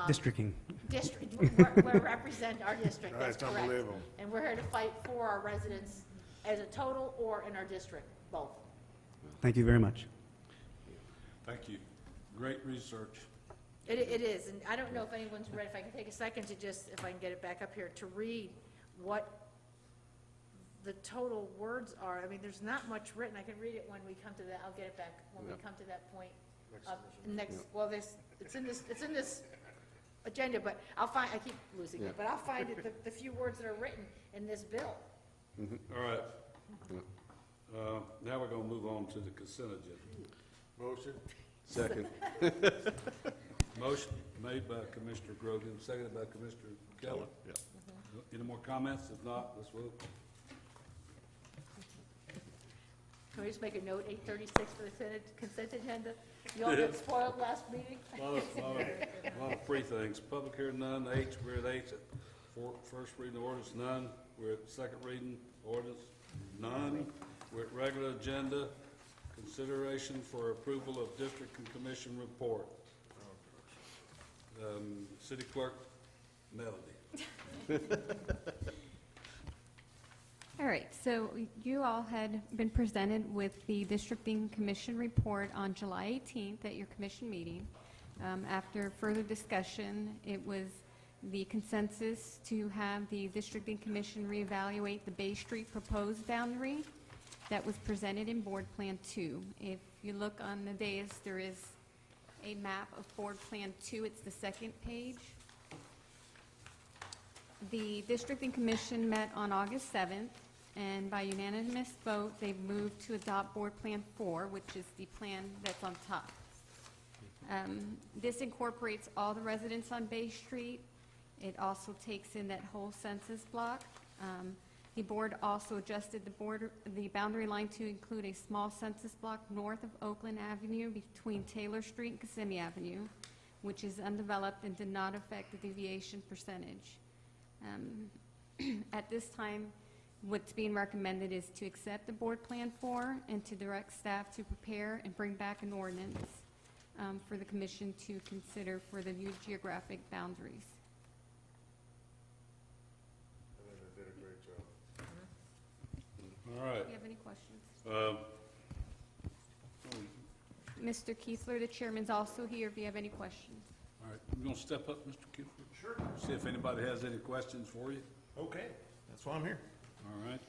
Districting. We represent our district, that's correct. Unbelievable. And we're here to fight for our residents as a total or in our district, both. Thank you very much. Thank you. Great research. It is, and I don't know if anyone's ready, if I can take a second to if I can get it back up here, to read what the total words are. I mean, there's not much written. I can read it when we come to that. I'll get it back when we come to that point. Well, it's in this agenda, but I keep losing it, but I'll find the few words that are written in this bill. All right. Now we're going to move on to the consent agenda. Motion? Second. Motion made by Commissioner Grogan, seconded by Commissioner Keller. Any more comments? If not, let's vote. Can we just make a note, 8:36 for the consent agenda? You all got spoiled last meeting? A lot of free things. Public hearing none. H, we're at H. First reading ordinance, none. We're at second reading ordinance, none. We're at regular agenda. Consideration for approval of district and commission report. City Clerk Melody. All right, so you all had been presented with the Districting Commission report on July 18th at your commission meeting. After further discussion, it was the consensus to have the Districting Commission reevaluate the Bay Street proposed boundary that was presented in Board Plan 2. If you look on the dais, there is a map of Board Plan 2. It's the second page. The Districting Commission met on August 7th, and by unanimous vote, they've moved to adopt Board Plan 4, which is the plan that's on top. This incorporates all the residents on Bay Street. It also takes in that whole census block. The board also adjusted the boundary line to include a small census block north of Oakland Avenue between Taylor Street and Kissimmee Avenue, which is undeveloped and did not affect the deviation percentage. At this time, what's being recommended is to accept the Board Plan 4 and to direct staff to prepare and bring back an ordinance for the commission to consider for the new geographic boundaries. All right. Do you have any questions? Mr. Kiesler, the chairman's also here if you have any questions. All right, you gonna step up, Mr. Cooper? Sure. See if anybody has any questions for you. Okay, that's why I'm here. All right,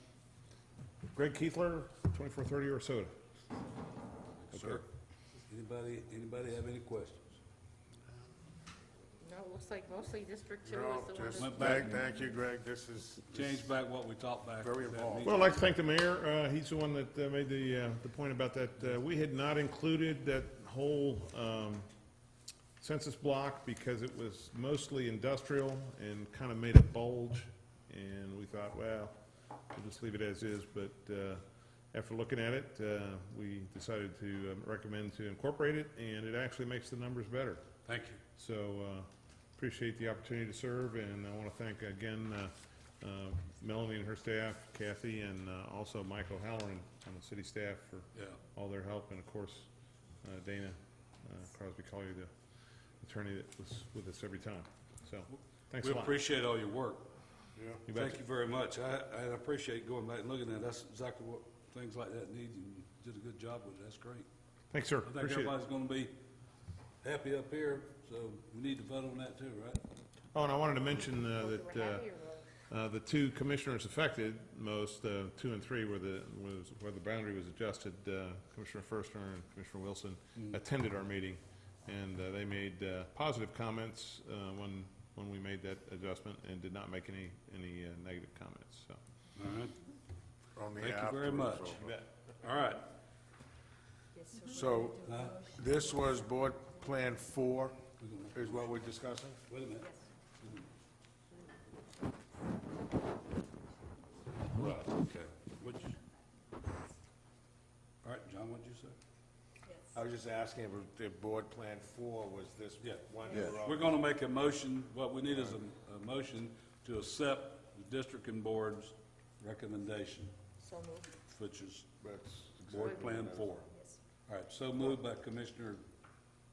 Greg Keithler, 2430 or Soda. sir. Anybody have any questions? No, it looks like mostly District 2 No, is the one just that... Went back. thank you, Greg, this is. Change back what we talked back. Very at that involved. meeting. Well, I'd like to thank the mayor. He's the one that made the point about that. We had not included that whole census block because it was mostly industrial and kind of made it bulge. And we thought, well, we'll just leave it as is. But after looking at it, we decided to recommend to incorporate it, and it actually makes the numbers better. Thank you. So appreciate the opportunity to serve, and I want to thank again Melanie and her staff, Kathy, and also Michael Halloran on the city staff for all their help, and of course Dana Crosby Collier, the attorney that was with us every time. So thanks a We lot. appreciate all your work. Yeah. You Thank betcha. you very much. I appreciate going back and looking at it. That's exactly what things like that need, and you did a good job with it. That's great. Thanks, sir. I think Appreciate it. everybody's gonna be happy up here, so we need to vote on that too, right? Oh, and I wanted to mention We're that happy or the two commissioners affected most, 2 and 3, where the boundary was adjusted, Commissioner Firster and Commissioner Wilson attended our meeting, and they made positive comments when we made that adjustment, and did not make any negative comments. So, All right. On the Thank app, you very much. so- All right. So, this was Board Plan 4, is what we're discussing? Wait a minute. Right, okay. All right, John, what'd you say? I was just asking if Board Plan 4 was this Yeah. one. We're gonna make a motion. What we need is a motion to accept the district and board's recommendation, So moved. which is That's Board exactly Plan what I 4. was- All right, so moved by Commissioner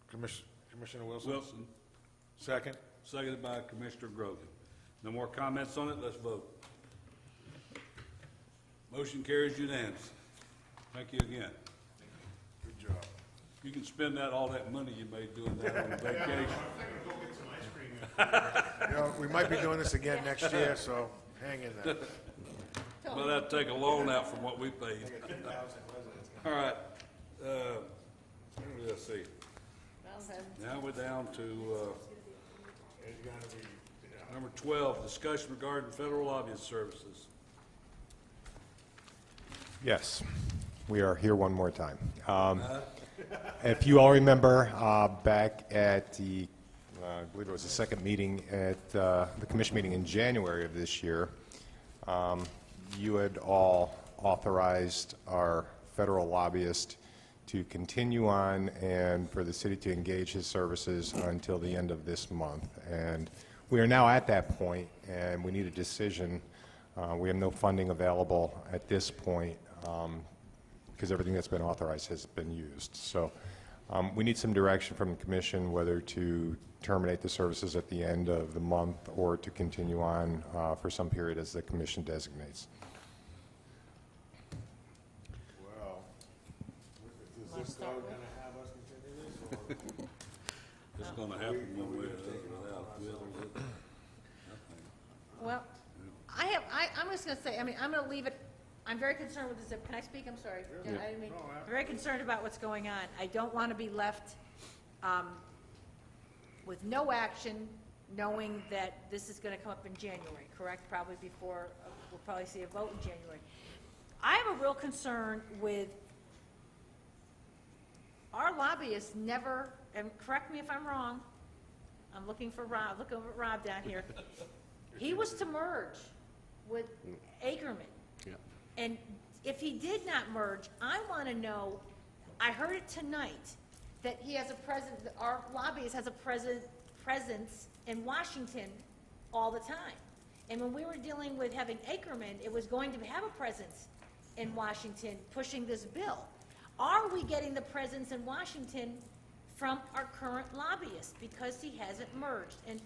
Commissioner Wilson? Wilson, Second? seconded by Commissioner Grogan. No more comments on it, let's vote. Motion carries unanimous. Thank you again. Good job. You can spend all that money you made doing that on vacation. You know, we might be doing this again next year, so hang in there. Well, that'd take a loan out from what we paid. All right, let's see. Well, then, Now we're down to, number 12, discussion regarding federal lobbyist services. Yes, we are here one more time. If you all remember, back at the, I believe it was the second meeting at the commission meeting in January of this year, you had all authorized our federal lobbyist to continue on and for the city to engage his services until the end of this month. And we are now at that point, and we need a decision. We have no funding available at this point because everything that's been authorized has been used. So we need some direction from the commission whether to terminate the services at the end of the month or to continue on for some period as the commission designates. Well, is this going to have us continue this, or? It's gonna happen one way or without, with or without. well, I'm just gonna say, I'm gonna leave it, I'm very concerned with this, can I speak? I'm sorry. I didn't mean, I'm very concerned about what's going on. I don't want to be left with no action, knowing that this is gonna come up in January, correct? Probably before, we'll probably see a vote in January. I have a real concern with our lobbyists never, and correct me if I'm wrong, I'm looking for Rob, look over at Rob down here. He was to merge with Ackerman. And if he did not merge, I want to know, I heard it tonight, that he has a presence, our lobbyist has a presence in Washington all the time. And when we were dealing with having Ackerman, it was going to have a presence in Washington pushing this bill. Are we getting the presence in Washington from our current lobbyist because he hasn't merged? And,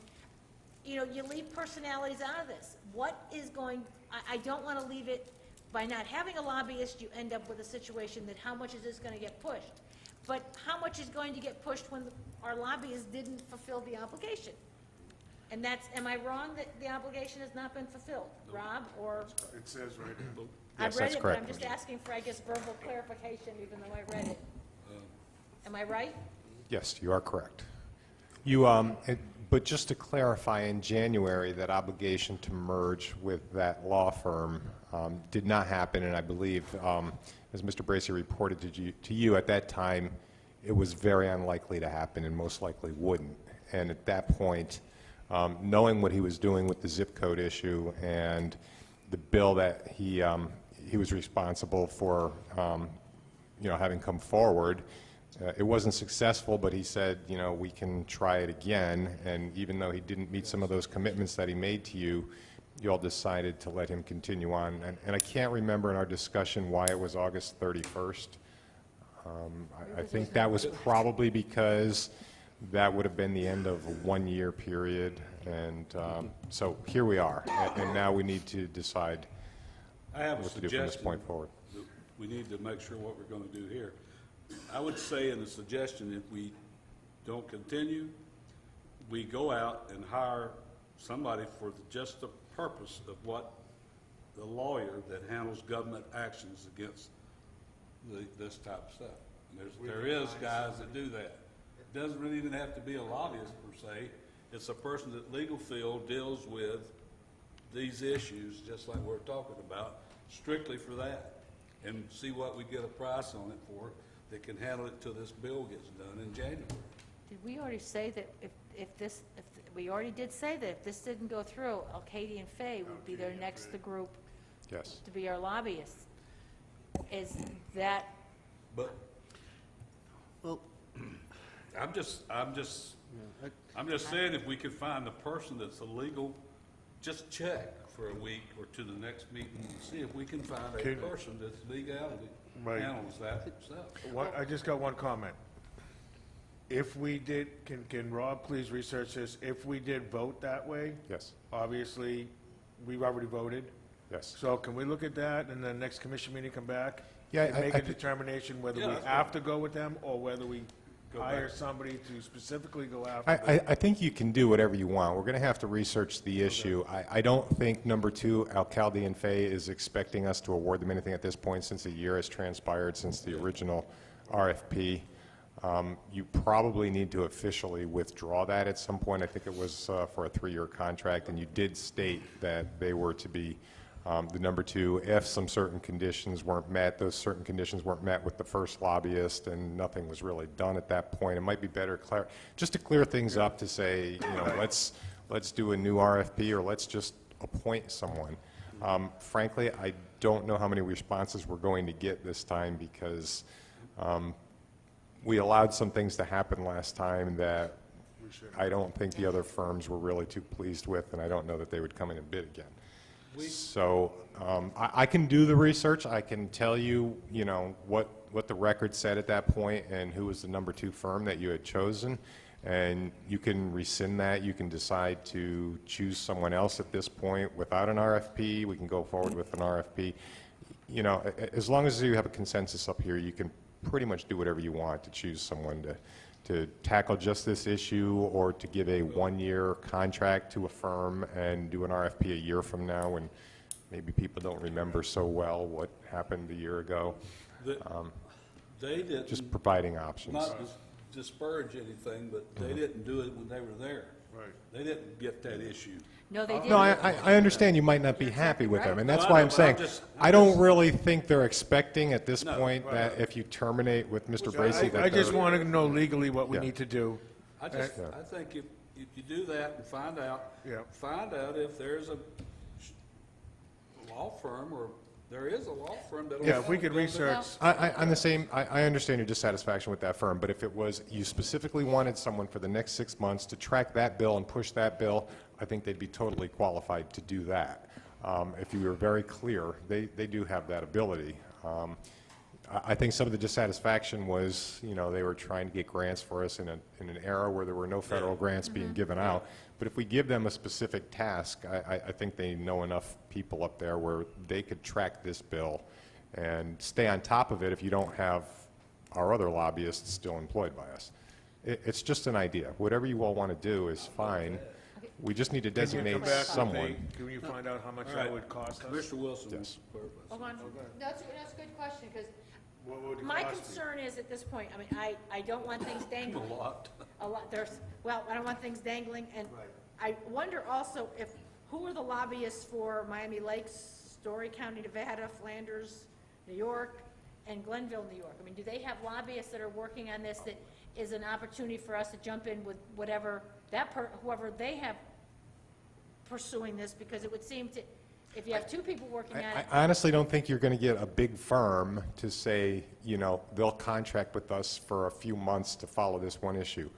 you know, you leave personalities out of this. What is going, I don't want to leave it by not having a lobbyist, you end up with a situation that how much is this gonna get pushed? But how much is going to get pushed when our lobbyist didn't fulfill the obligation? And that's, am I wrong that the obligation has not been fulfilled? Rob, or, It says right here. I've Yes, read that's it, but I'm correct. just asking for, I guess, verbal clarification, even though I read it. Am I right? Yes, you are correct. But just to clarify, in January, that obligation to merge with that law firm did not happen, and I believe, as Mr. Bracy reported to you at that time, it was very unlikely to happen and most likely wouldn't. And at that point, knowing what he was doing with the zip code issue and the bill that he was responsible for, having come forward, it wasn't successful, but he said, we can try it again. And even though he didn't meet some of those commitments that he made to you, you all decided to let him continue on. And I can't remember in our discussion why it was August 31st. I think that was probably because that would have been the end of a one-year period. And so here we are. And now we need to decide I have a what to do from this suggestion. point forward. that We need to make sure what we're going to do here. I would say in the suggestion, if we don't continue, we go out and hire somebody for just the purpose of what the lawyer that handles government actions against this type of stuff. And there is guys that do that. It doesn't really even have to be a lobbyist per se. It's a person that legal field deals with these issues, just like we're talking about, strictly for that, and see what we get a price on it for that can handle it till this bill gets done in January. Did we already say that we already did say that if this didn't go through, Ocoee and Fay would be their next group Yes. to be our lobbyists? Is that, But, Well, I'm just saying, if we could find a person that's illegal, just check for a week or to the next meeting and see if we can find a Okay. person that's legality Right. handles that stuff. I just got one comment. If we did, can Rob please research this? If we did vote that way, Yes. obviously, we've already voted. Yes. So can we look at that and the next commission meeting come back? Yeah, and I- make I a thi- determination whether Yeah, we that's have to go with them or whether we Go hire back. somebody to specifically go after them? I think you can do whatever you want. We're going to have to research the issue. I don't think, number two, Alcalde and Fay is expecting us to award them anything at this point, since a year has transpired since the original RFP. You probably need to officially withdraw that at some point. I think it was for a 3-year contract, and you did state that they were to be the number two if some certain conditions weren't met. Those certain conditions weren't met with the first lobbyist, and nothing was really done at that point. It might be better just to clear things up, to say, let's do a new RFP, or let's just appoint someone. Frankly, I don't know how many responses we're going to get this time, because we allowed some things to happen last time that I don't think the other firms were really too pleased with, and I don't know that they would come in and bid again. So I can do the research. I can tell you, what the record said at that point and who was the number two firm that you had chosen, and you can rescind that. You can decide to choose someone else at this point without an RFP. We can go forward with an RFP. As long as you have a consensus up here, you can pretty much do whatever you want to choose someone to tackle just this issue, or to give a 1-year contract to a firm and do an RFP a year from now when maybe people don't remember so well what happened a year ago. They didn't. Just providing options. Not disparage anything, but they didn't do it when they were there. Right. They didn't get that issue. no, they didn't. No, I understand you might not be happy with them, and that's No, I why know, I'm but saying, I'm I don't really think they're expecting at this No. point that if you terminate with Mr. Bracy, that I just they're- want to know legally what we Yeah. need to do. I think if you do that and find out if there's a law firm, or there is a law firm that'll. Yeah, if we could build it. research, I understand your dissatisfaction with that firm, but if it was, you specifically wanted someone for the next 6 months to track that bill and push that bill, I think they'd be totally qualified to do that. If you were very clear, they do have that ability. I think some of the dissatisfaction was, you know, they were trying to get grants for us in an era where there were no federal grants being given out. But if we give them a specific task, I think they know enough people up there where they could track this bill and stay on top of it if you don't have our other lobbyists still employed by us. It's just an idea. Whatever you all want to do is fine. We just need to Can you designate come back with someone. Can you find out how much All that right. would cost us? Commissioner Wilson. Yes. Hold on, that's a good question, because What would it my cost you? concern is at this point, I mean, I don't want things dangling. A lot. A lot, well, I don't want things dangling, and I wonder also if, who are the lobbyists for Miami Lakes, Story County, Nevada, Flanders, New York, and Glenville, New York? I mean, do they have lobbyists that are working on this that is an opportunity for us to jump in with whatever, whoever they have pursuing this? Because it would seem to, if you have two people working on it. I honestly don't think you're going to get a big firm to say, you know, they'll contract with us for a few months to follow this one issue.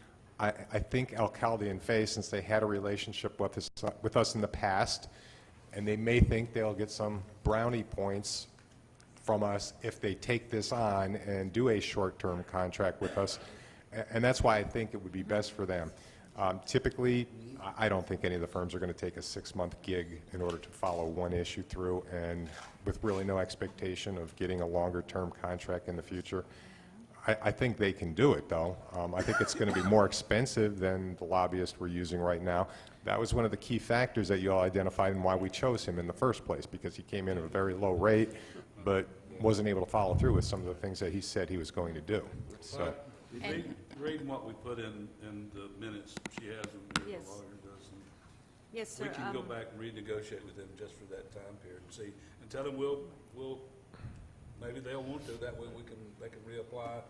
I think Alcalde and Fay, since they had a relationship with us in the past, and they may think they'll get some brownie points from us if they take this on and do a short-term contract with us, and that's why I think it would be best for them. Typically, I don't think any of the firms are going to take a 6-month gig in order to follow one issue through, and with really no expectation of getting a longer-term contract in the future. I think they can do it, though. I think it's going to be more expensive than the lobbyist we're using right now. That was one of the key factors that you all identified and why we chose him in the first place, because he came in at a very low rate, but wasn't able to follow through with some of the things that he said he was going to do. So. Reading what we put in the minutes, she has them, the Yes. lawyer does. And Yes, sir. we can go back and renegotiate with them just for that time period and see, and tell them we'll, maybe they'll want to, that way they can reapply,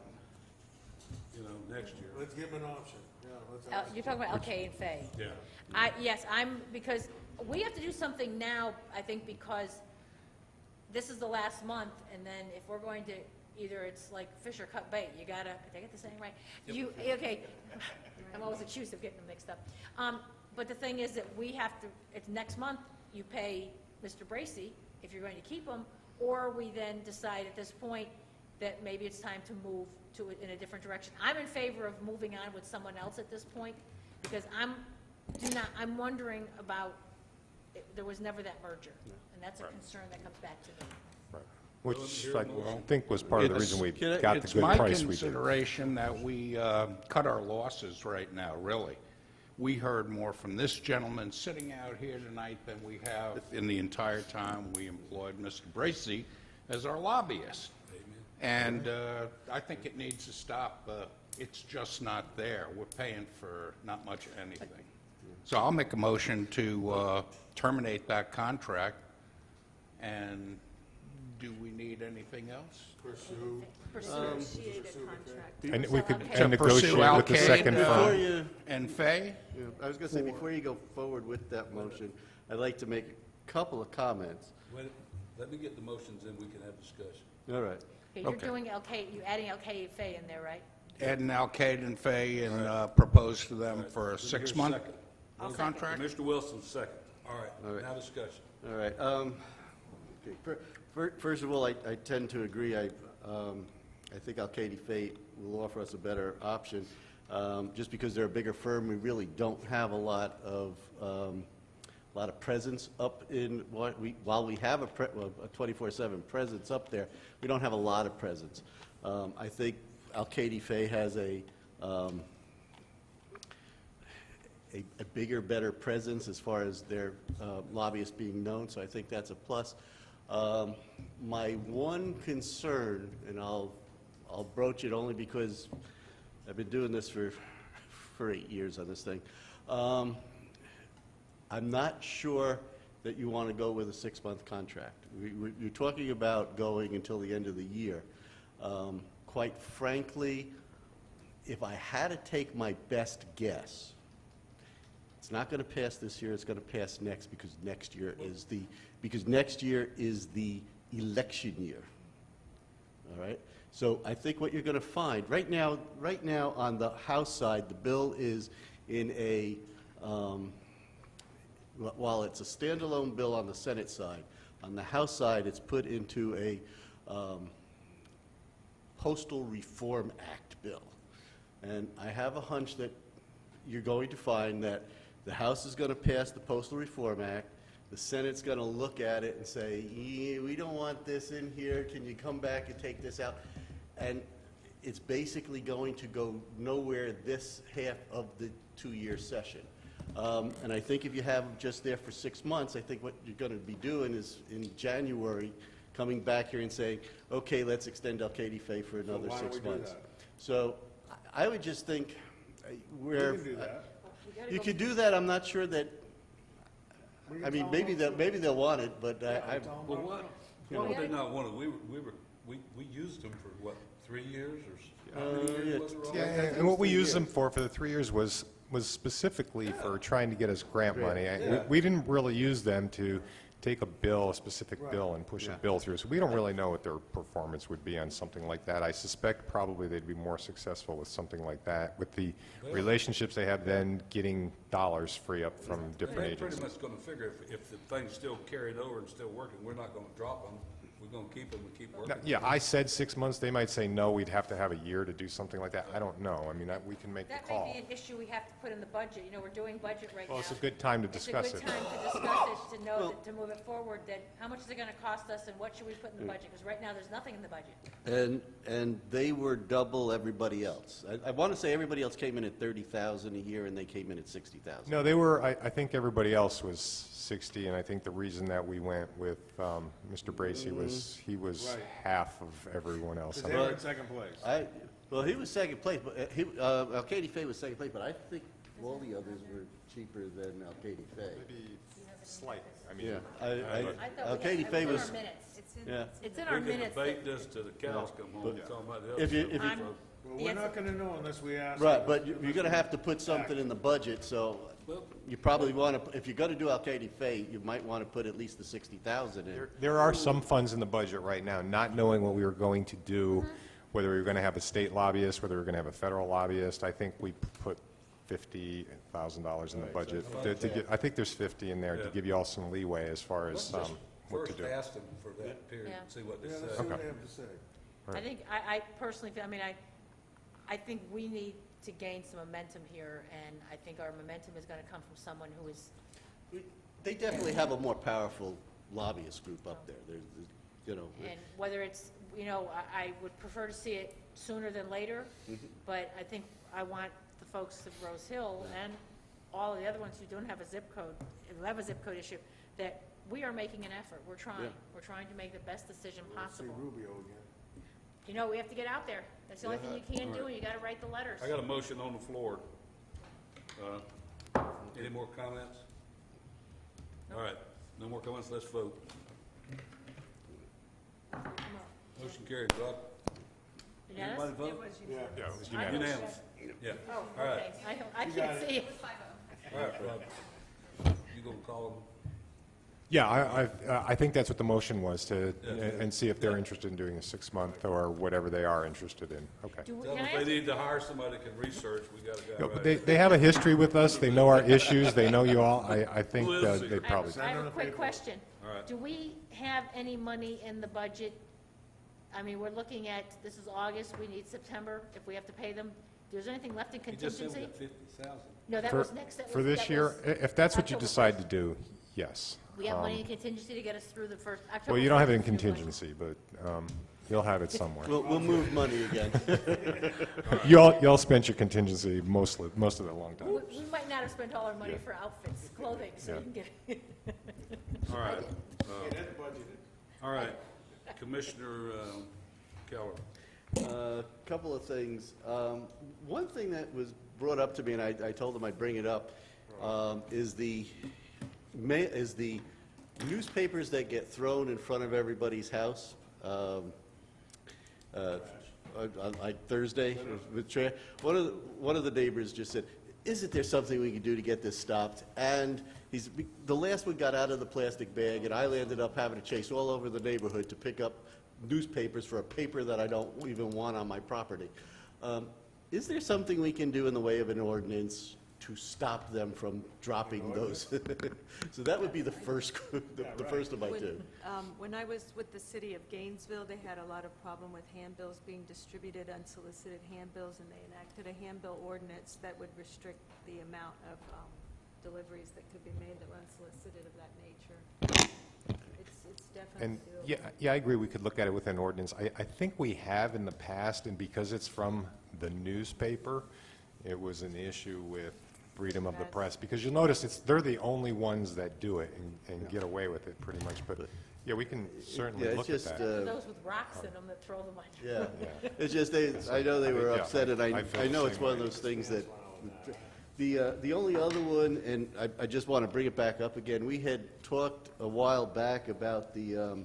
you know, next year. Let's give them an option. Yeah, let's ask. You're talking about Alcalde and Fay? Yeah. Yes, because we have to do something now, I think, because this is the last month, and then if we're going to, either it's like fish or cut bait, you gotta, did I get the saying right? Okay, I'm always accused of getting them mixed up. But the thing is that we have to, it's next month, you pay Mr. Bracy, if you're going to keep him, or we then decide at this point that maybe it's time to move to it in a different direction. I'm in favor of moving on with someone else at this point, because I'm wondering about, there was never that merger, and that's a concern that comes back to me. Which I think was part of the reason we got the It's good my price we did. consideration that we cut our losses right now, really. We heard more from this gentleman sitting out here tonight than we have in the entire time we employed Mr. Bracy as our lobbyist. And I think it needs to stop. It's just not there. We're paying for not much of anything. So I'll make a motion to terminate that contract. And do we need anything else? Pursue. Negotiate a contract. And we could Okay. negotiate with the second Alcade, firm. and Fay? Yeah, I was going to say, before you go forward with that motion, I'd like to make a couple of comments. Wait, let me get the motions in, we can have discussion. All right. Okay, you're Okay. doing you're adding Alcalde and Fay in there, right? Ed and Alcade and Fay and propose to them for a Let me hear 6-month second. contract? Commissioner Wilson, second. All right, now discussion. All right. Okay. First of all, I tend to agree. I think Alcade Fate will offer us a better option. Just because they're a bigger firm, we really don't have a lot of presence up in while we have a 24/7 presence up there. We don't have a lot of presence. I think Alcade Fay has a bigger, better presence as far as their lobbyists being known, so I think that's a plus. My one concern, and I'll broach it only because I've been doing this for 8 years on this thing. I'm not sure that you want to go with a 6-month contract. You're talking about going until the end of the year. Quite frankly, if I had to take my best guess, it's not going to pass this year, it's going to pass next, because next year is the election year. All right? So I think what you're going to find, right now on the House side, the bill is in a, while it's a standalone bill on the Senate side, on the House side, it's put into Postal Reform Act bill. And I have a hunch that you're going to find that the House is going to pass the Postal Reform Act, the Senate's going to look at it and say, we don't want this in here, can you come back and take this out? And it's basically going to go nowhere this half of the two-year session. And I think if you have them just there for 6 months, I think what you're going to be doing is in January, coming back here and saying, okay, let's extend Al-Kaidi Faye for another why don't 6 we do months. that? So I would just think where, We can do that. you could do that, I'm not sure that, I mean, maybe they'll want it, but Well, why would they not want it? We used them for what, 3 years or how many years was it, Rob? Yeah, and what we used them for the 3 years was specifically for trying to get us grant money. We didn't really use them to take a bill, a specific bill, and push a bill through. So we don't really know what their performance would be on something like that. I suspect probably they'd be more successful with something like that, with the relationships they have then getting dollars free up from different They're agencies. pretty much going to figure if the thing's still carried over and still working, we're not going to drop them. We're going to keep them and keep working. Now, yeah, I said 6 months. They might say, no, we'd have to have a year to do something like that. I don't know. I mean, we can make the That call. may be an issue we have to put in the budget. You know, we're doing budget right now. Well, it's a good time to discuss It's a it. good time to discuss it, to know, that to move it forward, that how much is it gonna cost us and what should we put in the budget? Because right now, there's nothing in the budget. and they were double everybody else. I want to say everybody else came in at 30,000 a year, and they came in at 60,000. No, they were, I think everybody else was 60, and I think the reason that we went with Mr. Bracy was he was Right. half of everyone else. Because they were in second place. Well, he was second place, but Al-Kaidi Faye was second place, but I think all the others were cheaper than Al-Kaidi Faye. Maybe slight. I mean, Yeah, I thought Al-Kaidi Faye it's was, in our minutes. yeah. It's in our We can minutes. debate this till the cows come home, talking about the other If you- stuff. if you- I'm- Well, we're not going to know unless we ask. Right, but you're going to have to put something in the budget, so you probably want to, if you're going to do Al-Kaidi Faye, you might want to put at least the 60,000 in. there are some funds in the budget right now, not knowing what we were going to do, whether we were going to have a state lobbyist, whether we were going to have a federal lobbyist. I think we put $50,000 in the budget. I think there's 50 in there to give you all some leeway as far as Let's just what to first do. ask them for that period, Yeah. and see what they Yeah, say. let's see what Okay. they have to say. I think, I personally feel, I mean, I think we need to gain some momentum here, and I think our momentum is gonna come from someone who is, They definitely have a more powerful lobbyist group up there. There's, you know. and whether it's, you know, I would prefer to see it sooner than later, but I think I want the folks of Rose Hill and all of the other ones who don't have a zip code, who have a zip code issue, that we are making an effort. We're trying. Yeah. We're trying to make the best decision See possible. Rubio again. You know, we have to get out there. That's the only thing you can do, and you gotta write the letters. I got a motion on the floor. Any more comments? All right, no more comments, let's vote. Motion carried, Rob. Unanimous? Anybody vote? Yeah, it was unanimous. Unanimous, yeah. Oh, All right. okay. I can't see it. All right, Rob. You gonna call them? Yeah, I think that's what the motion was, to, Yeah. and see if they're interested in doing a 6-month or whatever they are interested in. Okay. Do we- Tell them can I if ask they need to hire somebody that can research, we got a guy No, but right. they have a history with us, they know our issues, they know you all. I think Who is he? they probably. I have a quick question. All right. Do we have any money in the budget? I mean, we're looking at, this is August, we need September, if we have to pay them. Is there anything left in He just said we contingency? got 50,000. No, that For- was next, that was. For this that year, was if that's what you October decide 1st. to do, yes. We have money in contingency to get us through the first, October. Well, you don't have it in 1st is through contingency, but you'll have it somewhere. We'll move money again. Y'all spent your contingency most of it a long time. budget. We might not have spent all our money for outfits, clothing, so we can get. All right. All right, Commissioner Keller. Couple of things. One thing that was brought up to me, and I told them I'd bring it up, is the newspapers that get thrown in front of everybody's house. On like Thursday, with Trey. One of the neighbors just said, "Isn't there something we can do to get this stopped?" And the last one got out of the plastic bag, and I ended up having to chase all over the neighborhood to pick up newspapers for a paper that I don't even want on my property. Is there something we can do in the way of an ordinance to stop them from dropping those. So that would be the first, the first of my two. When I was with the city of Gainesville, they had a lot of problem with handbills being distributed, unsolicited handbills, and they enacted a handbill ordinance that would restrict the amount of deliveries that could be made that were unsolicited of that nature. It's definitely And, doable. yeah, I agree, we could look at it with an ordinance. I think we have in the past, and because it's from the newspaper, it was an issue with freedom of the press, because you'll notice they're the only ones that do it and get away with it pretty much, but, yeah, we can certainly Yeah, it's look at just, that. Those with rocks in them that throw them on you. Yeah, it's just, I know they were Yeah, upset, and I feel I the know same it's one of way. those things that, the only other one, and I just want to bring it back up again, we had talked a while back about the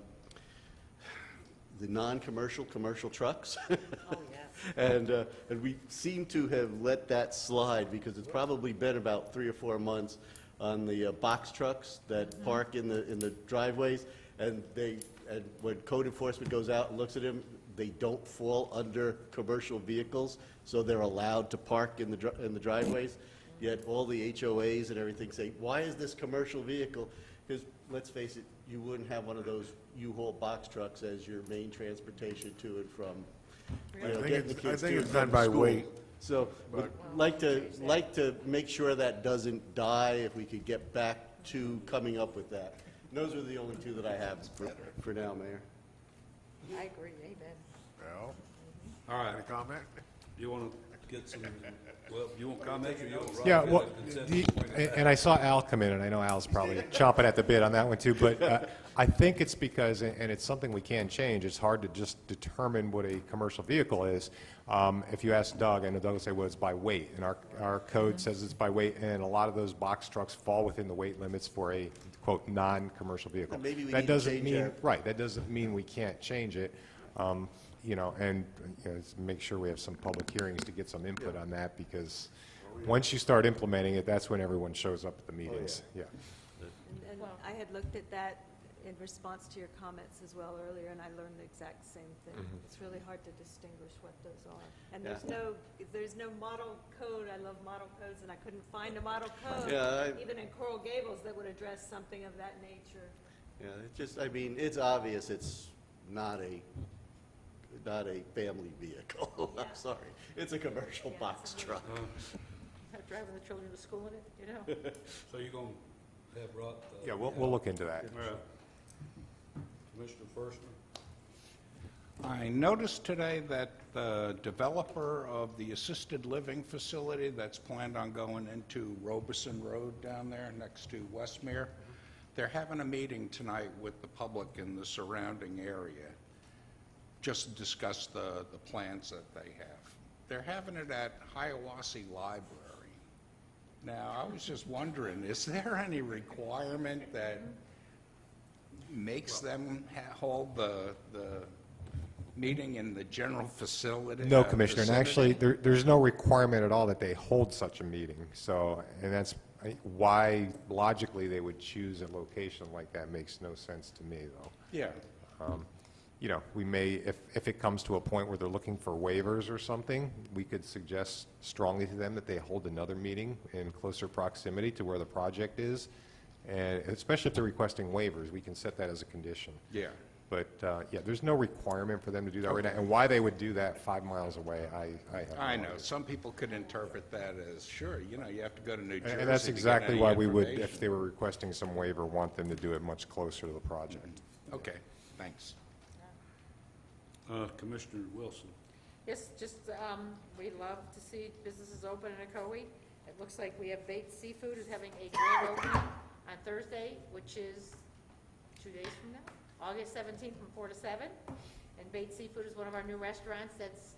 non-commercial, commercial trucks. Oh, yes. And we seem to have let that slide, because it's probably been about 3 or 4 months on the box trucks that park in the driveways, and when code enforcement goes out and looks at them, they don't fall under commercial vehicles, so they're allowed to park in the driveways. Yet all the HOAs and everything say, why is this commercial vehicle? Because, let's face it, you wouldn't have one of those U-Haul box trucks as your main transportation to and from, you know, getting the kids to and from by school. weight. So, would like to make sure that doesn't die, if we could get back to coming up with that. And those are the only two that I have for now, Mayor. I agree, amen. Well, All right, any comment? you want to get some, well, you want comments or you want Rob? Yeah, to get well, a consensus point? and I saw Al come in, and I know Al's probably chomping at the bit on that one too, but I think it's because, and it's something we can change, it's hard to just determine what a commercial vehicle is. If you ask Doug, I know Doug will say, well, it's by weight, and our code says it's by weight, and a lot of those box trucks fall within the weight limits for a, quote, non-commercial vehicle. Then maybe we That need to doesn't change mean our- Right, that doesn't mean we can't change it. You know, and you know, make sure we have some public hearings to get some input on that, because once you start implementing it, that's when everyone shows up at the meetings. Yeah. And I had looked at that in response to your comments as well earlier, and I learned the exact same thing. It's really hard to distinguish what those are. And there's no model code. I love model codes, and I couldn't find a model code, even in Coral Gables, that would address something of that nature. Yeah, it's just, I mean, it's obvious it's not a family vehicle. I'm sorry. It's a commercial box truck. Driving the children to school in it, you know? So you're going to have Rob? Yeah, we'll look into that. All right. Commissioner Forster? I noticed today that the developer of the assisted living facility that's planned on going into Robeson Road down there next to Westmere, they're having a meeting tonight with the public in the surrounding area, just to discuss the plans that they have. They're having it at Hiawassee Library. Now, I was just wondering, is there any requirement that makes them hold the meeting in the general facility? No, Commissioner, and vicinity? actually, there's no requirement at all that they hold such a meeting. So, and that's why logically they would choose a location like that makes no sense to me, though. Yeah. You know, we may, if it comes to a point where they're looking for waivers or something, we could suggest strongly to them that they hold another meeting in closer proximity to where the project is. And especially if they're requesting waivers, we can set that as a condition. Yeah. But, yeah, there's no requirement for them to do that right now. And why they would do that 5 miles away, I have no I know, idea. some people could interpret that as, sure, you know, you have to go to New Jersey And that's to get exactly any why we would, information. if they were requesting some waiver, want them to do it much closer to the project. Okay, thanks. Commissioner Wilson? Yes, just, we love to see businesses open in Ocoee. It looks like we have Bates Seafood is having a grand opening on Thursday, which is 2 days from now, August 17th from 4 to 7. And Bates Seafood is one of our new restaurants that's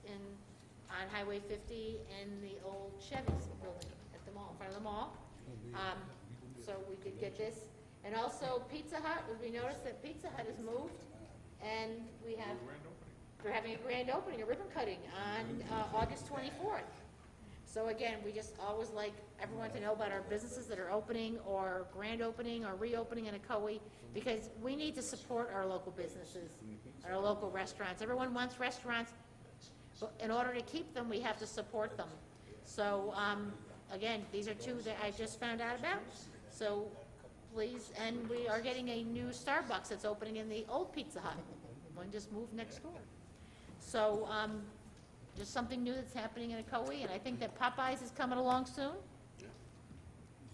on Highway 50 in the old Chevy's building at the mall, in front of the mall. So we did get this. And also Pizza Hut, we noticed that Pizza Hut has moved, and they're having a grand opening, a ribbon cutting on August 24th. So again, we just always like everyone to know about our businesses that are opening or grand opening or reopening in Ocoee, because we need to support our local businesses, our local restaurants. Everyone wants restaurants, but in order to keep them, we have to support them. So again, these are two that I just found out about, so please, and we are getting a new Starbucks that's opening in the old Pizza Hut. One just moved next door. So, just something new that's happening in Ocoee, and I think that Popeyes is coming along soon.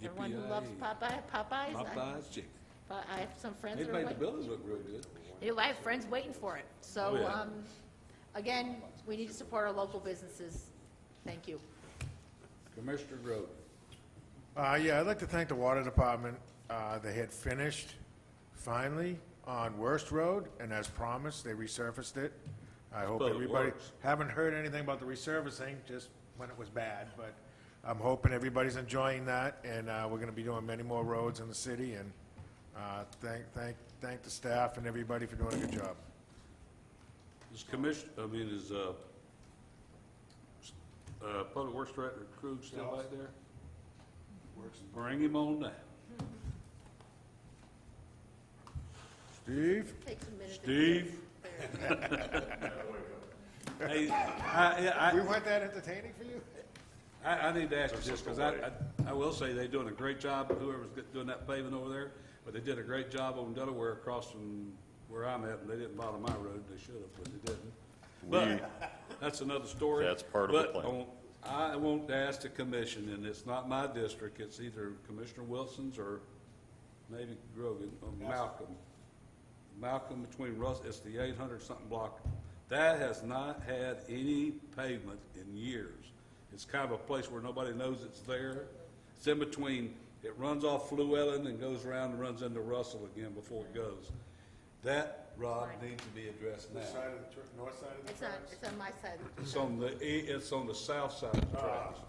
Everyone who loves Popeyes. Popeye's chicken. I have some friends They that are made the waiting. buildings look real good. I have friends waiting for it. So, Oh, yeah. again, we need to support our local businesses. Thank you. Commissioner Grover. Yeah, I'd like to thank the water department. They had finished finally on Worst Road, and as promised, they resurfaced it. I hope But it everybody, works. haven't heard anything about the resurfacing, just when it was bad, but I'm hoping everybody's enjoying that, and we're gonna be doing many more roads in the city, and thank the staff and everybody for doing a good job. Is Public Works Director Krug still back there? Bring him on down. Steve? Takes a minute. Steve? Hey, We weren't that entertaining for you? I need to ask you this, because I will say they're doing a great job, whoever's doing that paving over there, but they did a great job over in Delaware across from where I'm at, and they didn't bother my road, they should have, but they didn't. But, that's another story. That's part of the plan. But I want to ask the commission, and it's not my district, it's either Commissioner Wilson's or maybe Grogan, or Malcolm. Malcolm between Russ, it's the 800-something block. That has not had any pavement in years. It's kind of a place where nobody knows it's there. It's in between, it runs off Llewellyn and goes around and runs into Russell again before it goes. That, Rob, needs to be addressed now. North side of the tracks? It's on my side. It's on the south side of the tracks.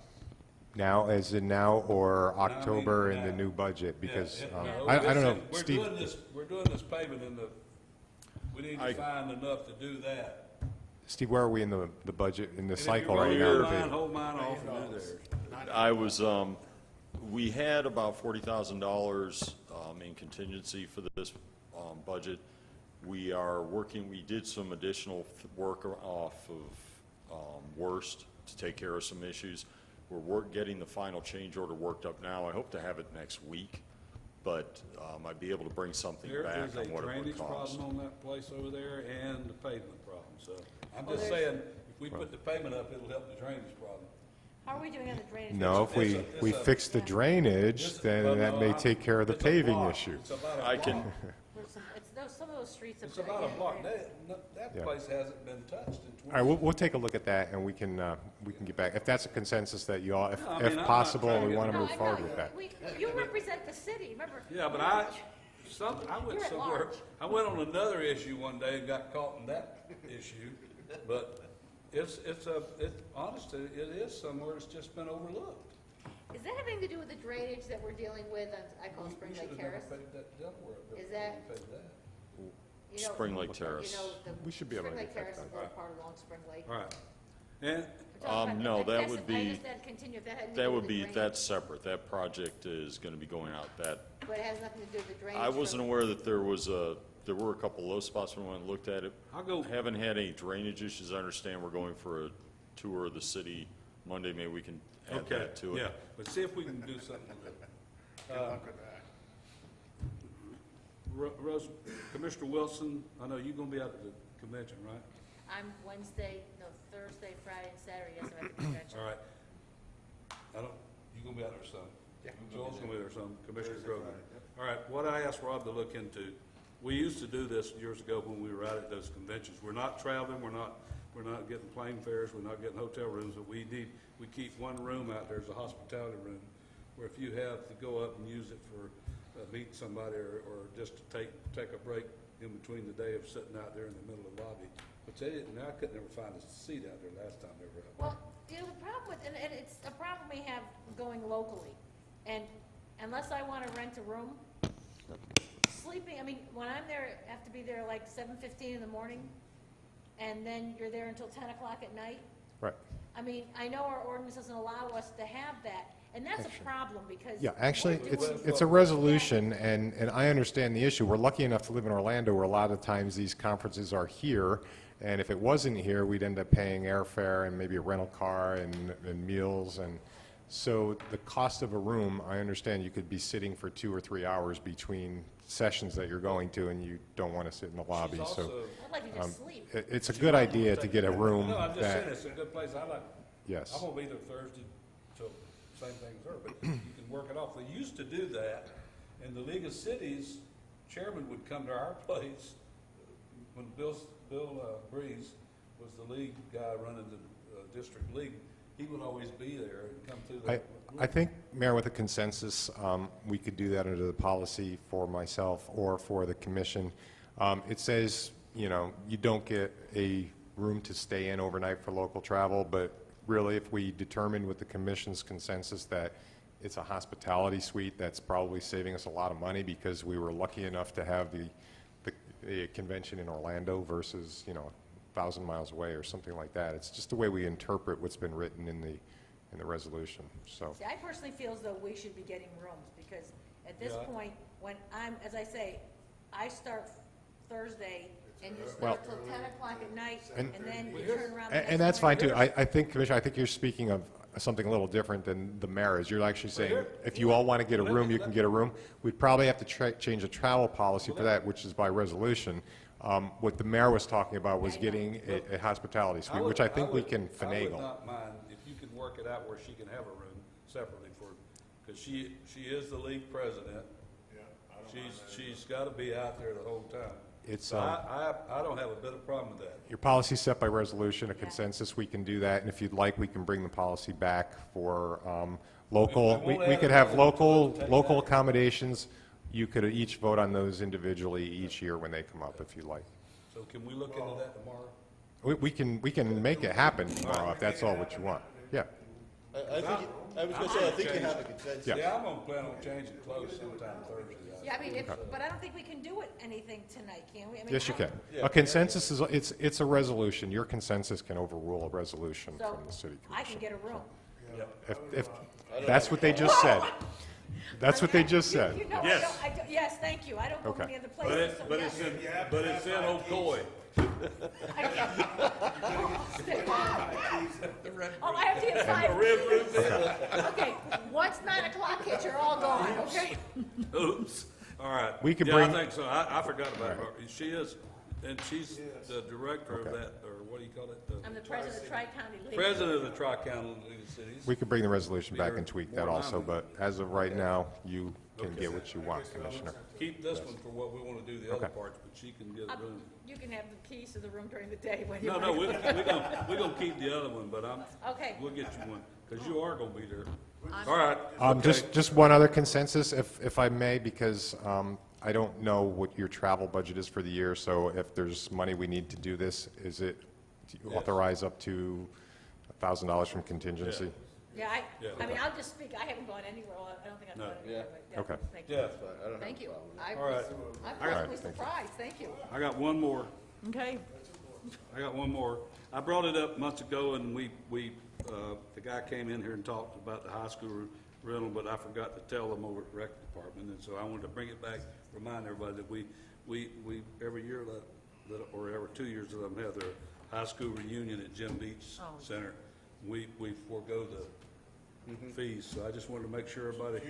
Now, as in now or October in the new budget? Because I don't know, Steve. We're doing this pavement in the, we need to find enough to do that. Steve, where are we in the budget, in the And if cycle you right roll now? your to line, pay? hold mine off and do theirs. I was, we had about $40,000 in contingency for this budget. We are working, we did some additional work off of Worst to take care of some issues. We're getting the final change order worked up now. I hope to have it next week, but I'd be able to bring something There back is on a what it would drainage cost. problem on that place over there and the pavement problem, so I'm just saying, if we put the pavement up, it'll help the drainage problem. How are we doing on the drainage? No, if we fix the drainage, then that may take care of the It's a paving block. issue. It's about a I can, block. Some of those streets up It's there. about a yeah, block. they're- That Yeah. place hasn't been touched in 20 years. All right, we'll take a look at that, and we can get back. If that's a consensus that you all, No, I mean, if I'm not possible, trying to we get want to No, move I forward know. with that. You represent the city, remember? Yeah, but I went You're at somewhere, large. I went on another issue one day and got caught in that issue, but honestly, it is somewhere that's just been overlooked. Is that having to do with the drainage that we're dealing with on, I call Spring We Lake should've never Terrace? paid that Delaware bill. Is that- We paid that. You know, Spring Lake Terrace. We should be able to Spring get Lake that Terrace done. is a little part of Long Spring Lake. All right. And, We're talking about no, that that's- would I be- just had continue, if that had to that do would with the be, drainage. that's separate. That project is going to be going out that. But it has nothing to do with the drainage. I wasn't from- aware that there were a couple low spots when we went and looked at it. I'll go, Haven't had any drainage issues. I understand we're going for a tour of the city Monday. Maybe we can add okay, that to it. yeah, but see if we can do something with it. Good luck with that. Rose, Commissioner Wilson, I know you're gonna be out at the convention, right? I'm Thursday, Friday, and Saturday, yes, I'm at the convention. All right. You gonna be out there some? Yeah. Joel's gonna be there some, Commissioner Grogan. All right, what I asked Rob to look into, we used to do this years ago when we were out at those conventions. We're not traveling, we're not getting plane fares, we're not getting hotel rooms, but we keep one room out there as a hospitality room, where if you have to go up and use it for meeting somebody or just to take a break in between the day of sitting out there in the middle of the lobby. But they didn't, I could never find a seat out there last time they were out. Well, you know, the problem with, and it's a problem we have going locally, and unless I want to rent a room, sleeping, I mean, when I'm there, I have to be there like 7:15 in the morning, and then you're there until 10 o'clock at night. Right. I mean, I know our ordinance doesn't allow us to have that, and that's a problem, because. Yeah, actually, we're it's, doing- it's a resolution, and I understand the issue. We're lucky enough to live in Orlando, where a lot of times these conferences are here, and if it wasn't here, we'd end up paying airfare and maybe a rental car and meals, and So the cost of a room, I understand you could be sitting for 2 or 3 hours between sessions that you're going to, and you don't want to sit in the lobby, so. I'd like to just sleep. It's a good idea to get a room No, I'm just saying that, it's a good place. I like, yes. I'm gonna be there Thursday, so same thing as her, but you can work it off. They used to do that, and the League of Cities chairman would come to our place when Bill Breeze was the league guy running the district league. He would always be there and come through the. I think, Mayor, with a consensus, we could do that under the policy for myself or for the commission. It says, you know, you don't get a room to stay in overnight for local travel, but really, if we determine with the commission's consensus that it's a hospitality suite, that's probably saving us a lot of money because we were lucky enough to have the convention in Orlando versus, you know, 1,000 miles away or something like that. It's just the way we interpret what's been written in the resolution, so. See, I personally feel as though we should be getting rooms, because at this Yeah. point, when as I say, I start Thursday, and you Well- start till 10 o'clock at night, And- and then you turn around the next And that's fine morning. too. I think, Commissioner, I think you're speaking of something a little different than the mayor is. You're actually saying, if you all want to get a room, you can get a room. We'd probably have to change the travel policy for that, which is by resolution. What the mayor was talking about was getting a hospitality suite, which I think we can I would finagle. not mind if you can work it out where she can have a room separately for, because she is the league president. She's got to be out there the whole time. It's, So I don't have a bit of problem with that. Your policy's set by resolution, a consensus, we can do that, and if you'd like, we can bring the policy back for local, We won't we add could it have to it, local, take local that. accommodations. You could each vote on those individually each year when they come up, if you like. So can we look into that tomorrow? We can make it happen tomorrow, if that's all what you want. Yeah. I was gonna say, I think you have a consensus. Yeah. Yeah, I'm gonna plan on changing clothes sometime Thursday. Yeah, I mean, but I don't think we can do it, anything tonight, can we? I mean, Yes, you I- can. A consensus is, it's a resolution. Your consensus can overrule a resolution So, from the city I commission. can get a room. If, that's what they just said. That's what they just said. You know, Yes. yes, thank you, I don't go Okay. many other But places, so but yes. it's in Ocoee. I can't. Oh, I have to get And the red roof five. Okay, once 9 o'clock hits, you're all gone, okay? Oops. All right. We could Yeah, bring- I think so. I forgot about her. She is, and she's the director of that, or what do you call it? The I'm the president of Tri-County League. president of the Tri-County League of Cities. We could bring the resolution back Be and here tweak that more also, time. but as of right now, you can get what you want, Commissioner. Keep this one for what we want to do the other Okay. parts, but she can get a room. You can have the keys to the room during the day when you No, want. we're gonna keep the other one, but Okay. we'll get you one, because you are gonna be there. All right. Just one other consensus, if I may, because I don't know what your travel budget is for the year, so if there's money we need to do this, is it do you authorize up to $1,000 from contingency? Yeah, Yeah. I mean, I'll just speak, I haven't gone anywhere, I don't think I've No. gone anywhere, but yeah, Okay. thank you. Yeah, Thank you. All right. I'm All right, pleasantly thank you. surprised, thank you. I got one more. Okay. I got one more. I brought it up months ago, and the guy came in here and talked about the high school rental, but I forgot to tell them over at the rec department, and so I wanted to bring it back, remind everybody that we every year or every 2 years let them have their high school reunion at Jim Beach Center. We forego the fees, so I just wanted to make sure everybody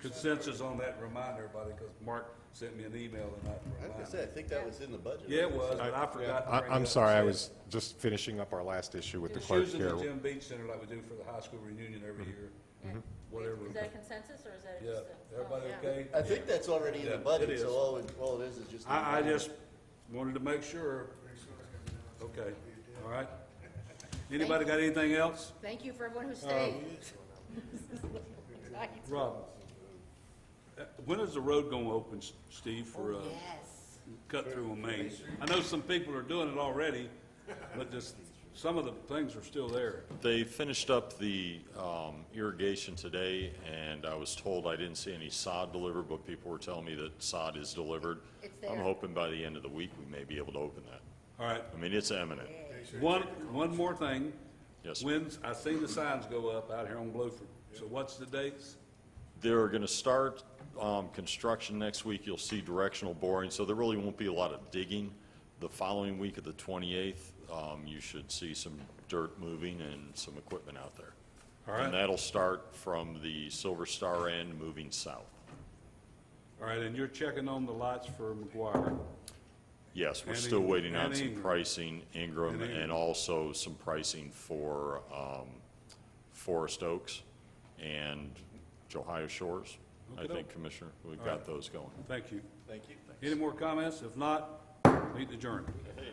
consensus on that, and remind everybody, because Mark sent me an email and I was gonna reminded say, I think that was in the budget. Yeah, it was, but I forgot to bring it I'm up. sorry, I was just finishing up our last issue with the It's clerk using here. the Jim Beach Center like we do for the high school reunion every year, whatever. Is that a consensus, or is that Yeah, just a? everybody oh, yeah. okay? I think that's already in Yeah, the it budget, is. so all it is just. I just wanted to make sure. Okay, all right. Anybody got anything else? Thank you for everyone who stayed. Rob, when is the road gonna open, Steve, for, Yes. cut through on Main? I know some people are doing it already, but just, some of the things are still there. They finished up the irrigation today, and I was told I didn't see any sod delivered, but people were telling me that sod is delivered. It's there. I'm hoping by the end of the week, we may be able to open that. All right, I mean, it's imminent. one more thing. Yes, sir. When's, I seen the signs go up out here on Bluford, so what's the dates? They're going to start construction next week. You'll see directional boring, so there really won't be a lot of digging. The following week of the 28th, you should see some dirt moving and some equipment out there. All right. And that'll start from the Silver Star end, moving south. All right, and you're checking on the lights for McGuire. Yes, we're And still Ingram. waiting on And some Ingram. pricing, Ingram, And Ingram. and also some pricing for Forest Oaks and Ohio Shores. I Okey-doke. think, Commissioner, we've All got right. those going. Thank you. Thank you. Any more comments? If not, meet adjourned. Hey.